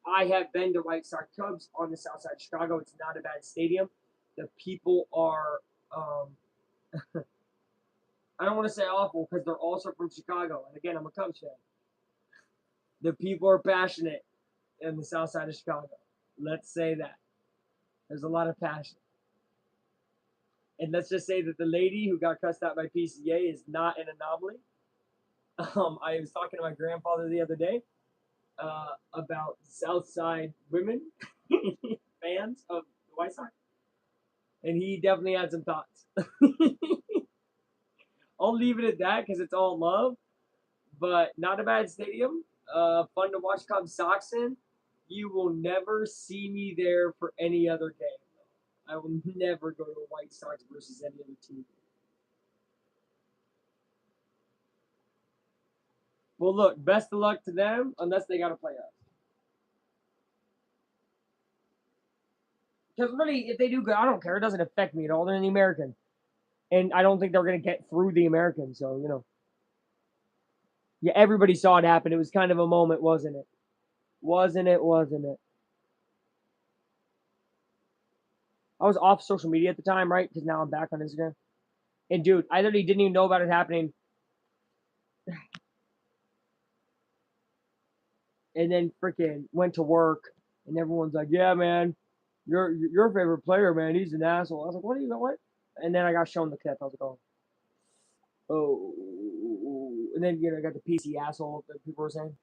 I have been to White Sox Cubs on the south side of Chicago. It's not a bad stadium. The people are, I don't want to say awful because they're also from Chicago. And again, I'm a Cubs fan. The people are passionate in the south side of Chicago. Let's say that. There's a lot of passion. And let's just say that the lady who got cussed out by PCA is not an anomaly. I was talking to my grandfather the other day about Southside women fans of the White Sox, and he definitely had some thoughts. I'll leave it at that because it's all love, but not a bad stadium. Fun to watch Cubs Sox in. You will never see me there for any other game. I will never go to a White Sox versus any other team. Well, look, best of luck to them unless they got to play us. Because really, if they do good, I don't care. It doesn't affect me at all. They're in the American. And I don't think they're going to get through the American. So, you know. Yeah, everybody saw it happen. It was kind of a moment, wasn't it? Wasn't it? I was off social media at the time, right? Because now I'm back on Instagram. And, dude, I literally didn't even know about it happening. And then freaking went to work. And everyone's like, yeah, man. Your favorite player, man. He's an asshole. I was like, what are you what? And then I got shown the clip. I was like, oh. And then I got the PC asshole that people were saying.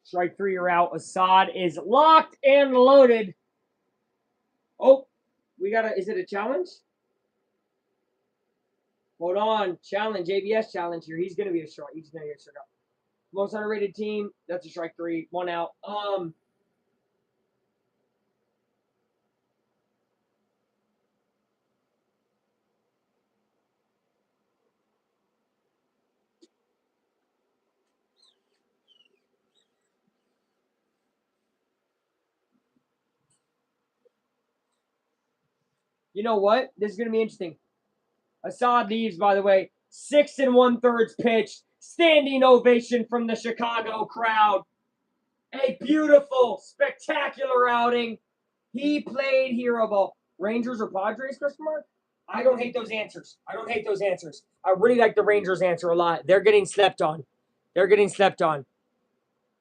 Strike 3 are out. Assad is locked and loaded. Oh, we got is it a challenge? Hold on, challenge, ABS challenge here. He's gonna be a strike. He's gonna get a strike out. Most underrated team. That's a strike 3. 1 out. You know what? This is gonna be interesting. Assad leaves, by the way. 6 1/3 pitch. Standing ovation from the Chicago crowd. A beautiful, spectacular outing. He played hero ball. Rangers or Padres, question mark? I don't hate those answers. I really like the Rangers answer a lot. They're getting slept on.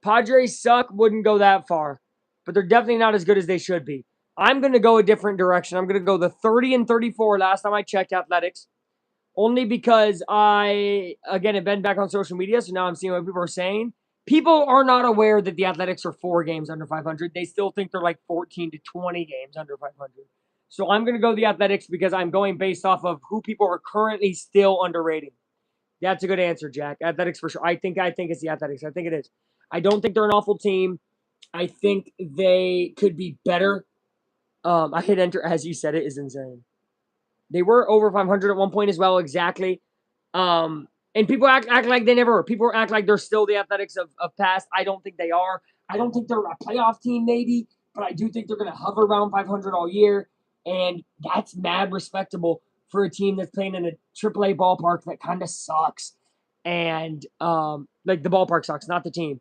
Padres suck, wouldn't go that far. But they're definitely not as good as they should be. I'm going to go a different direction. I'm going to go the 30 34 last time I checked Athletics. Only because I, again, have been back on social media, so now I'm seeing what people are saying. People are not aware that the Athletics are 4 games under 500. They still think they're like 14 to 20 games under 500. So I'm going to go the Athletics because I'm going based off of who people are currently still underrating. That's a good answer, Jack. Athletics for sure. I think it's the Athletics. I think it is. I don't think they're an awful team. I think they could be better. I hit enter as you said. It is insane. They were over 500 at one point as well, exactly. And people act like they never were. People act like they're still the Athletics of past. I don't think they are. I don't think they're a playoff team, maybe, but I do think they're going to hover around 500 all year. And that's mad respectable for a team that's playing in a AAA ballpark that kind of sucks. And like the ballpark sucks, not the team.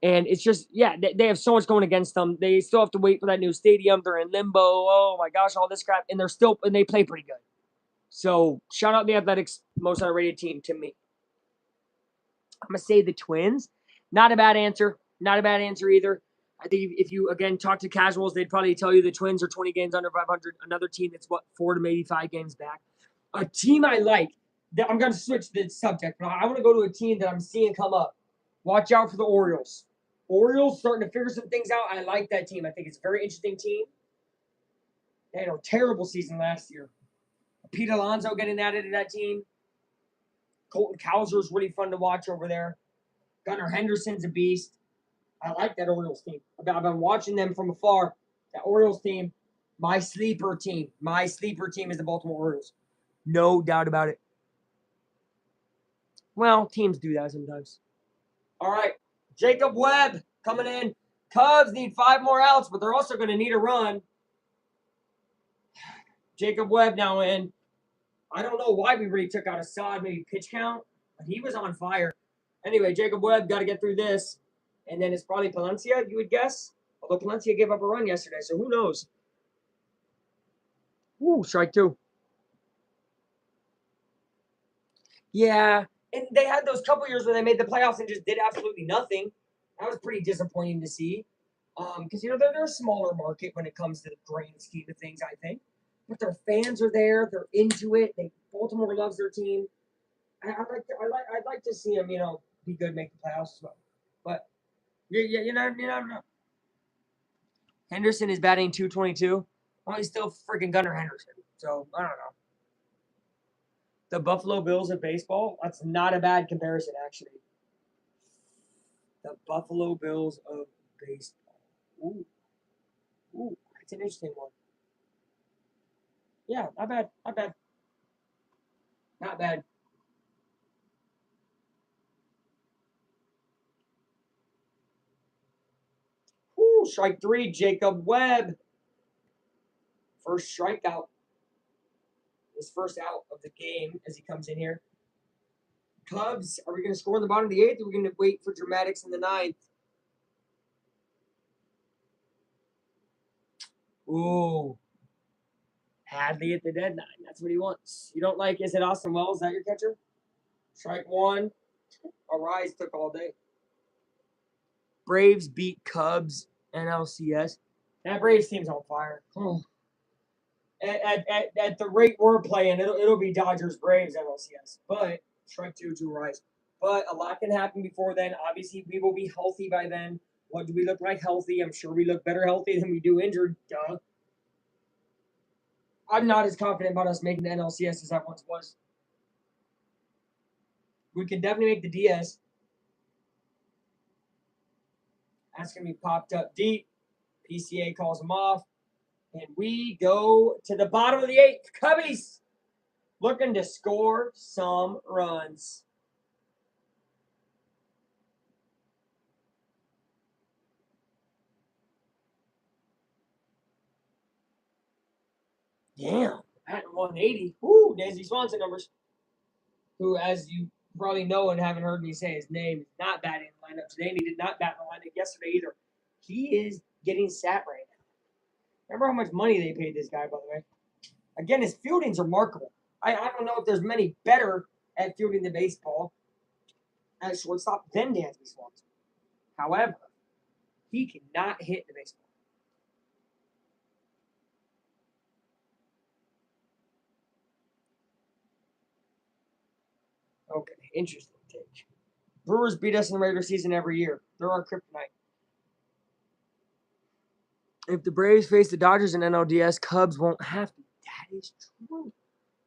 And it's just, yeah, they have so much going against them. They still have to wait for that new stadium. They're in limbo. Oh my gosh, all this crap. And they play pretty good. So shout out the Athletics, most underrated team to me. I'm going to say the Twins. Not a bad answer. Not a bad answer either. I think if you, again, talk to casuals, they'd probably tell you the Twins are 20 games under 500. Another team that's, 4 to maybe 5 games back. A team I like, I'm going to switch the subject, but I want to go to a team that I'm seeing come up. Watch out for the Orioles. Orioles starting to figure some things out. I like that team. I think it's a very interesting team. They had a terrible season last year. Pete Alonso getting added to that team. Colton Cowser's really fun to watch over there. Gunnar Henderson's a beast. I like that Orioles team. I've been watching them from afar. That Orioles team, my sleeper team. My sleeper team is the Baltimore Orioles. No doubt about it. Well, teams do that sometimes. All right. Jacob Webb coming in. Cubs need 5 more outs, but they're also going to need a run. Jacob Webb now in. I don't know why we really took out Assad, maybe pitch count, but he was on fire. Anyway, Jacob Webb got to get through this. And then it's probably Palencia, you would guess. Although Palencia gave up a run yesterday, so who knows? Ooh, strike 2. Yeah, and they had those couple years where they made the playoffs and just did absolutely nothing. That was pretty disappointing to see. Because they're a smaller market when it comes to the grand scheme of things, I think. But their fans are there; they're into it. Baltimore loves their team. I'd like to see them, be good, make the playoffs as well. But no. Henderson is batting .222. Well, he's still freaking Gunnar Henderson. So I don't know. The Buffalo Bills of baseball. That's not a bad comparison, actually. The Buffalo Bills of baseball. Ooh, that's an interesting one. Yeah, not bad. Not bad. Ooh, strike 3, Jacob Webb. First strikeout. His first out of the game as he comes in here. Cubs, are we going to score in the bottom of the 8th, or are we going to wait for dramatics in the 9th? Ooh. Hadley at the deadline. That's what he wants. You don't like, is it Austin Wells? Is that your catcher? Strike 1. Arise took all day. Braves beat Cubs NLCS. That Braves team's on fire. At the rate we're playing, it'll be Dodgers Braves NLCS. But strike 2 to Arise. But a lot can happen before then. Obviously, we will be healthy by then. What do we look like healthy? I'm sure we look better healthy than we do injured. Duh. I'm not as confident about us making the NLCS as I once was. We can definitely make the DS. That's going to be popped up deep. PCA calls him off. And we go to the bottom of the 8th. Cubbies looking to score some runs. Damn, at 180. Woo, Dansby Swanson numbers. Who, as you probably know and haven't heard me say his name, is not batting in the lineup today, and he did not bat in the lineup yesterday either. He is getting sat right now. Remember how much money they paid this guy, by the way? Again, his fielding's remarkable. I don't know if there's many better at fielding the baseball at shortstop than Dansby Swanson. However, he cannot hit the baseball. Okay, interesting take. Brewers beat us in the regular season every year. They're our kryptonite. If the Braves face the Dodgers in NLDS, Cubs won't have to. That is true.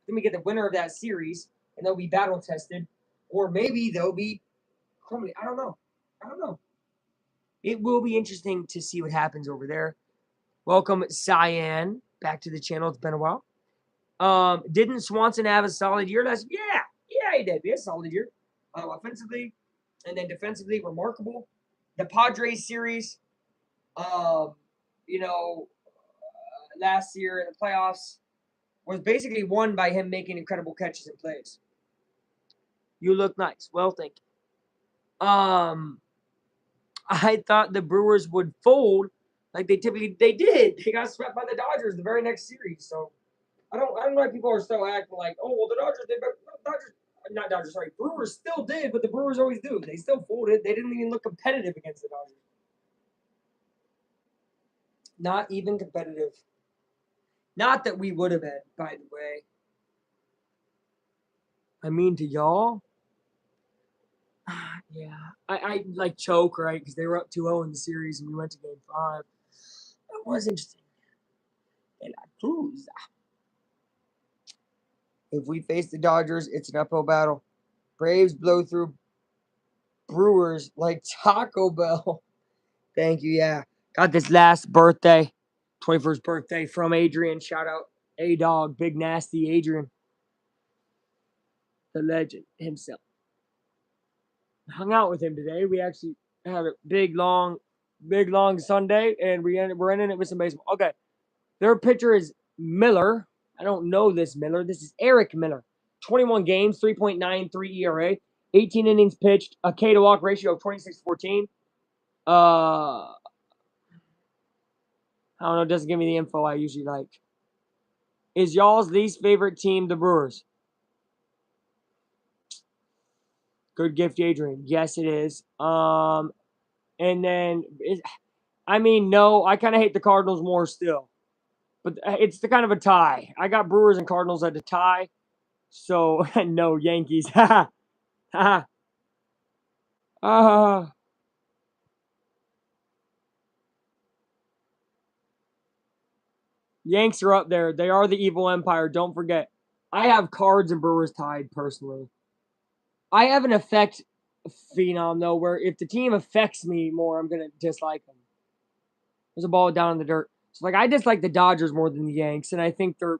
Then we get the winner of that series, and they'll be battle tested, or maybe they'll be. I don't know. It will be interesting to see what happens over there. Welcome, Cyan, back to the channel. It's been a while. Didn't Swanson have a solid year last? Yeah, he did. He had a solid year. Offensively, and then defensively, remarkable. The Padres series, last year in the playoffs was basically won by him making incredible catches and plays. You look nice. Well, thank you. I thought the Brewers would fold like they did. They got swept by the Dodgers the very next series. So I don't know why people are still acting like, oh well, the Dodgers did, but Brewers still did, but the Brewers always do. They still folded. They didn't even look competitive against the Dodgers. Not even competitive. Not that we would have been, by the way. I mean, to y'all. Yeah, I like choke, right? Because they were up 2-0 in the series and we went to game 5. That was interesting. If we face the Dodgers, it's an uphill battle. Braves blow through Brewers like Taco Bell. Thank you, yeah. Got this last birthday, 21st birthday from Adrian. Shout out A-Dog, Big Nasty Adrian. The legend himself. hung out with him today. We actually had a big long Sunday, and we're ending it with some baseball. Okay, their pitcher is Miller. I don't know this Miller. This is Eric Miller. 21 games, 3.93 ERA, 18 innings pitched, a K to walk ratio of 26-14. I don't know. It doesn't give me the info I usually like. Is y'all's least favorite team the Brewers? Good gift, Adrian. Yes, it is. And then, no, I kind of hate the Cardinals more still. But it's the kind of a tie. I got Brewers and Cardinals at a tie. So, no, Yankees. Ha ha. Yanks are up there. They are the evil empire. Don't forget. I have Cards and Brewers tied personally. I have an effect phenom, though, where if the team affects me more, I'm going to dislike them. There's a ball down in the dirt. So, I dislike the Dodgers more than the Yanks, and I think they're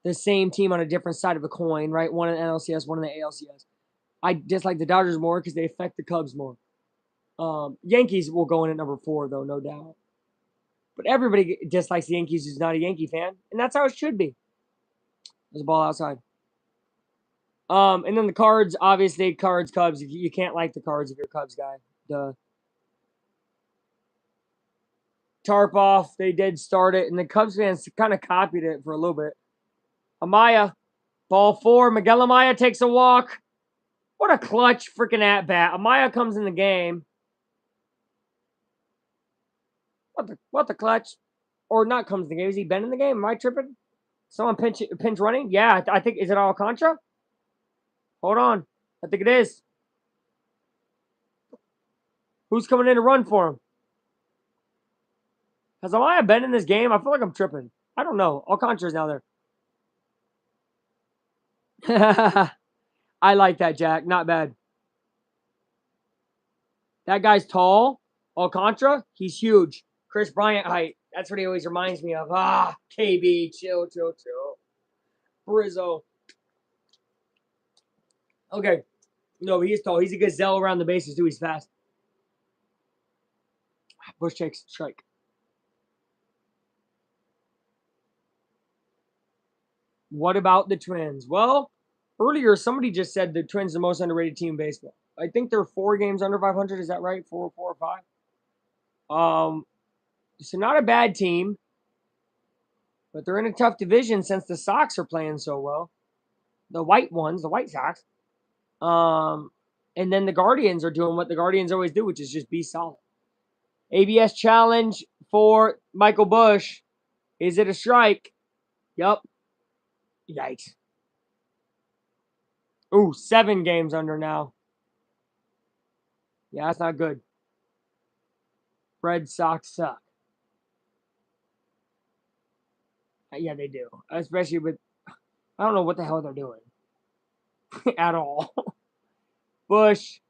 the same team on a different side of a coin, right? One in the NLCS, one in the ALCS. I dislike the Dodgers more because they affect the Cubs more. Yankees will go in at number 4, though, no doubt. But everybody dislikes the Yankees who's not a Yankee fan, and that's how it should be. There's a ball outside. And then the Cards, obviously, Cubs. You can't like the Cards if you're a Cubs guy. The tarp off, they did start it, and the Cubs fans kind of copied it for a little bit. Amaya, ball 4. Miguel Amaya takes a walk. What a clutch freaking at bat. Amaya comes in the game. What the clutch? Or not comes in the game. Has he been in the game? Am I tripping? Someone pinch running? Yeah, I think, is it Alcantara? Hold on. I think it is. Who's coming in to run for him? Has Amaya been in this game? I feel like I'm tripping. I don't know. Alcantara's now there. I like that, Jack. Not bad. That guy's tall. Alcantara, he's huge. Chris Bryant height. That's what he always reminds me of. KB, chill. Brizzo. Okay. No, he is tall. He's a gazelle around the bases, too. He's fast. Bush takes strike. What about the Twins? Well, earlier somebody just said the Twins are the most underrated team in baseball. I think they're 4 games under 500. Is that right? 4 or 5? So not a bad team, but they're in a tough division since the Sox are playing so well. The White Sox. And then the Guardians are doing what the Guardians always do, which is just be solid. ABS challenge for Michael Bush. Is it a strike? Yep. Yikes. Ooh, 7 games under now. Yeah, that's not good. Red Sox suck. Yeah, they do. Especially with, I don't know what the hell they're doing. At all. Bush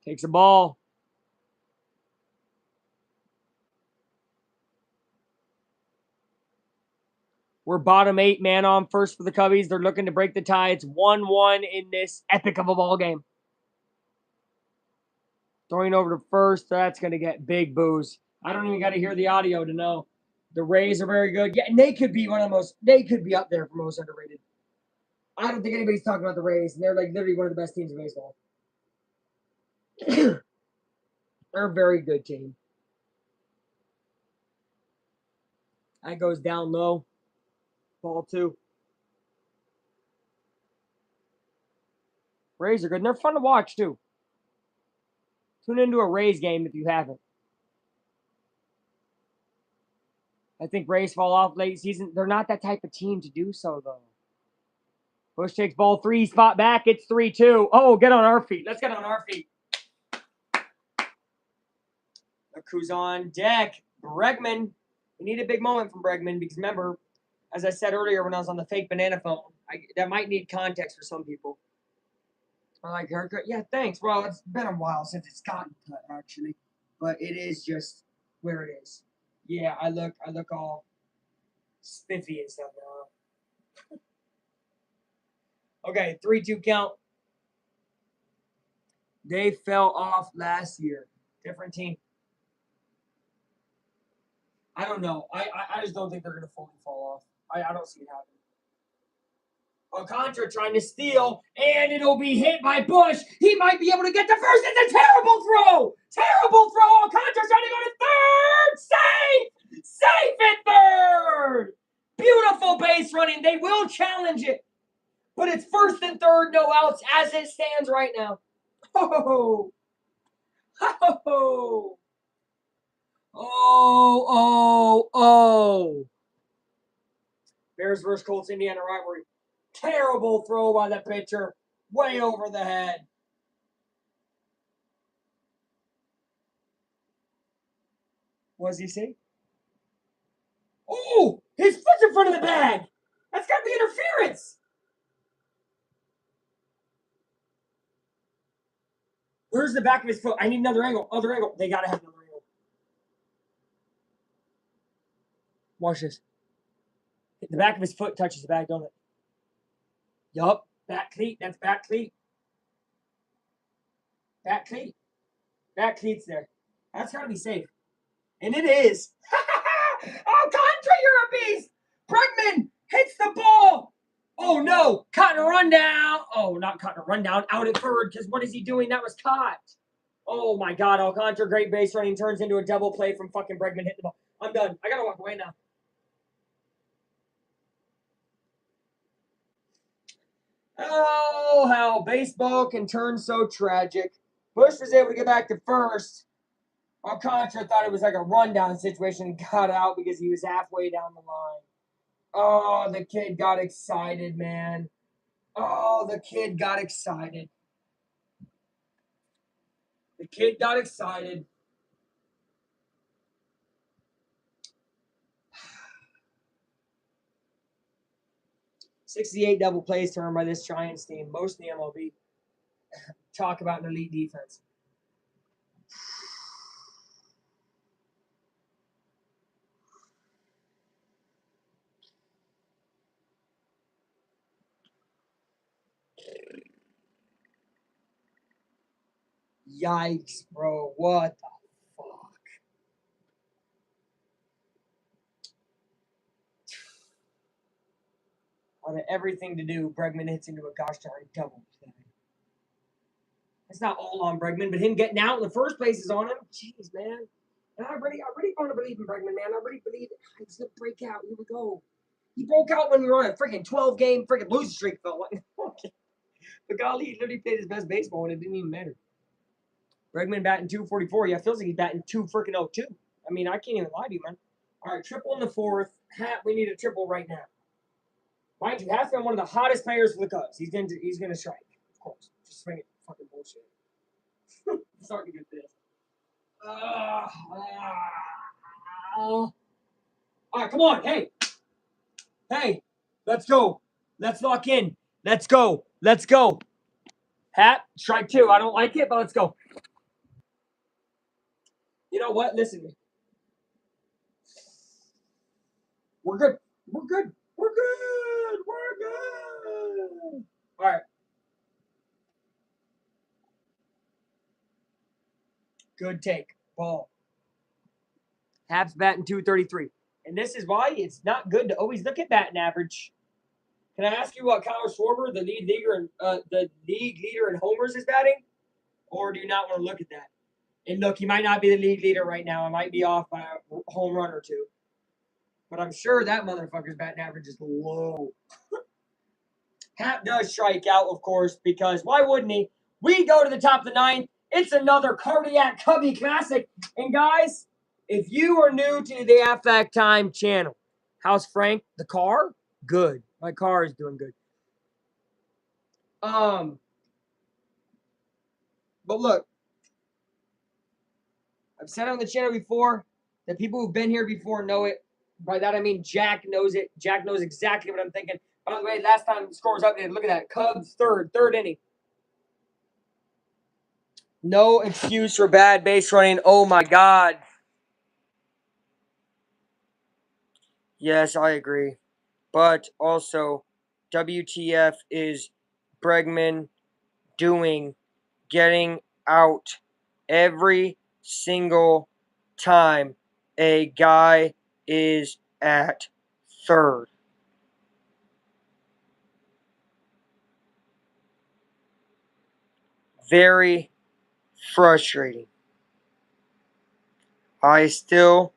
takes a ball. We're bottom 8, man on first for the Cubbies. They're looking to break the tie. It's 1-1 in this epic of a ball game. Throwing over to first. That's going to get big boos. I don't even got to hear the audio to know. The Rays are very good. Yeah, and they could be they could be up there for most underrated. I don't think anybody's talking about the Rays, and they're literally one of the best teams in baseball. They're a very good team. That goes down low. Ball 2. Rays are good, and they're fun to watch, too. Tune into a Rays game if you haven't. I think Rays fall off late season. They're not that type of team to do so, though. Bush takes ball 3, spot back. It's 3-2. Oh, get on our feet. Let's get on our feet. Look who's on deck. Bregman. We need a big moment from Bregman because remember, as I said earlier when I was on the fake banana phone, that might need context for some people. I like haircut. Yeah, thanks. Well, it's been a while since it's gotten cut, actually. But it is just where it is. Yeah, I look all spiffy and stuff now. Okay, 3-2 count. They fell off last year. Different team. I don't know. I just don't think they're going to fully fall off. I don't see it happening. Alcantara trying to steal, and it'll be hit by Bush. He might be able to get the first. It's a terrible throw. Terrible throw. Alcantara trying to go to third. Safe. Safe at third. Beautiful base running. They will challenge it. But it's first and third, no outs as it stands right now. Oh. Oh. Oh. Bears versus Colts, Indiana rivalry. Terrible throw by the pitcher. Way over the head. What does he say? Oh, his foot's in front of the bag. That's got to be interference. Where's the back of his foot? I need another angle. Other angle. They got to have another angle. Watch this. The back of his foot touches the bag, don't it? Yup. Back cleat. That's back cleat. Back cleat. Back cleat's there. That's got to be safe. And it is. Alcantara, you're a beast. Bregman hits the ball. Oh, no. Caught in a rundown. Oh, not caught in a rundown. Out at third because what is he doing? That was caught. Oh, my God. Alcantara, great base running, turns into a double play from fucking Bregman hitting the ball. I'm done. I got to walk away now. Oh, how baseball can turn so tragic. Bush was able to get back to first. Alcantara thought it was like a rundown situation and got out because he was halfway down the line. Oh, the kid got excited, man. Oh, the kid got excited. The kid got excited. "68 double plays turned by this Giants team, most in the MLB. Talk about an elite defense. Yikes, bro. What the fuck? Out of everything to do, Bregman hits into a gosh darn double play. It's not all on Bregman, but him getting out in the first place is on him. Jeez, man. And I really want to believe in Bregman, man. I really believe it. He's gonna break out. Here we go. He broke out when we were on a freaking 12-game freaking losing streak, felt like. But golly, he literally played his best baseball and it didn't even matter. Bregman batting 244. Yeah, it feels like he's batting 2 freaking 02. I mean, I can't even lie to you, man. All right, triple in the fourth. We need a triple right now. Mind you, Hat's been one of the hottest players for the Cubs. He's gonna strike, of course. Just swinging fucking bullshit. Starting to get this. All right, come on. Hey, let's go. Let's lock in. Let's go. Hat, strike 2. I don't like it, but let's go. You know what? Listen to me. We're good. All right. Good take. Ball. Habs batting 233. And this is why it's not good to always look at batting average. Can I ask you what Kyle Schwarber, the league leader in homers, is batting? Or do you not want to look at that? And look, he might not be the league leader right now. I might be off by a home run or two. But I'm sure that motherfucker's batting average is low. Hap does strike out, of course, because why wouldn't he? We go to the top of the ninth. It's another Cardiac Cubby Classic. And guys, if you are new to the Aflac Time channel, how's Frank? The car? Good. My car is doing good. But look, I've said on the channel before that people who've been here before know it. By that I mean Jack knows it. Jack knows exactly what I'm thinking. By the way, last time the score was updated, look at that. Cubs third inning. No excuse for bad base running. Oh my God. Yes, I agree. But also, WTF is Bregman doing getting out every single time a guy is at third. Very frustrating. I still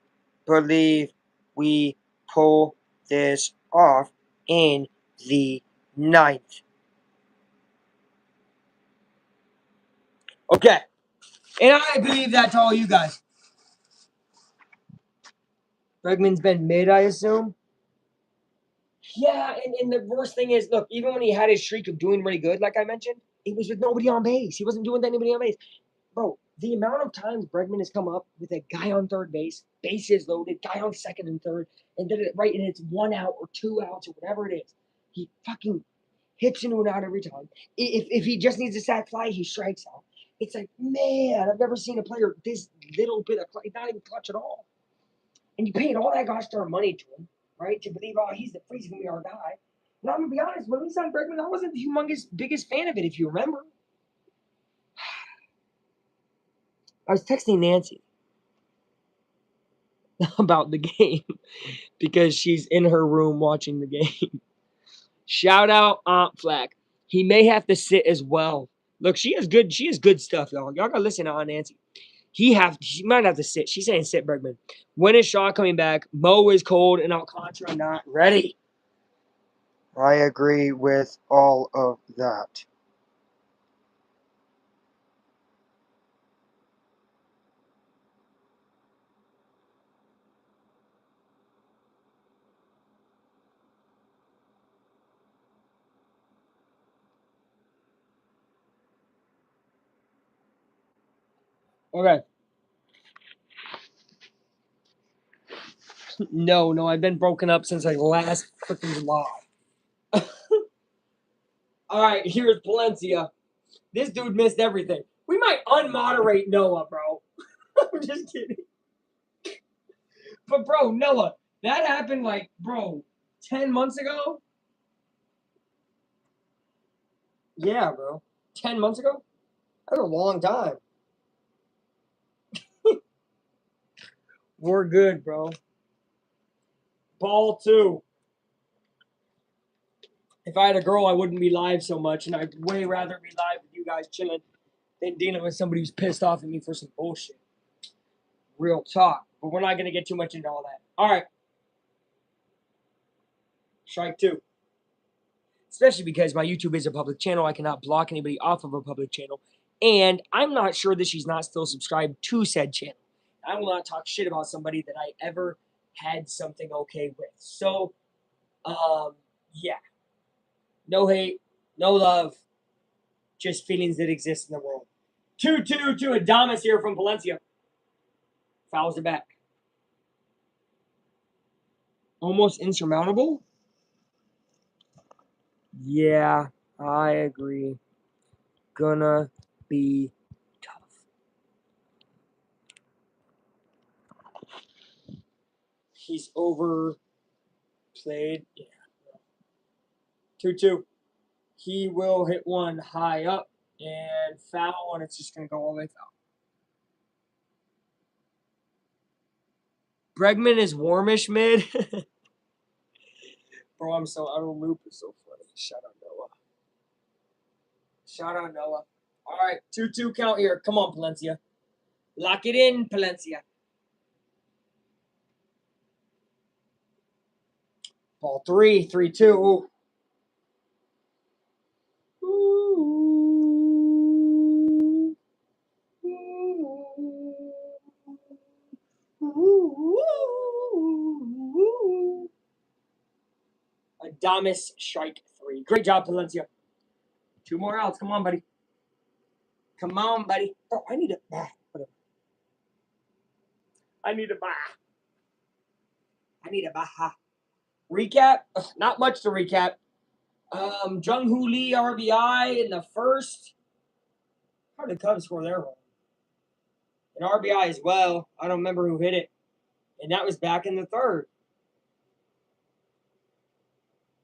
believe we pull this off in the ninth. Okay. And I believe that to all you guys. Bregman's been mid, I assume. Yeah, and the worst thing is, look, even when he had his streak of doing really good, like I mentioned, it was with nobody on base. He wasn't doing with anybody on base. Bro, the amount of times Bregman has come up with a guy on third base, bases loaded, guy on second and third, and then and it's 1 out or 2 outs or whatever it is. He fucking hits into an out every time. If he just needs a sac fly, he strikes out. It's like, man, I've never seen a player this little bit of clutch, not even clutch at all. And you paid all that gosh darn money to him, right? To believe, oh, he's gonna be our guy. And I'm gonna be honest, when we signed Bregman, I wasn't the humongous biggest fan of it, if you remember. I was texting Nancy about the game because she's in her room watching the game. Shout out Aunt Flack. He may have to sit as well. Look, she has good stuff, y'all. Y'all gotta listen to Aunt Nancy. She might have to sit. She's saying sit Bregman. When is Shaw coming back? Mo is cold and Alcantara not ready. I agree with all of that. Okay. No, I've been broken up since like last freaking July. All right, here's Palencia. This dude missed everything. We might unmoderate Noah, bro. I'm just kidding. But bro, Noah, that happened like, bro, 10 months ago? Yeah, bro. 10 months ago? That's a long time. We're good, bro. Ball 2. If I had a girl, I wouldn't be live so much, and I'd way rather be live with you guys chilling than dealing with somebody who's pissed off at me for some bullshit. Real talk. But we're not going to get too much into all that. All right. Strike 2. Especially because my YouTube is a public channel. I cannot block anybody off of a public channel. And I'm not sure that she's not still subscribed to said channel. I will not talk shit about somebody that I ever had something okay with. So, yeah. No hate, no love, just feelings that exist in the world. 2-2 to Adamas here from Valencia. Fouls it back. Almost insurmountable? Yeah, I agree. Gonna be tough. He's overplayed. Yeah. 2-2. He will hit one high up and foul, and it's just going to go all the way foul. Bregman is warmish mid. Bro, I'm so out of the loop. It's so funny. Shout out Noah. Shout out Noah. All right, 2-2 count here. Come on, Palencia. Lock it in, Palencia. Ball 3, 3-2. Adamas strike 3. Great job, Palencia. 2 more outs. Come on, buddy. Come on, buddy. Oh, I need a bat. I need a bat. I need a bat. Recap? Not much to recap. Jung Hoo Lee RBI in the first. How did the Cubs score their run? An RBI as well. I don't remember who hit it. And that was back in the third.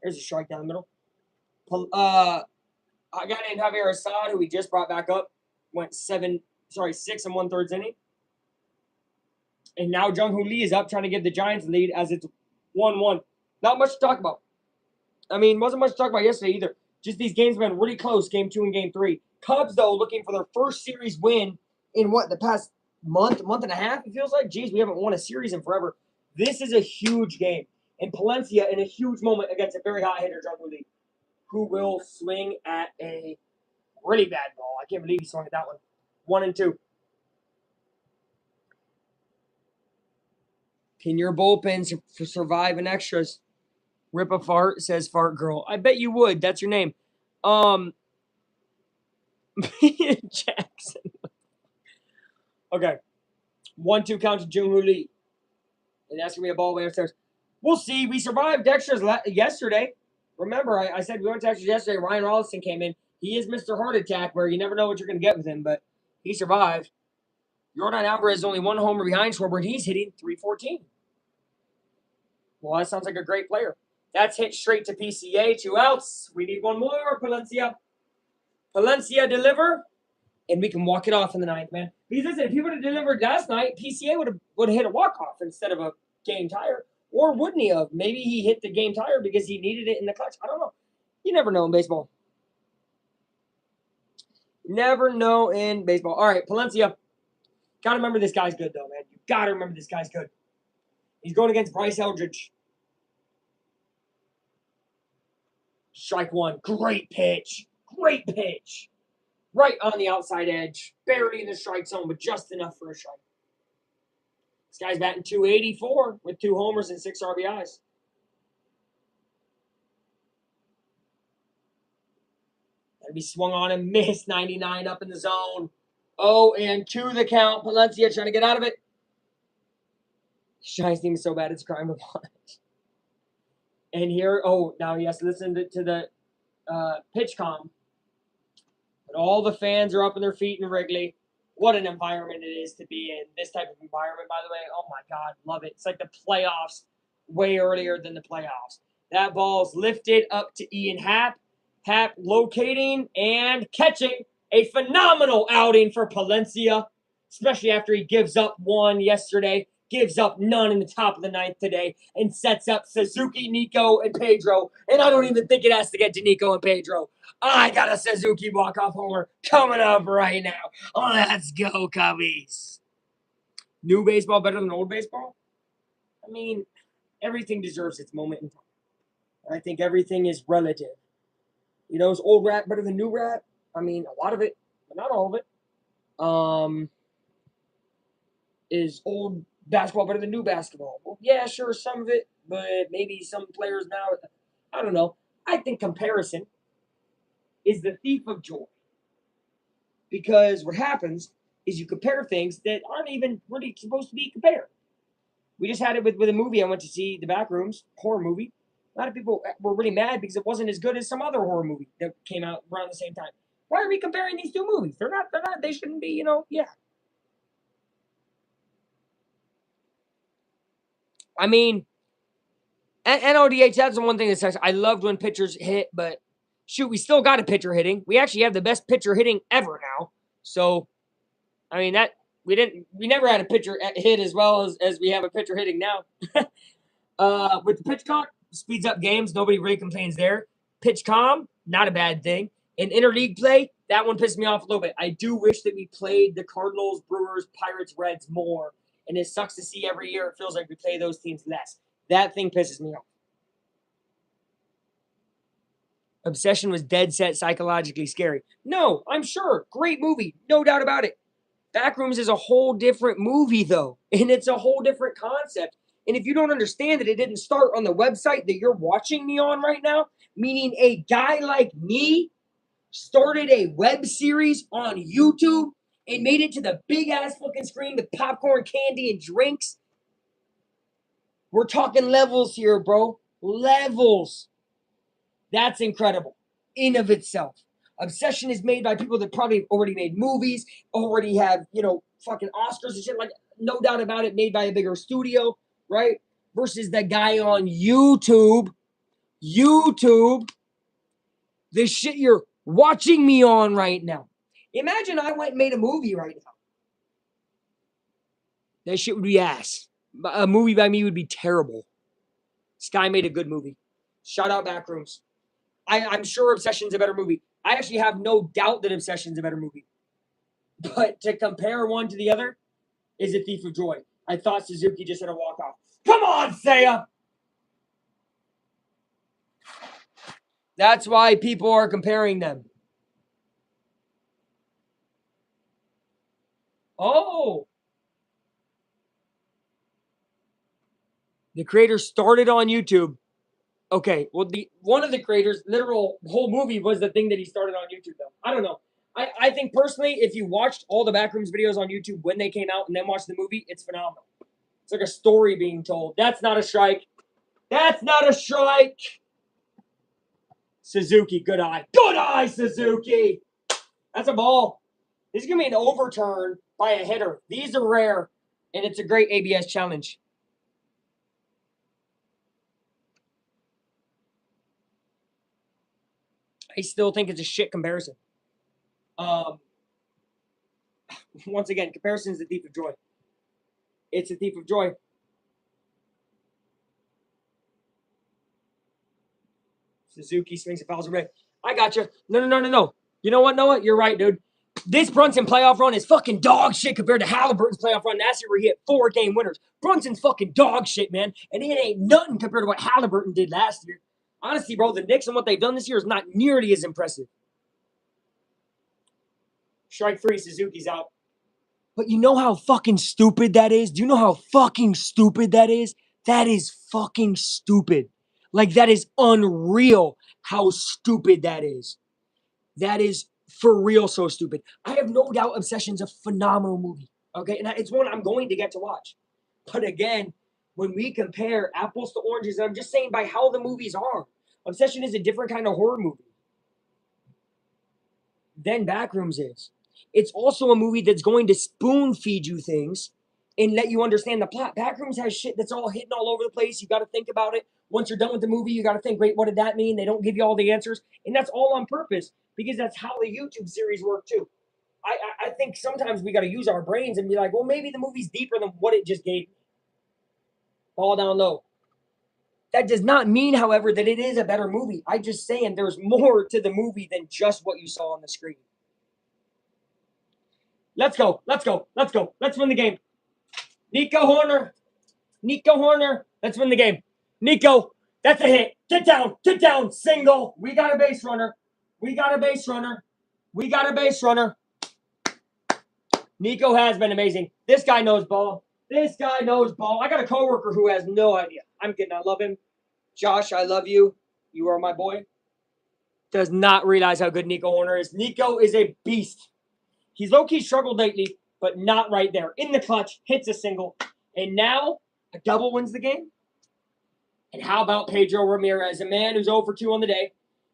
There's a strike down the middle. A guy named Javier Assad, who we just brought back up. went 6 and 1/3 inning. And now Jung-Hoo Lee is up trying to give the Giants lead as it's 1-1. Not much to talk about. I mean, wasn't much to talk about yesterday either. Just these games have been really close, game 2 and game 3. Cubs, though, looking for their first series win in the past month and a half, it feels like? Geez, we haven't won a series in forever. This is a huge game. And Palencia in a huge moment against a very hot hitter, Jung-Hoo Lee, who will swing at a really bad ball. I can't believe he swung at that one. 1-2. Can your bullpen survive in extras? Rip a fart, says Fart Girl. I bet you would. That's your name. Jackson. Okay. 1-2 count to Jung-Hoo Lee. And that's going to be a ball way upstairs. We'll see. We survived extras yesterday. Remember, I said we went to extras yesterday. Ryan Rolston came in. He is Mr. Heart Attack, where you never know what you're going to get with him, but he survived. Yordan Alvarez is only 1 homer behind Schwarber. He's hitting .314. Well, that sounds like a great player. That's hit straight to PCA. 2 outs. We need one more. Palencia deliver, and we can walk it off in the 9th, man. Because listen, if he would have delivered last night, PCA would have hit a walk-off instead of a game tire. Or wouldn't he have? Maybe he hit the game tire because he needed it in the clutch. I don't know. You never know in baseball. Never know in baseball. All right, Palencia. Got to remember this guy's good, though, man. You got to remember this guy's good. He's going against Bryce Eldridge. Strike 1. Great pitch. Great pitch. Right on the outside edge. Barely in the strike zone, but just enough for a strike. This guy's batting .284 with 2 homers and 6 RBIs. That'd be swung on and missed. 99 up in the zone. 0-2 the count. Palencia trying to get out of it. Giants team is so bad it's crime of watch. And here, now he has to listen to the pitch comm. But all the fans are up on their feet in Wrigley. What an environment it is to be in. This type of environment, by the way. Oh, my God. Love it. It's like the playoffs way earlier than the playoffs. That ball's lifted up to Ian Happ. Happ locating and catching. A phenomenal outing for Palencia, especially after he gives up 1 yesterday, gives up none in the top of the 9th today, and sets up Suzuki, Nico, and Pedro. And I don't even think it has to get to Nico and Pedro. I got a Suzuki walk-off homer coming up right now. Let's go, Cubbies. New baseball better than old baseball? I mean, everything deserves its moment in time. I think everything is relative. You know, is old rap better than new rap? I mean, a lot of it, but not all of it. Is old basketball better than new basketball? Well, yeah, sure, some of it, but maybe some players now, I don't know. I think comparison is the thief of joy. Because what happens is you compare things that aren't even really supposed to be compared. We just had it with a movie I went to see, The Backrooms, horror movie. A lot of people were really mad because it wasn't as good as some other horror movie that came out around the same time. Why are we comparing these 2 movies? They're not, they shouldn't be, yeah. I mean, NODH, that's the one thing that sucks. I loved when pitchers hit, but shoot, we still got a pitcher hitting. We actually have the best pitcher hitting ever now. So, I mean, we never had a pitcher hit as well as we have a pitcher hitting now. With the pitch clock, speeds up games. Nobody really complains there. Pitch calm, not a bad thing. In interleague play, that one pissed me off a little bit. I do wish that we played the Cardinals, Brewers, Pirates, Reds more. And it sucks to see every year it feels like we play those teams less. That thing pisses me off. Obsession was dead set psychologically scary. No, I'm sure. Great movie. No doubt about it. Backrooms is a whole different movie, though. And it's a whole different concept. And if you don't understand that it didn't start on the website that you're watching me on right now, meaning a guy like me started a web series on YouTube and made it to the big-ass fucking screen with popcorn, candy, and drinks. We're talking levels here, bro. Levels. That's incredible in of itself. Obsession is made by people that probably already made movies, already have, fucking Oscars and shit, like, no doubt about it, made by a bigger studio, right? Versus the guy on YouTube, the shit you're watching me on right now. Imagine I went and made a movie right now. That shit would be ass. A movie by me would be terrible. Sky made a good movie. Shout out Backrooms. I'm sure Obsession's a better movie. I actually have no doubt that Obsession's a better movie. But to compare one to the other is A Thief of Joy. I thought Suzuki just had a walk off. Come on, Seiya! That's why people are comparing them. Oh! The creator started on YouTube. Okay, well, one of the creators, literal whole movie was the thing that he started on YouTube, though. I don't know. I think personally, if you watched all the Backrooms videos on YouTube when they came out and then watched the movie, it's phenomenal. It's like a story being told. That's not a strike. That's not a strike. Suzuki, good eye. Good eye, Suzuki. That's a ball. This is going to be an overturn by a hitter. These are rare, and it's a great ABS challenge. I still think it's a shit comparison. Once again, comparison is the thief of joy. It's a thief of joy. Suzuki swings and fouls away. I got you. No. You know what, Noah? You're right, dude. This Brunson playoff run is fucking dog shit compared to Halliburton's playoff run last year where he hit 4-game winners. Brunson's fucking dog shit, man. And it ain't nothing compared to what Halliburton did last year. Honestly, bro, the Knicks and what they've done this year is not nearly as impressive. Strike 3, Suzuki's out. But you know how fucking stupid that is? Do you know how fucking stupid that is? That is fucking stupid. Like, that is unreal how stupid that is. That is for real so stupid. I have no doubt Obsession's a phenomenal movie. Okay, and it's one I'm going to get to watch. But again, when we compare apples to oranges, I'm just saying by how the movies are. Obsession is a different kind of horror movie than Backrooms is. It's also a movie that's going to spoon feed you things and let you understand the plot. Backrooms has shit that's all hitting all over the place. You got to think about it. Once you're done with the movie, you got to think, wait, what did that mean? They don't give you all the answers. And that's all on purpose because that's how the YouTube series work too. I think sometimes we got to use our brains and be like, well, maybe the movie's deeper than what it just gave me. Ball down low. That does not mean, however, that it is a better movie. I'm just saying there's more to the movie than just what you saw on the screen. Let's go. Let's win the game. Nico Horner. Let's win the game. Nico, that's a hit. Get down. Single. We got a base runner. Nico has been amazing. This guy knows ball. I got a coworker who has no idea. I'm kidding. I love him. Josh, I love you. You are my boy. Does not realize how good Nico Horner is. Nico is a beast. He's low-key struggled lately, but not right there. In the clutch, hits a single. And now, a double wins the game. And how about Pedro Ramirez, a man who's 0 for 2 on the day.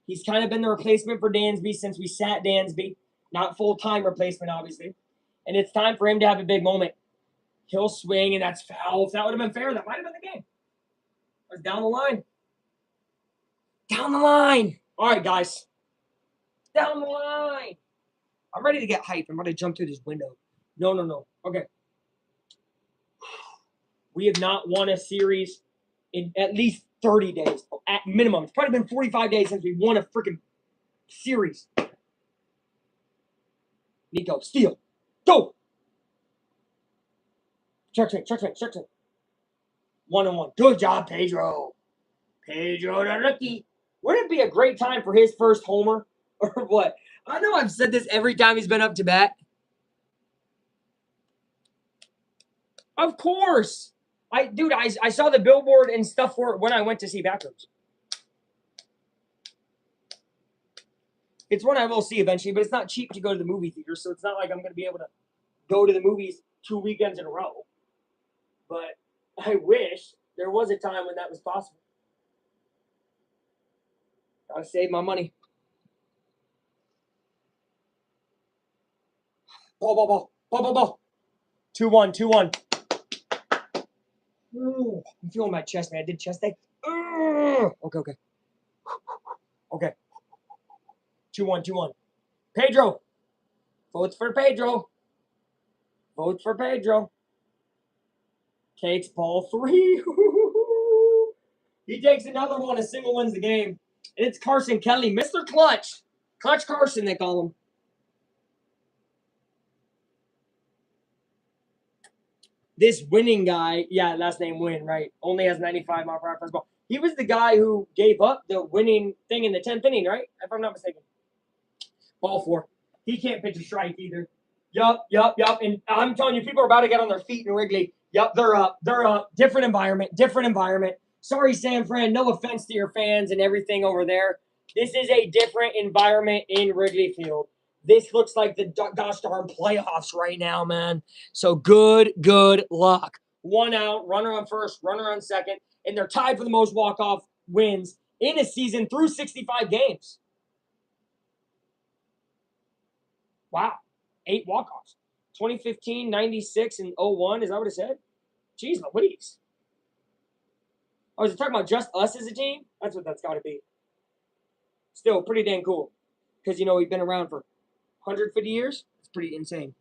He's kind of been the replacement for Dansby since we sat Dansby. Not full-time replacement, obviously. And it's time for him to have a big moment. He'll swing, and that's foul. If that would have been fair, that might have been the game. It was down the line. All right, guys. Down the line. I'm ready to get hyped. I'm ready to jump through this window. No. Okay. We have not won a series in at least 30 days. At minimum. It's probably been 45 days since we won a freaking series. Nico, steal. Go! Check. 1-1. Good job, Pedro. Pedro the rookie. Wouldn't it be a great time for his first homer? Or what? I know I've said this every time he's been up to bat. Of course. I saw the billboard and stuff for it when I went to see Backrooms. It's one I will see eventually, but it's not cheap to go to the movie theater, so it's not like I'm going to be able to go to the movies 2 weekends in a row. But I wish there was a time when that was possible. Gotta save my money. Ball. 2-1. Ooh, I'm feeling my chest, man. I did chest day. Okay. 2-1. Pedro. Votes for Pedro. Votes for Pedro. Takes ball 3. He takes another one. A single wins the game. And it's Carson Kelly, Mr. Clutch. Clutch Carson, they call him. This winning guy, yeah, last name Win, right? Only has 95 mile per hour fastball. He was the guy who gave up the winning thing in the 10th inning, right? If I'm not mistaken. Ball 4. He can't pitch a strike either. Yup. And I'm telling you, people are about to get on their feet in Wrigley. Yup, they're up. Different environment. Sorry, San Fran. No offense to your fans and everything over there. This is a different environment in Wrigley Field. This looks like the gosh darn playoffs right now, man. So good luck. 1 out, runner on first, runner on second, and they're tied for the most walk-off wins in a season through 65 games. Wow. 8 walk-offs. 2015, 96, and 01. Is that what it said? Jeez Louise. Oh, is it talking about just us as a team? That's what that's got to be. Still, pretty dang cool. Because, we've been around for 150 years. It's pretty insane.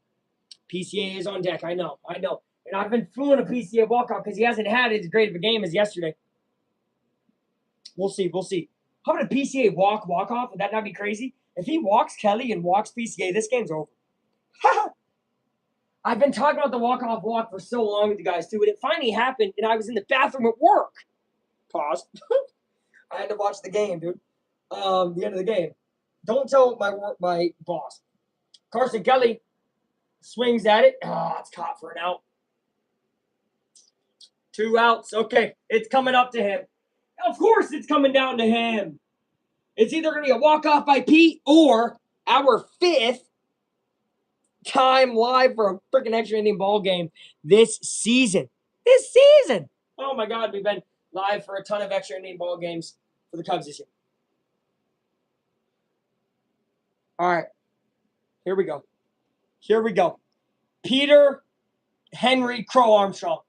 PCA is on deck. I know. And I've been fooling a PCA walk-off because he hasn't had as great of a game as yesterday. We'll see. How about a PCA walk-off? Would that not be crazy? If he walks Kelly and walks PCA, this game's over. I've been talking about the walk-off walk for so long with you guys, too, and it finally happened, and I was in the bathroom at work. Pause. I had to watch the game, dude. The end of the game. Don't tell my boss. Carson Kelly swings at it. It's caught for an out. 2 outs. Okay, it's coming up to him. Of course it's coming down to him. It's either going to be a walk-off by Pete or our 5th time live for a freaking extra inning ball game this season. Oh, my God. We've been live for a ton of extra inning ball games for the Cubs this year. All right. Here we go. Peter Henry Crow Armstrong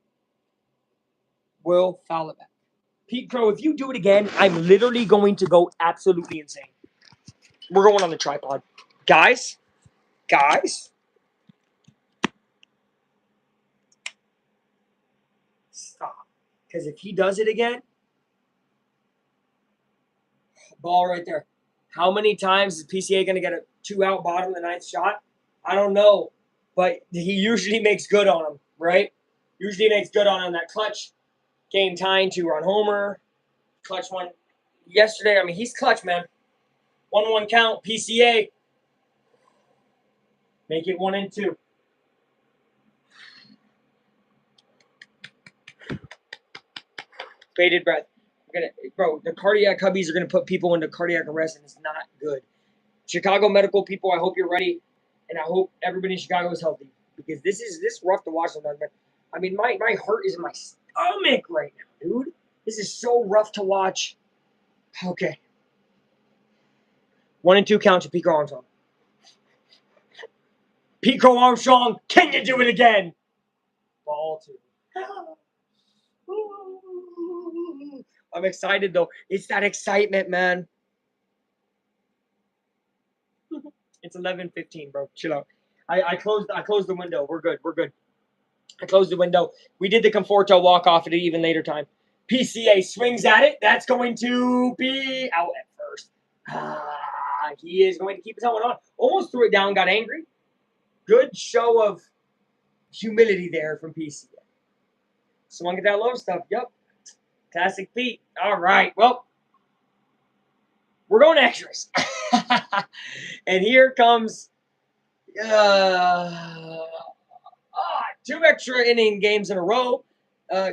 will foul it back. Pete Crow, if you do it again, I'm literally going to go absolutely insane. We're going on the tripod. Guys. Stop. Because if he does it again, ball right there. How many times is PCA going to get a 2-out bottom of the 9th shot? I don't know. But he usually makes good on them, right? That clutch game tying 2-run homer. Clutch one yesterday. I mean, he's clutch, man. 1-1 count. PCA. Make it 1-2. Bated breath. The cardiac hubbies are gonna put people into cardiac arrest, and it's not good. Chicago medical people, I hope you're ready, and I hope everybody in Chicago is healthy because this is rough to watch sometimes. I mean, my heart is in my stomach right now, dude. This is so rough to watch. Okay. 1-2 count to Pete Crow Armstrong. Pete Crow Armstrong, can you do it again? Ball 2. I'm excited though. It's that excitement, man. It's 11:15, bro. Chill out. I closed the window. We're good. I closed the window. We did the Conforto walk-off at an even later time. PCA swings at it. That's going to be out at first. He is going to keep his helmet on. Almost threw it down, got angry. Good show of humility there from PCA. Swung at that low stuff. Yep. Classic Pete. All right. Well, we're going extras. And here comes 2 extra inning games in a row.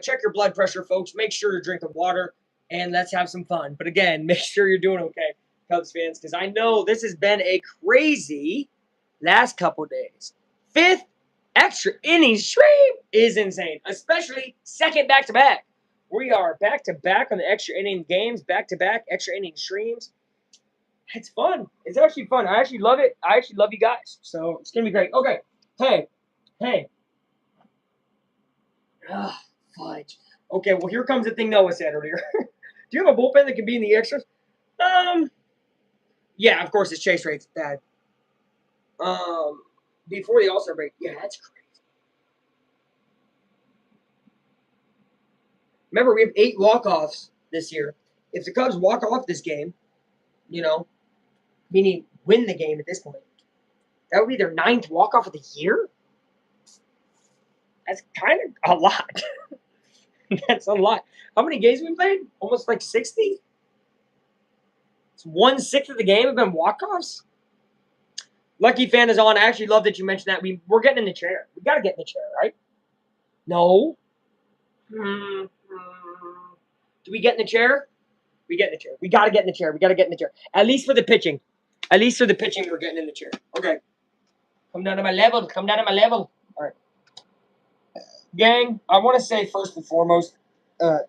Check your blood pressure, folks. Make sure you're drinking water, and let's have some fun. But again, make sure you're doing okay, Cubs fans, because I know this has been a crazy last couple days. 5th extra inning stream is insane, especially second back-to-back. We are back-to-back on the extra inning games, back-to-back extra inning streams. It's fun. It's actually fun. I actually love it. I actually love you guys. So it's going to be great. Okay. Hey. Fudge. Okay, well, here comes the thing Noah said earlier. Do you have a bullpen that can be in the extras? Yeah, of course, his chase rate's bad. before the All-Star break. Yeah, that's crazy. Remember, we have 8 walk-offs this year. If the Cubs walk off this game, you know, meaning win the game at this point, that would be their 9th walk-off of the year? That's kind of a lot. That's a lot. How many games have we played? Almost like 60? It's 1/6 of the game have been walk-offs? Lucky Fan is on. I actually love that you mentioned that. We're getting in the chair. We got to get in the chair, right? No. Do we get in the chair? We get in the chair. We got to get in the chair. We got to get in the chair. At least for the pitching. At least for the pitching, we're getting in the chair. Okay. Come down to my level. Come down to my level. All right. Gang, I want to say first and foremost,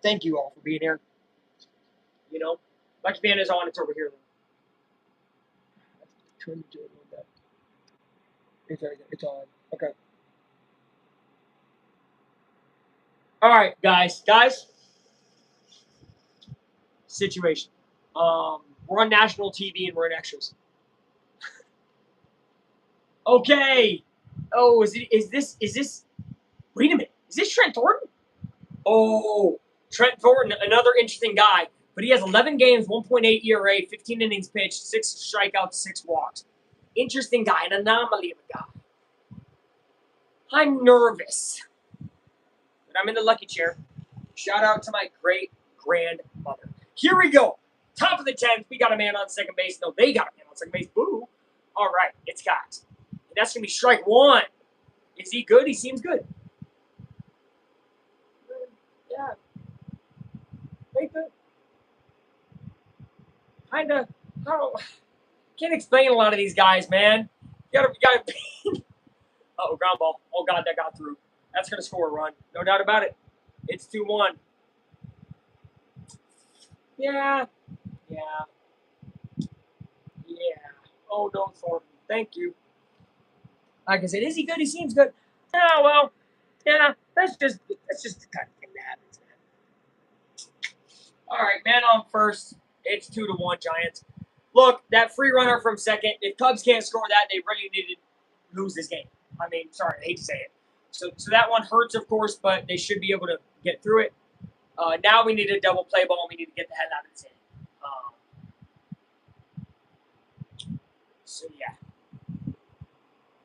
thank you all for being here. You know, Lucky Fan is on. It's over here. It's on. Okay. All right, guys. Situation. We're on national TV and we're in extras. Okay. Oh, is this? Wait a minute. Is this Trent Thornton? Oh, Trent Thornton, another interesting guy. But he has 11 games, 1.8 ERA, 15 innings pitched, 6 strikeouts, 6 walks. Interesting guy, an anomaly of a guy. I'm nervous. But I'm in the lucky chair. Shout out to my great-grandmother. Here we go. Top of the 10th. We got a man on second base. No, they got a man on second base. Boo. All right, it's got. And that's going to be strike 1. Is he good? He seems good. Yeah. They good. Kinda. Can't explain a lot of these guys, man. You gotta. Oh, ground ball. Oh God, that got through. That's gonna score a run, no doubt about it. It's 2-1. Yeah. Oh no, Thornton. Thank you. Like I said, is he good? He seems good. Yeah, well, yeah. That's just the kind of thing that happens, man. All right, man on first. It's 2-1 Giants. Look, that free runner from second. If Cubs can't score that, they really need to lose this game. I mean, sorry, I hate to say it. So that one hurts, of course, but they should be able to get through it. Now we need a double play ball. We need to get the hell out of this inning. So yeah,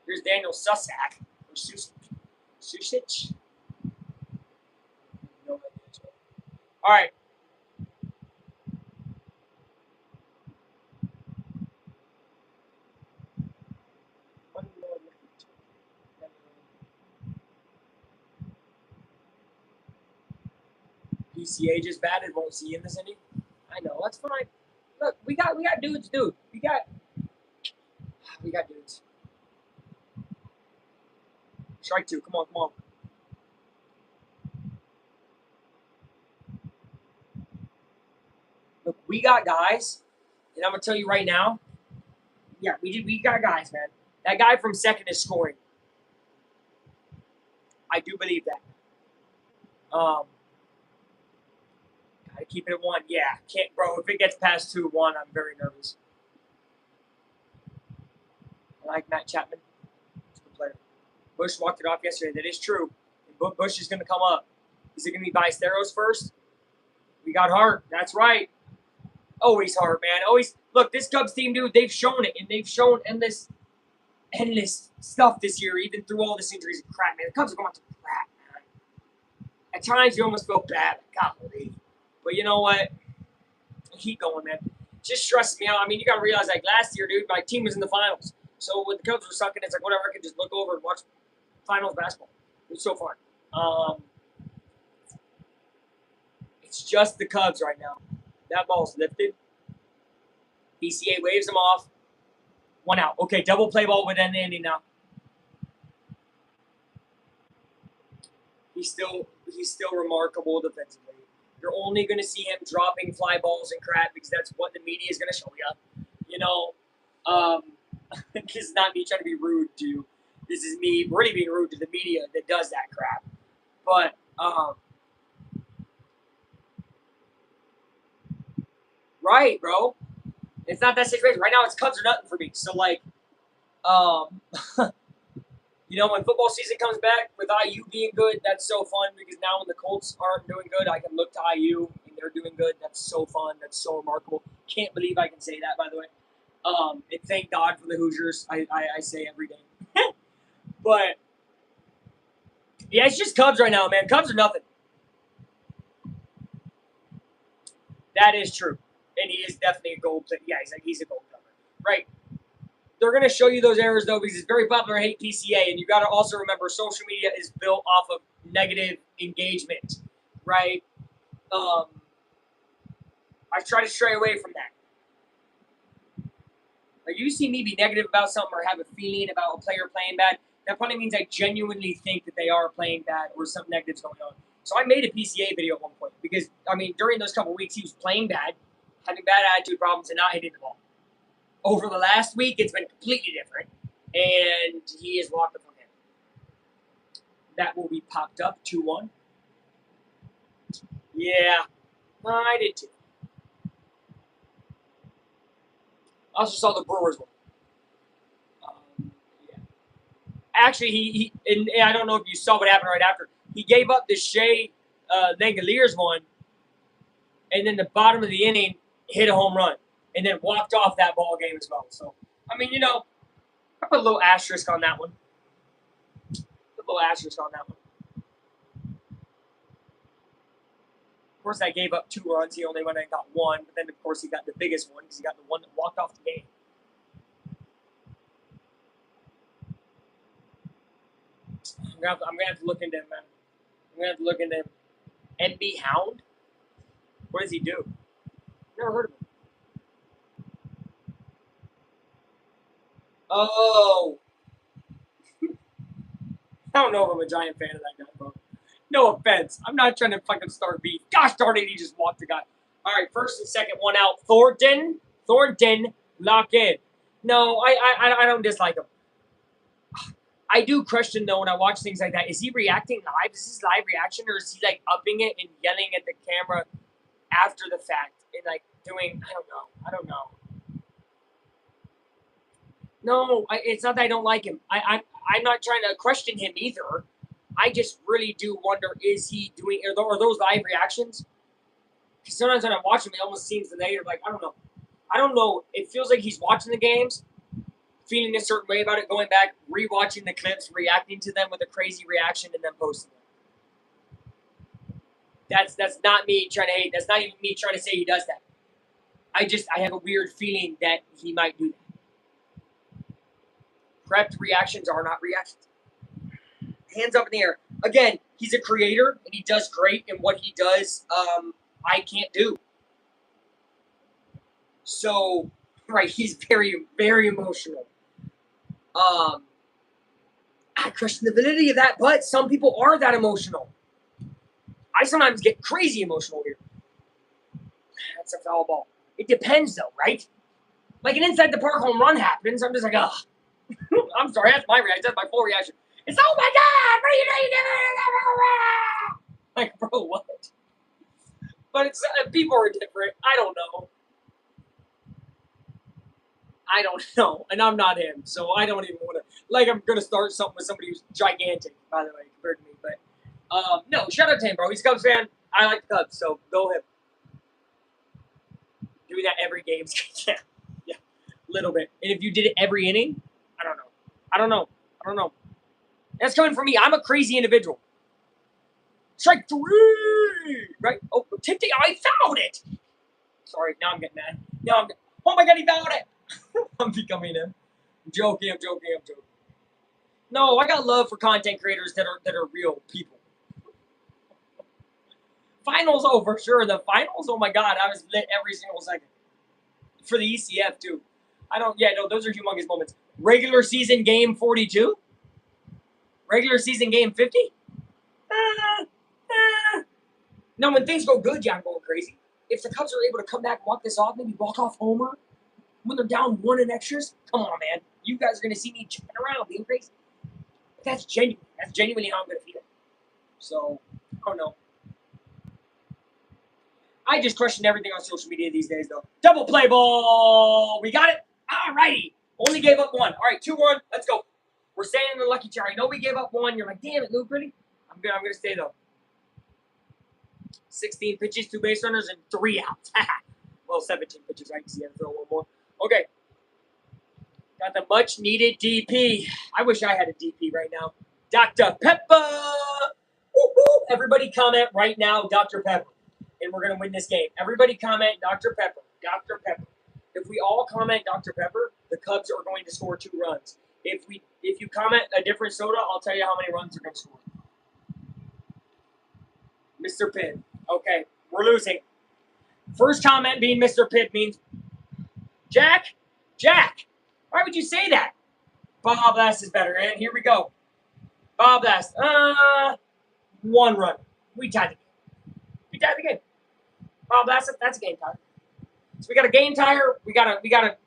here's Daniel Susak or Susich. No idea. All right. PCA just batted. Won't see in this inning. I know that's fine. Look, we got dudes, dude. We got dudes. Strike 2. Come on. Look, we got guys, and I'm gonna tell you right now. Yeah, we got guys, man. That guy from second is scoring. I do believe that. Gotta keep it at 1. Yeah, can't, bro. If it gets past 2-1, I'm very nervous. I like Matt Chapman. He's a good player. Bush walked it off yesterday. That is true. Bush is gonna come up. Is it gonna be Ballesteros first? We got Hart. That's right. Always Hart, man. Always. Look, this Cubs team, dude. They've shown it, and they've shown endless stuff this year, even through all this injuries and crap, man. The Cubs are going through crap, man. At times, you almost feel bad. Golly. But you know what? Keep going, man. Just stresses me out. I mean, you got to realize, like, last year, dude, my team was in the finals. So when the Cubs were sucking, it's like, whatever, I could just look over and watch finals basketball. It was so fun. It's just the Cubs right now. That ball's lifted. PCA waves him off. 1 out. Okay, double play ball with an inning now. He's still remarkable defensively. You're only going to see him dropping fly balls and crap because that's what the media is going to show you. You know, this is not me trying to be rude to you. This is me really being rude to the media that does that crap. But right, bro. It's not that situation. Right now, it's Cubs or nothing for me. So, like, You know, when football season comes back with IU being good, that's so fun because now when the Colts aren't doing good, I can look to IU and they're doing good. That's so fun. That's so remarkable. Can't believe I can say that, by the way. And thank God for the Hoosiers. I say every day. But yeah, it's just Cubs right now, man. Cubs are nothing. That is true, and he is definitely a gold player. Yeah, he's a gold cover, right? They're going to show you those errors, though, because it's very popular to hate PCA. And you got to also remember social media is built off of negative engagement, right? I try to stray away from that. Like, you see me be negative about something or have a feeling about a player playing bad, that probably means I genuinely think that they are playing bad or something negative's going on. So I made a PCA video at one point because, I mean, during those couple of weeks, he was playing bad, having bad attitude problems, and not hitting the ball. Over the last week, it's been completely different, and he is walked up from him. That will be popped up 2-1. Yeah, I did too. I also saw the Brewers one. Yeah. Actually, he and I don't know if you saw what happened right after. He gave up the Shea Langoliers one, and then the bottom of the inning hit a home run, and then walked off that ball game as well. So, I mean, you know, I put a little asterisk on that one. Of course, I gave up 2 runs. He only went and got 1, but then, of course, he got the biggest one because he got the one that walked off the game. I'm gonna have to look into him, man. I'm gonna have to look into him. NB Hound? What does he do? Never heard of him. Oh. I don't know if I'm a giant fan of that guy, bro. No offense. I'm not trying to fucking start beef. Gosh darn it, he just walked the guy. All right, first and second, one out. Thornton, lock in. No, I don't dislike him. I do question, though, when I watch things like that. Is he reacting live? Is this live reaction, or is he, like, upping it and yelling at the camera after the fact? And, like, doing, I don't know. No, it's not that I don't like him. I'm not trying to question him either. I just really do wonder, is he doing, are those live reactions? Because sometimes when I watch him, it almost seems the negative. Like, I don't know. It feels like he's watching the games, feeling a certain way about it, going back, rewatching the clips, reacting to them with a crazy reaction, and then posting them. That's not me trying to hate. That's not even me trying to say he does that. I have a weird feeling that he might do that. Prepped reactions are not reactions. Hands up in the air. Again, he's a creator, and he does great, and what he does, I can't do. So, right, he's very, very emotional. I question the validity of that, but some people are that emotional. I sometimes get crazy emotional here. That's a foul ball. It depends, though, right? Like an inside the park home run happens, I'm just like, ugh. I'm sorry, that's my reaction. That's my full reaction. It's, oh my God, what are you doing? Like, bro, what? But it's people are different. I don't know. And I'm not him, so I don't even want to. Like, I'm going to start something with somebody who's gigantic, by the way, compared to me. But, no, shout out to him, bro. He's a Cubs fan. I like the Cubs, so go him. Doing that every game. Yeah, a little bit. And if you did it every inning, I don't know. That's coming from me. I'm a crazy individual. Strike 3! Right? Oh, I fouled it! Sorry, now I'm getting mad. Oh my God, he fouled it! I'm becoming him. I'm joking. No, I got love for content creators that are real people. Finals, oh, for sure. The finals, oh my God, I was lit every single second. For the ECF, too. Those are humongous moments. Regular season game 42? Regular season game 50? No, when things go good, I'm going crazy. If the Cubs are able to come back and walk this off, maybe walk off homer, when they're down 1 in extras, come on, man. You guys are going to see me jumping around, being crazy. But that's genuine. That's genuinely how I'm going to feel. So, I don't know. I just question everything on social media these days, though. Double play ball. We got it. All righty. Only gave up 1. All right, 2-1. Let's go. We're staying in the lucky charm. I know we gave up one. You're like, damn it, Luke, really? I'm gonna stay though. 16 pitches, 2 base runners, and 3 outs. Well, 17 pitches, right? Because you had to throw one more. Okay. Got the much needed DP. I wish I had a DP right now. Dr. Pepper. Woo-hoo. Everybody comment right now, Dr. Pepper. And we're going to win this game. Everybody comment Dr. Pepper. Dr. Pepper. If we all comment Dr. Pepper, the Cubs are going to score 2 runs. If you comment a different soda, I'll tell you how many runs they're going to score. Mr. Pitt. Okay, we're losing. First comment being Mr. Pitt means Jack. Why would you say that? Bob Last is better. And here we go. Bob Last. 1 run. We tied the game. Bob Last, that's a game tie. So we got a game tire. We gotta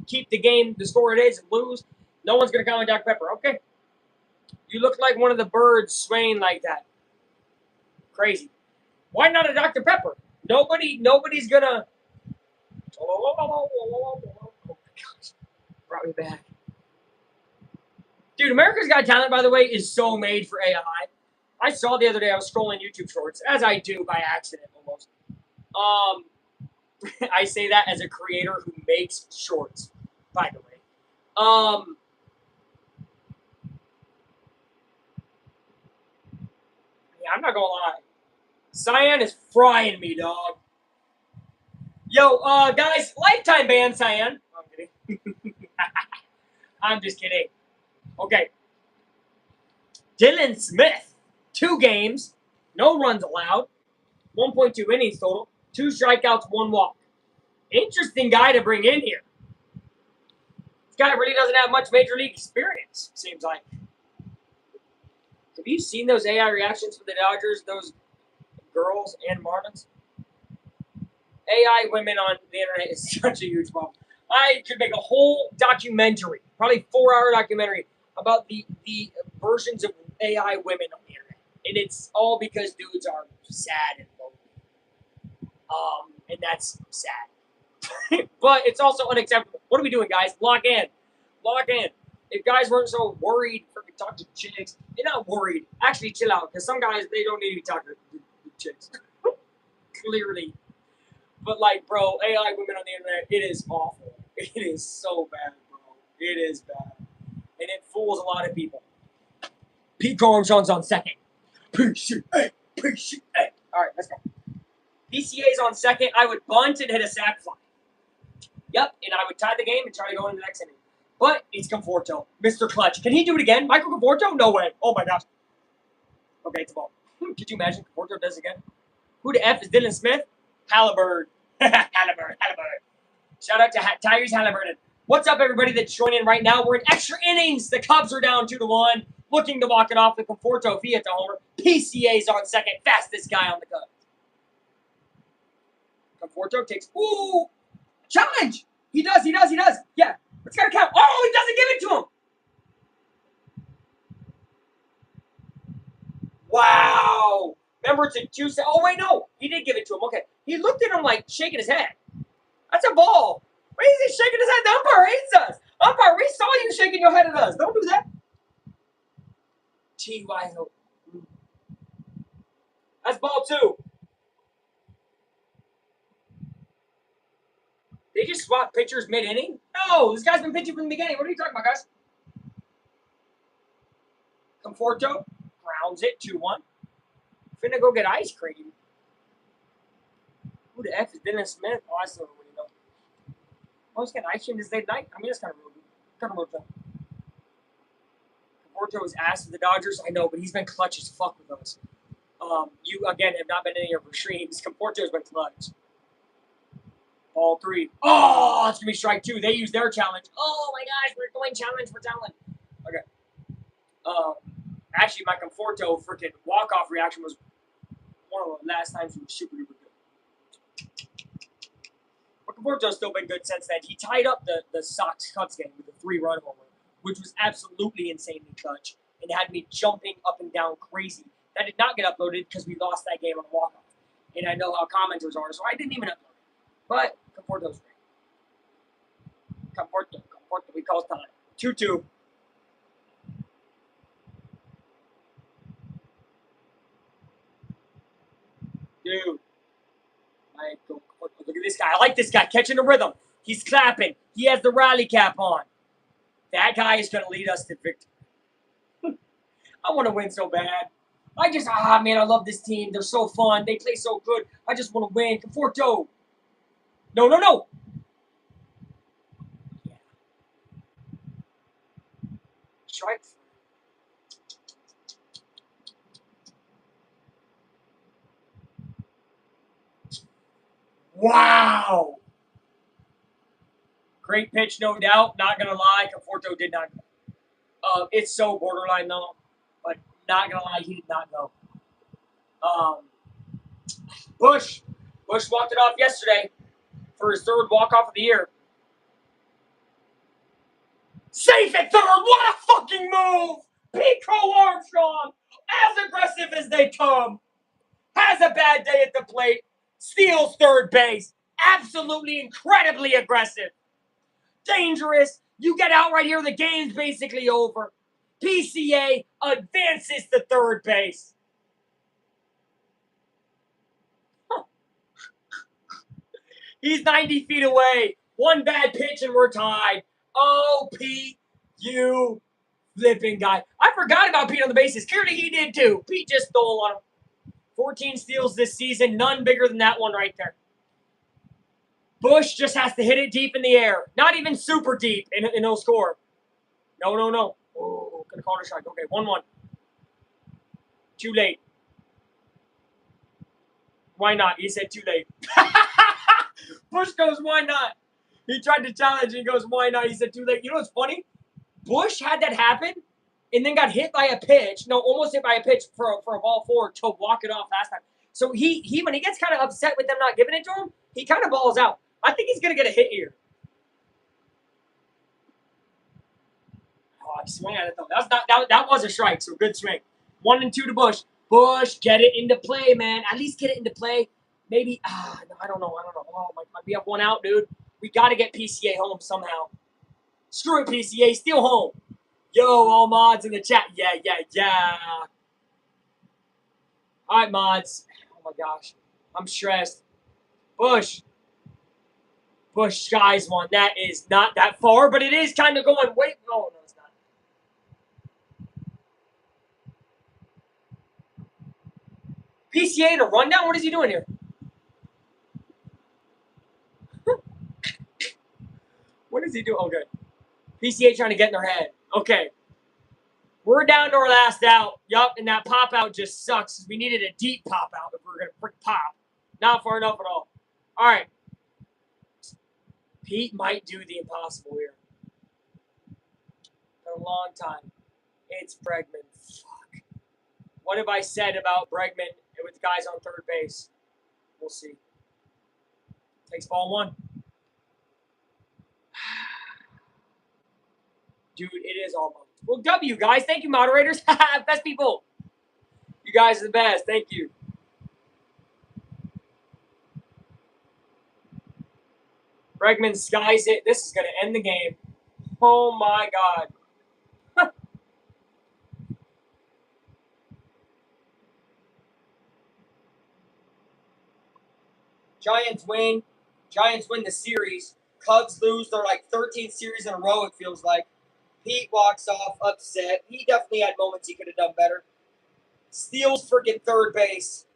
keep the score it is, and lose. No one's gonna comment Dr. Pepper. Okay. You look like one of the birds swaying like that. Crazy. Why not a Dr. Pepper? Nobody's gonna. Oh my gosh. Brought me back. Dude, America's Got Talent, by the way, is so made for AI. I saw the other day, I was scrolling YouTube shorts, as I do by accident almost. I say that as a creator who makes shorts, by the way. Yeah, I'm not gonna lie. Cyan is frying me, dog. Yo, guys, lifetime ban, Cyan. I'm kidding. I'm just kidding. Okay. Dylan Smith, 2 games, no runs allowed, 1.2 innings total, 2 strikeouts, 1 walk. Interesting guy to bring in here. This guy really doesn't have much major league experience, seems like. Have you seen those AI reactions for the Dodgers, those girls and Marlins? AI women on the internet is such a huge problem. I could make a whole documentary, probably 4-hour documentary, about the versions of AI women on the internet. And it's all because dudes are sad and lonely. And that's sad. But it's also unacceptable. What are we doing, guys? Lock in. Lock in. If guys weren't so worried, freaking talk to chicks. They're not worried. Actually, chill out. Because some guys, they don't need to be talking to chicks. Clearly. But, like, bro, AI women on the internet, it is awful. It is so bad, bro. It is bad. And it fools a lot of people. Pete Armstrong's on second. PCA. All right, let's go. PCA's on second. I would bunt and hit a sac fly. Yep, and I would tie the game and try to go into the next inning. But it's Conforto, Mr. Clutch. Can he do it again? Michael Conforto? No way. Oh, my gosh. Okay, it's a ball. Could you imagine Conforto does it again? Who the F is Dylan Smith? Halliburton. Halliburton. Shout out to Tyrese Halliburton. What's up, everybody that's joining right now? We're in extra innings. The Cubs are down 2-1. Looking to walk it off with Conforto via to homer. PCA's on second. Fastest guy on the Cubs. Conforto takes. Ooh! Challenge! He does. Yeah. It's got to count. Oh, he doesn't give it to him. Wow. Remember, it's a 2. Oh, wait, no. He did give it to him. Okay. He looked at him like shaking his head. That's a ball. Why is he shaking his head? The umpire hates us. Umpire, we saw you shaking your head at us. Don't do that. T.Y. That's ball 2. They just swapped pitchers mid-inning? No, this guy's been pitching from the beginning. What are you talking about, guys? Conforto grounds it 2-1. Finna go get ice cream. Who the F is Dylan Smith? Oh, I still don't really know. Oh, he's getting ice cream this late night? I mean, that's kind of rude. Kind of rude. Conforto is asked for the Dodgers. I know, but he's been clutch as fuck with us. You, again, have not been in your streams. Conforto's been clutch. Ball 3. Oh, it's going to be strike 2. They use their challenge. Oh, my gosh, we're going challenge for talent. Okay. Actually, my Conforto freaking walk-off reaction was one of the last times he was super duper good. But Conforto's still been good since then. He tied up the Sox Cubs game with a 3-run homer, which was absolutely insanely clutch and had me jumping up and down crazy. That did not get uploaded because we lost that game on a walk-off. And I know how commenters are, so I didn't even upload it. But Conforto's great. Conforto, we call time. 2-2. Dude. Look at this guy. I like this guy. Catching the rhythm. He's clapping. He has the rally cap on. That guy is going to lead us to victory. I want to win so bad. Man, I love this team. They're so fun. They play so good. I just want to win. Conforto. No, no, no. Yeah. Strike. Wow. Great pitch, no doubt. Not going to lie. Conforto did not go. It's so borderline, though. But not going to lie, he did not go. Bush walked it off yesterday for his third walk-off of the year. Safe at third. What a fucking move. Pico Armstrong, as aggressive as they come, has a bad day at the plate, steals third base. Absolutely incredibly aggressive. Dangerous. You get out right here, the game's basically over. PCA advances to third base. He's 90 feet away. One bad pitch and we're tied. Oh, Pete, you flipping guy. I forgot about Pete on the bases. Clearly he did too. Pete just stole on him. 14 steals this season. None bigger than that one right there. Bush just has to hit it deep in the air. Not even super deep, and he'll score. No, no, no. Oh, gonna call it a strike. Okay, 1-1. Too late. Why not? He said too late. Bush goes, why not? He tried to challenge and he goes, why not? He said too late. You know what's funny? Bush had that happen and then got hit by a pitch. No, almost hit by a pitch for a ball forward to walk it off last time. So he when he gets kind of upset with them not giving it to him, he kind of balls out. I think he's going to get a hit here. Oh, I swung at it though. That was a strike, so good swing. 1-2 to Bush. Bush, get it into play, man. At least get it into play. Maybe, no, I don't know. Oh, we have one out, dude. We got to get PCA home somehow. Screw it, PCA. Steal home. Yo, all mods in the chat. Yeah. All right, mods. Oh, my gosh. I'm stressed. Bush skies one. That is not that far, but it is kind of going. Wait. No, it's not. PCA in a rundown? What is he doing here? What is he doing? Okay. PCA trying to get in their head. Okay. We're down to our last out. Yup, and that pop out just sucks. We needed a deep pop out if we were going to freak pop. Not far enough at all. All right. Pete might do the impossible here. For a long time. It's Bregman. Fuck. What have I said about Bregman with guys on third base? We'll see. Takes ball 1. Dude, it is almost. Well, W, guys. Thank you, moderators. Best people. You guys are the best. Thank you. Bregman skies it. This is going to end the game. Oh, my God. Giants win. Giants win the series. Cubs lose their 13th series in a row, it feels like. Pete walks off upset. He definitely had moments he could have done better. Steals freaking third base.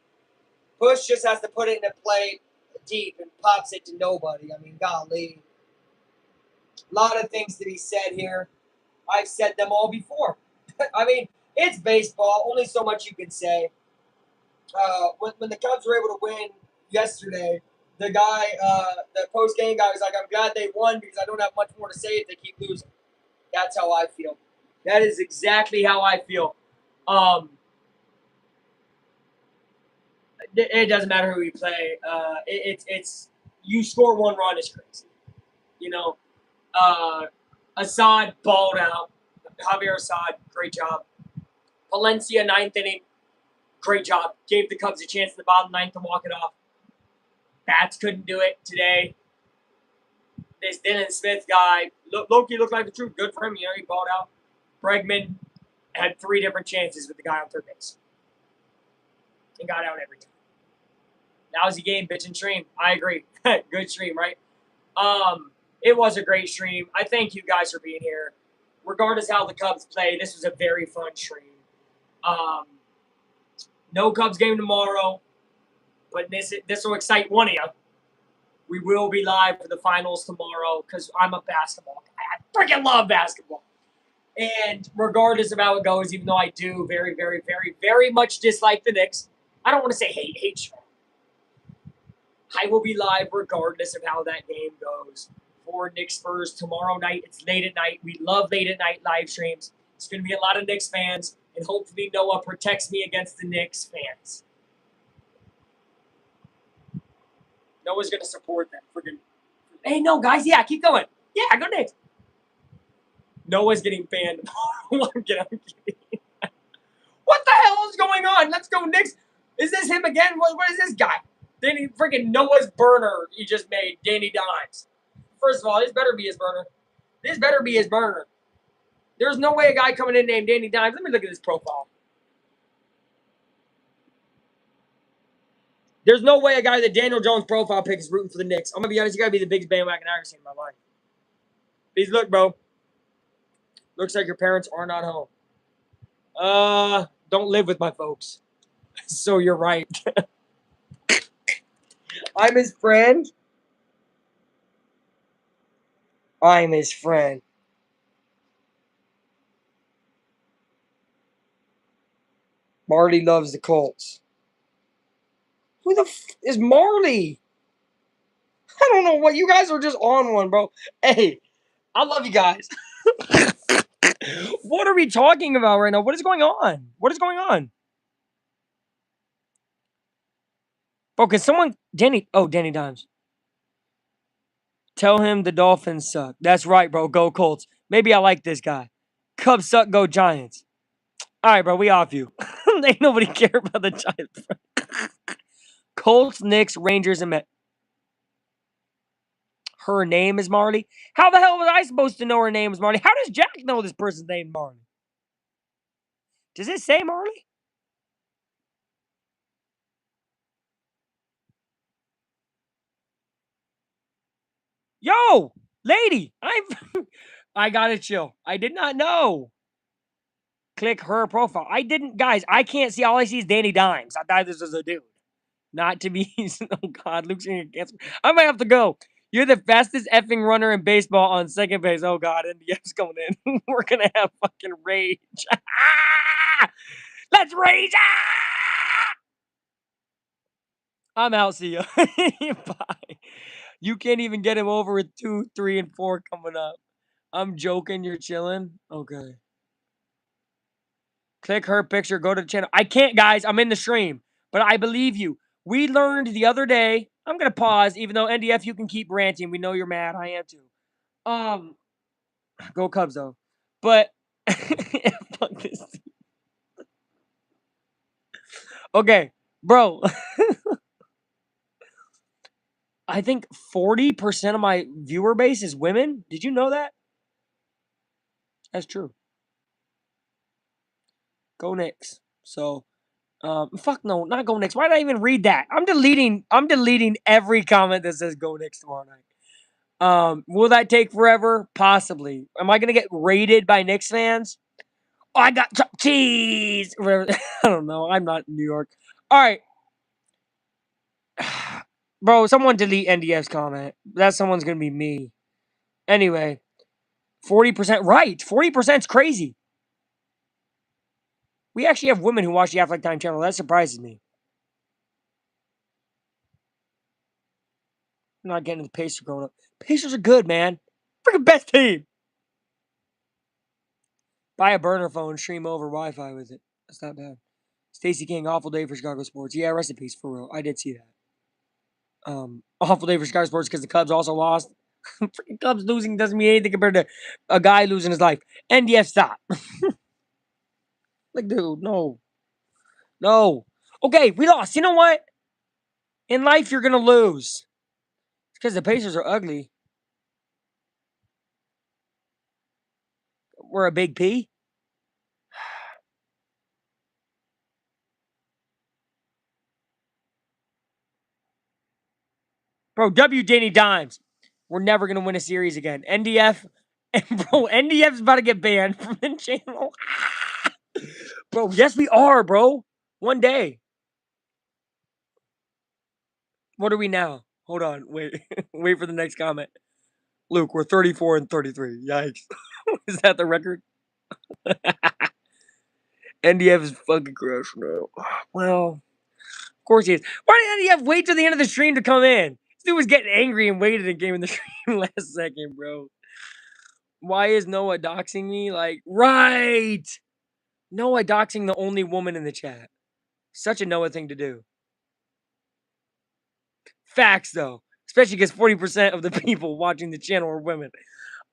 Bush just has to put it in a play deep and pops it to nobody. I mean, golly. A lot of things to be said here. I've said them all before. I mean, it's baseball. Only so much you can say. When the Cubs were able to win yesterday, the guy, the post-game guy was like, I'm glad they won because I don't have much more to say if they keep losing. That's how I feel. That is exactly how I feel. It doesn't matter who you play. It's you score 1 run is crazy. You know, Assad balled out. Javier Assad, great job. Valencia, 9th inning, great job. Gave the Cubs a chance in the bottom 9th to walk it off. Bats couldn't do it today. This Dylan Smith guy, Loki looked like the truth. Good for him. You know, he balled out. Bregman had 3 different chances with the guy on third base. And got out every time. Lousy game, bitch and stream. I agree. Good stream, right? It was a great stream. I thank you guys for being here. Regardless how the Cubs play, this was a very fun stream. No Cubs game tomorrow, but this will excite one of you. We will be live for the finals tomorrow because I'm a basketball guy. I freaking love basketball. And regardless of how it goes, even though I do very, very, very, very much dislike the Knicks, I don't want to say hate strong. I will be live regardless of how that game goes for Knicks Spurs tomorrow night. It's late at night. We love late at night live streams. It's going to be a lot of Knicks fans, and hopefully Noah protects me against the Knicks fans. Noah's going to support them. Friggin'. Hey, no, guys. Yeah, keep going. Yeah, go Knicks. Noah's getting banned. I'm kidding. What the hell is going on? Let's go, Knicks. Is this him again? What is this guy? Danny freaking Noah's burner he just made, Danny Dimes. First of all, this better be his burner. This better be his burner. There's no way a guy coming in named Danny Dimes. Let me look at his profile. There's no way a guy that Daniel Jones profile pick is rooting for the Knicks. I'm going to be honest, you got to be the biggest bandwagon I've ever seen in my life. Please look, bro. Looks like your parents are not home. Don't live with my folks. So you're right. I'm his friend. I'm his friend. Marty loves the Colts. Who the is Marley? I don't know what. You guys are just on one, bro. Hey, I love you guys. What are we talking about right now? What is going on? What is going on? Bro, can someone... Danny Dimes. Tell him the Dolphins suck. That's right, bro. Go Colts. Maybe I like this guy. Cubs suck. Go Giants. All right, bro. We off you. Ain't nobody care about the Giants. Colts, Knicks, Rangers, and Mets. Her name is Marley. How the hell was I supposed to know her name was Marley? How does Jack know this person's name Marley? Does it say Marley? Yo, lady, I gotta chill. I did not know. Click her profile. I didn't, guys. I can't see. All I see is Danny Dimes. I thought this was a dude. Not to be. Oh God, Luke's gonna get cancer. I might have to go. You're the fastest effing runner in baseball on second base. Oh God, NDF's coming in. We're gonna have fucking rage. Let's rage! I'm out. See ya. Bye. You can't even get him over with 2, 3, and 4 coming up. I'm joking. You're chilling. Okay. Click her picture. Go to the channel. I can't, guys. I'm in the stream. But I believe you. We learned the other day. I'm going to pause. Even though NDF, you can keep ranting. We know you're mad. I am too. Go Cubs, though. But... fuck this. Okay. Bro. I think 40% of my viewer base is women. Did you know that? That's true. Go Knicks. So... fuck no, not go Knicks. Why did I even read that? I'm deleting every comment that says go Knicks tomorrow night. Will that take forever? Possibly. Am I gonna get raided by Knicks fans? Oh, I got cheese. I don't know. I'm not in New York. All right, bro. Someone delete NDF's comment. That someone's gonna be me. Anyway, 40% right. 40% is crazy. We actually have women who watch the Affleck Time channel. That surprises me. I'm not getting the Pacers growing up. Pacers are good, man. Freaking best team. Buy a burner phone, stream over Wi-Fi with it. That's not bad. Stacey King, awful day for Chicago sports. Yeah, rest in peace, for real. I did see that. Awful day for Chicago sports because the Cubs also lost. Freaking Cubs losing doesn't mean anything compared to a guy losing his life. NDF, stop. Like, dude, no. No. Okay, we lost. You know what? In life, you're going to lose. It's because the Pacers are ugly. We're a big P. Bro, W Danny Dimes. We're never gonna win a series again. NDF, and bro, NDF's about to get banned from the channel. Bro, yes we are, bro. One day. What are we now? Hold on, wait, wait for the next comment. Luke, we're 34 and 33. Yikes. Is that the record? NDF is fucking crushed now. Well, of course he is. Why did NDF wait till the end of the stream to come in? This dude was getting angry and waited and came in the stream last second, bro. Why is Noah doxing me? Like, right! Noah doxing the only woman in the chat. Such a Noah thing to do. Facts, though. Especially because 40% of the people watching the channel are women.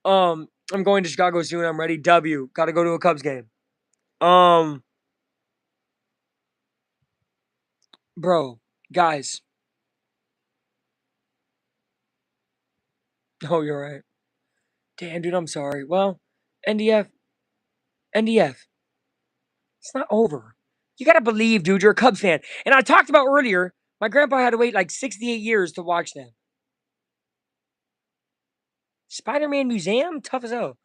I'm going to Chicago soon. I'm ready. W. Gotta go to a Cubs game. Bro, guys. Oh, you're right. Damn, dude, I'm sorry. Well, NDF. It's not over. You gotta believe, dude, you're a Cubs fan. And I talked about earlier, my grandpa had to wait like 68 years to watch them. Spider-Man Museum? Tough as hell.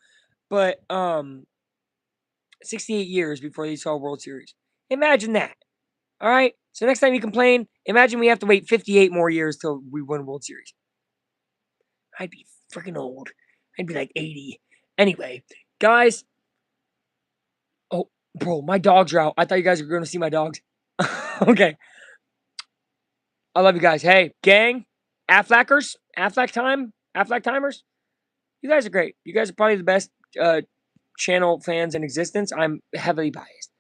But 68 years before they saw a World Series. Imagine that. All right? So next time you complain, imagine we have to wait 58 more years till we win World Series. I'd be freaking old. I'd be like 80. Anyway, guys. Oh, bro, my dogs are out. I thought you guys were going to see my dogs. Okay. I love you guys. Hey, gang, Affleckers, Affleck time, Affleck timers. You guys are great. You guys are probably the best channel fans in existence. I'm heavily biased.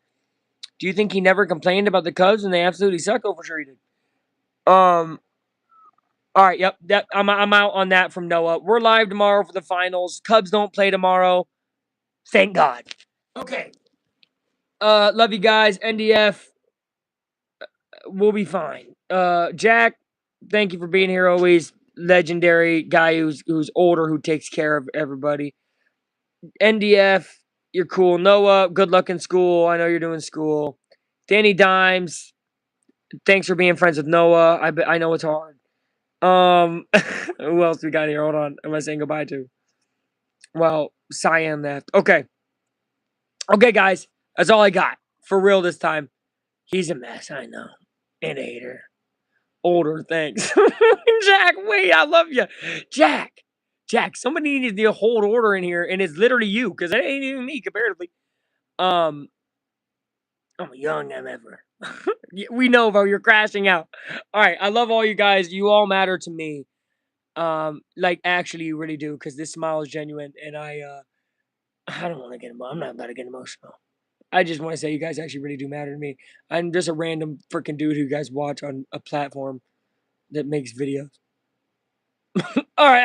Do you think he never complained about the Cubs and they absolutely suck? Oh, for sure he did. All right, yep. I'm out on that from Noah. We're live tomorrow for the finals. Cubs don't play tomorrow. Thank God. Okay. Love you guys. NDF. We'll be fine. Jack, thank you for being here always. Legendary guy who's older, who takes care of everybody. NDF, you're cool. Noah, good luck in school. I know you're doing school. Danny Dimes, thanks for being friends with Noah. I know it's hard. Who else we got here? Hold on. Am I saying goodbye to? Well, Cyan left. Okay. Okay, guys. That's all I got. For real this time. He's a mess, I know. And a hater. Older, thanks. Jack, wait, I love you. Jack, somebody needs to hold order in here, and it's literally you, because it ain't even me, comparatively. I'm a young MFer. We know, bro, you're crashing out. All right, I love all you guys. You all matter to me. Like, actually, you really do, because this smile is genuine, and I don't want to get emotional. I'm not about to get emotional. I just want to say you guys actually really do matter to me. I'm just a random freaking dude who you guys watch on a platform that makes videos. All right.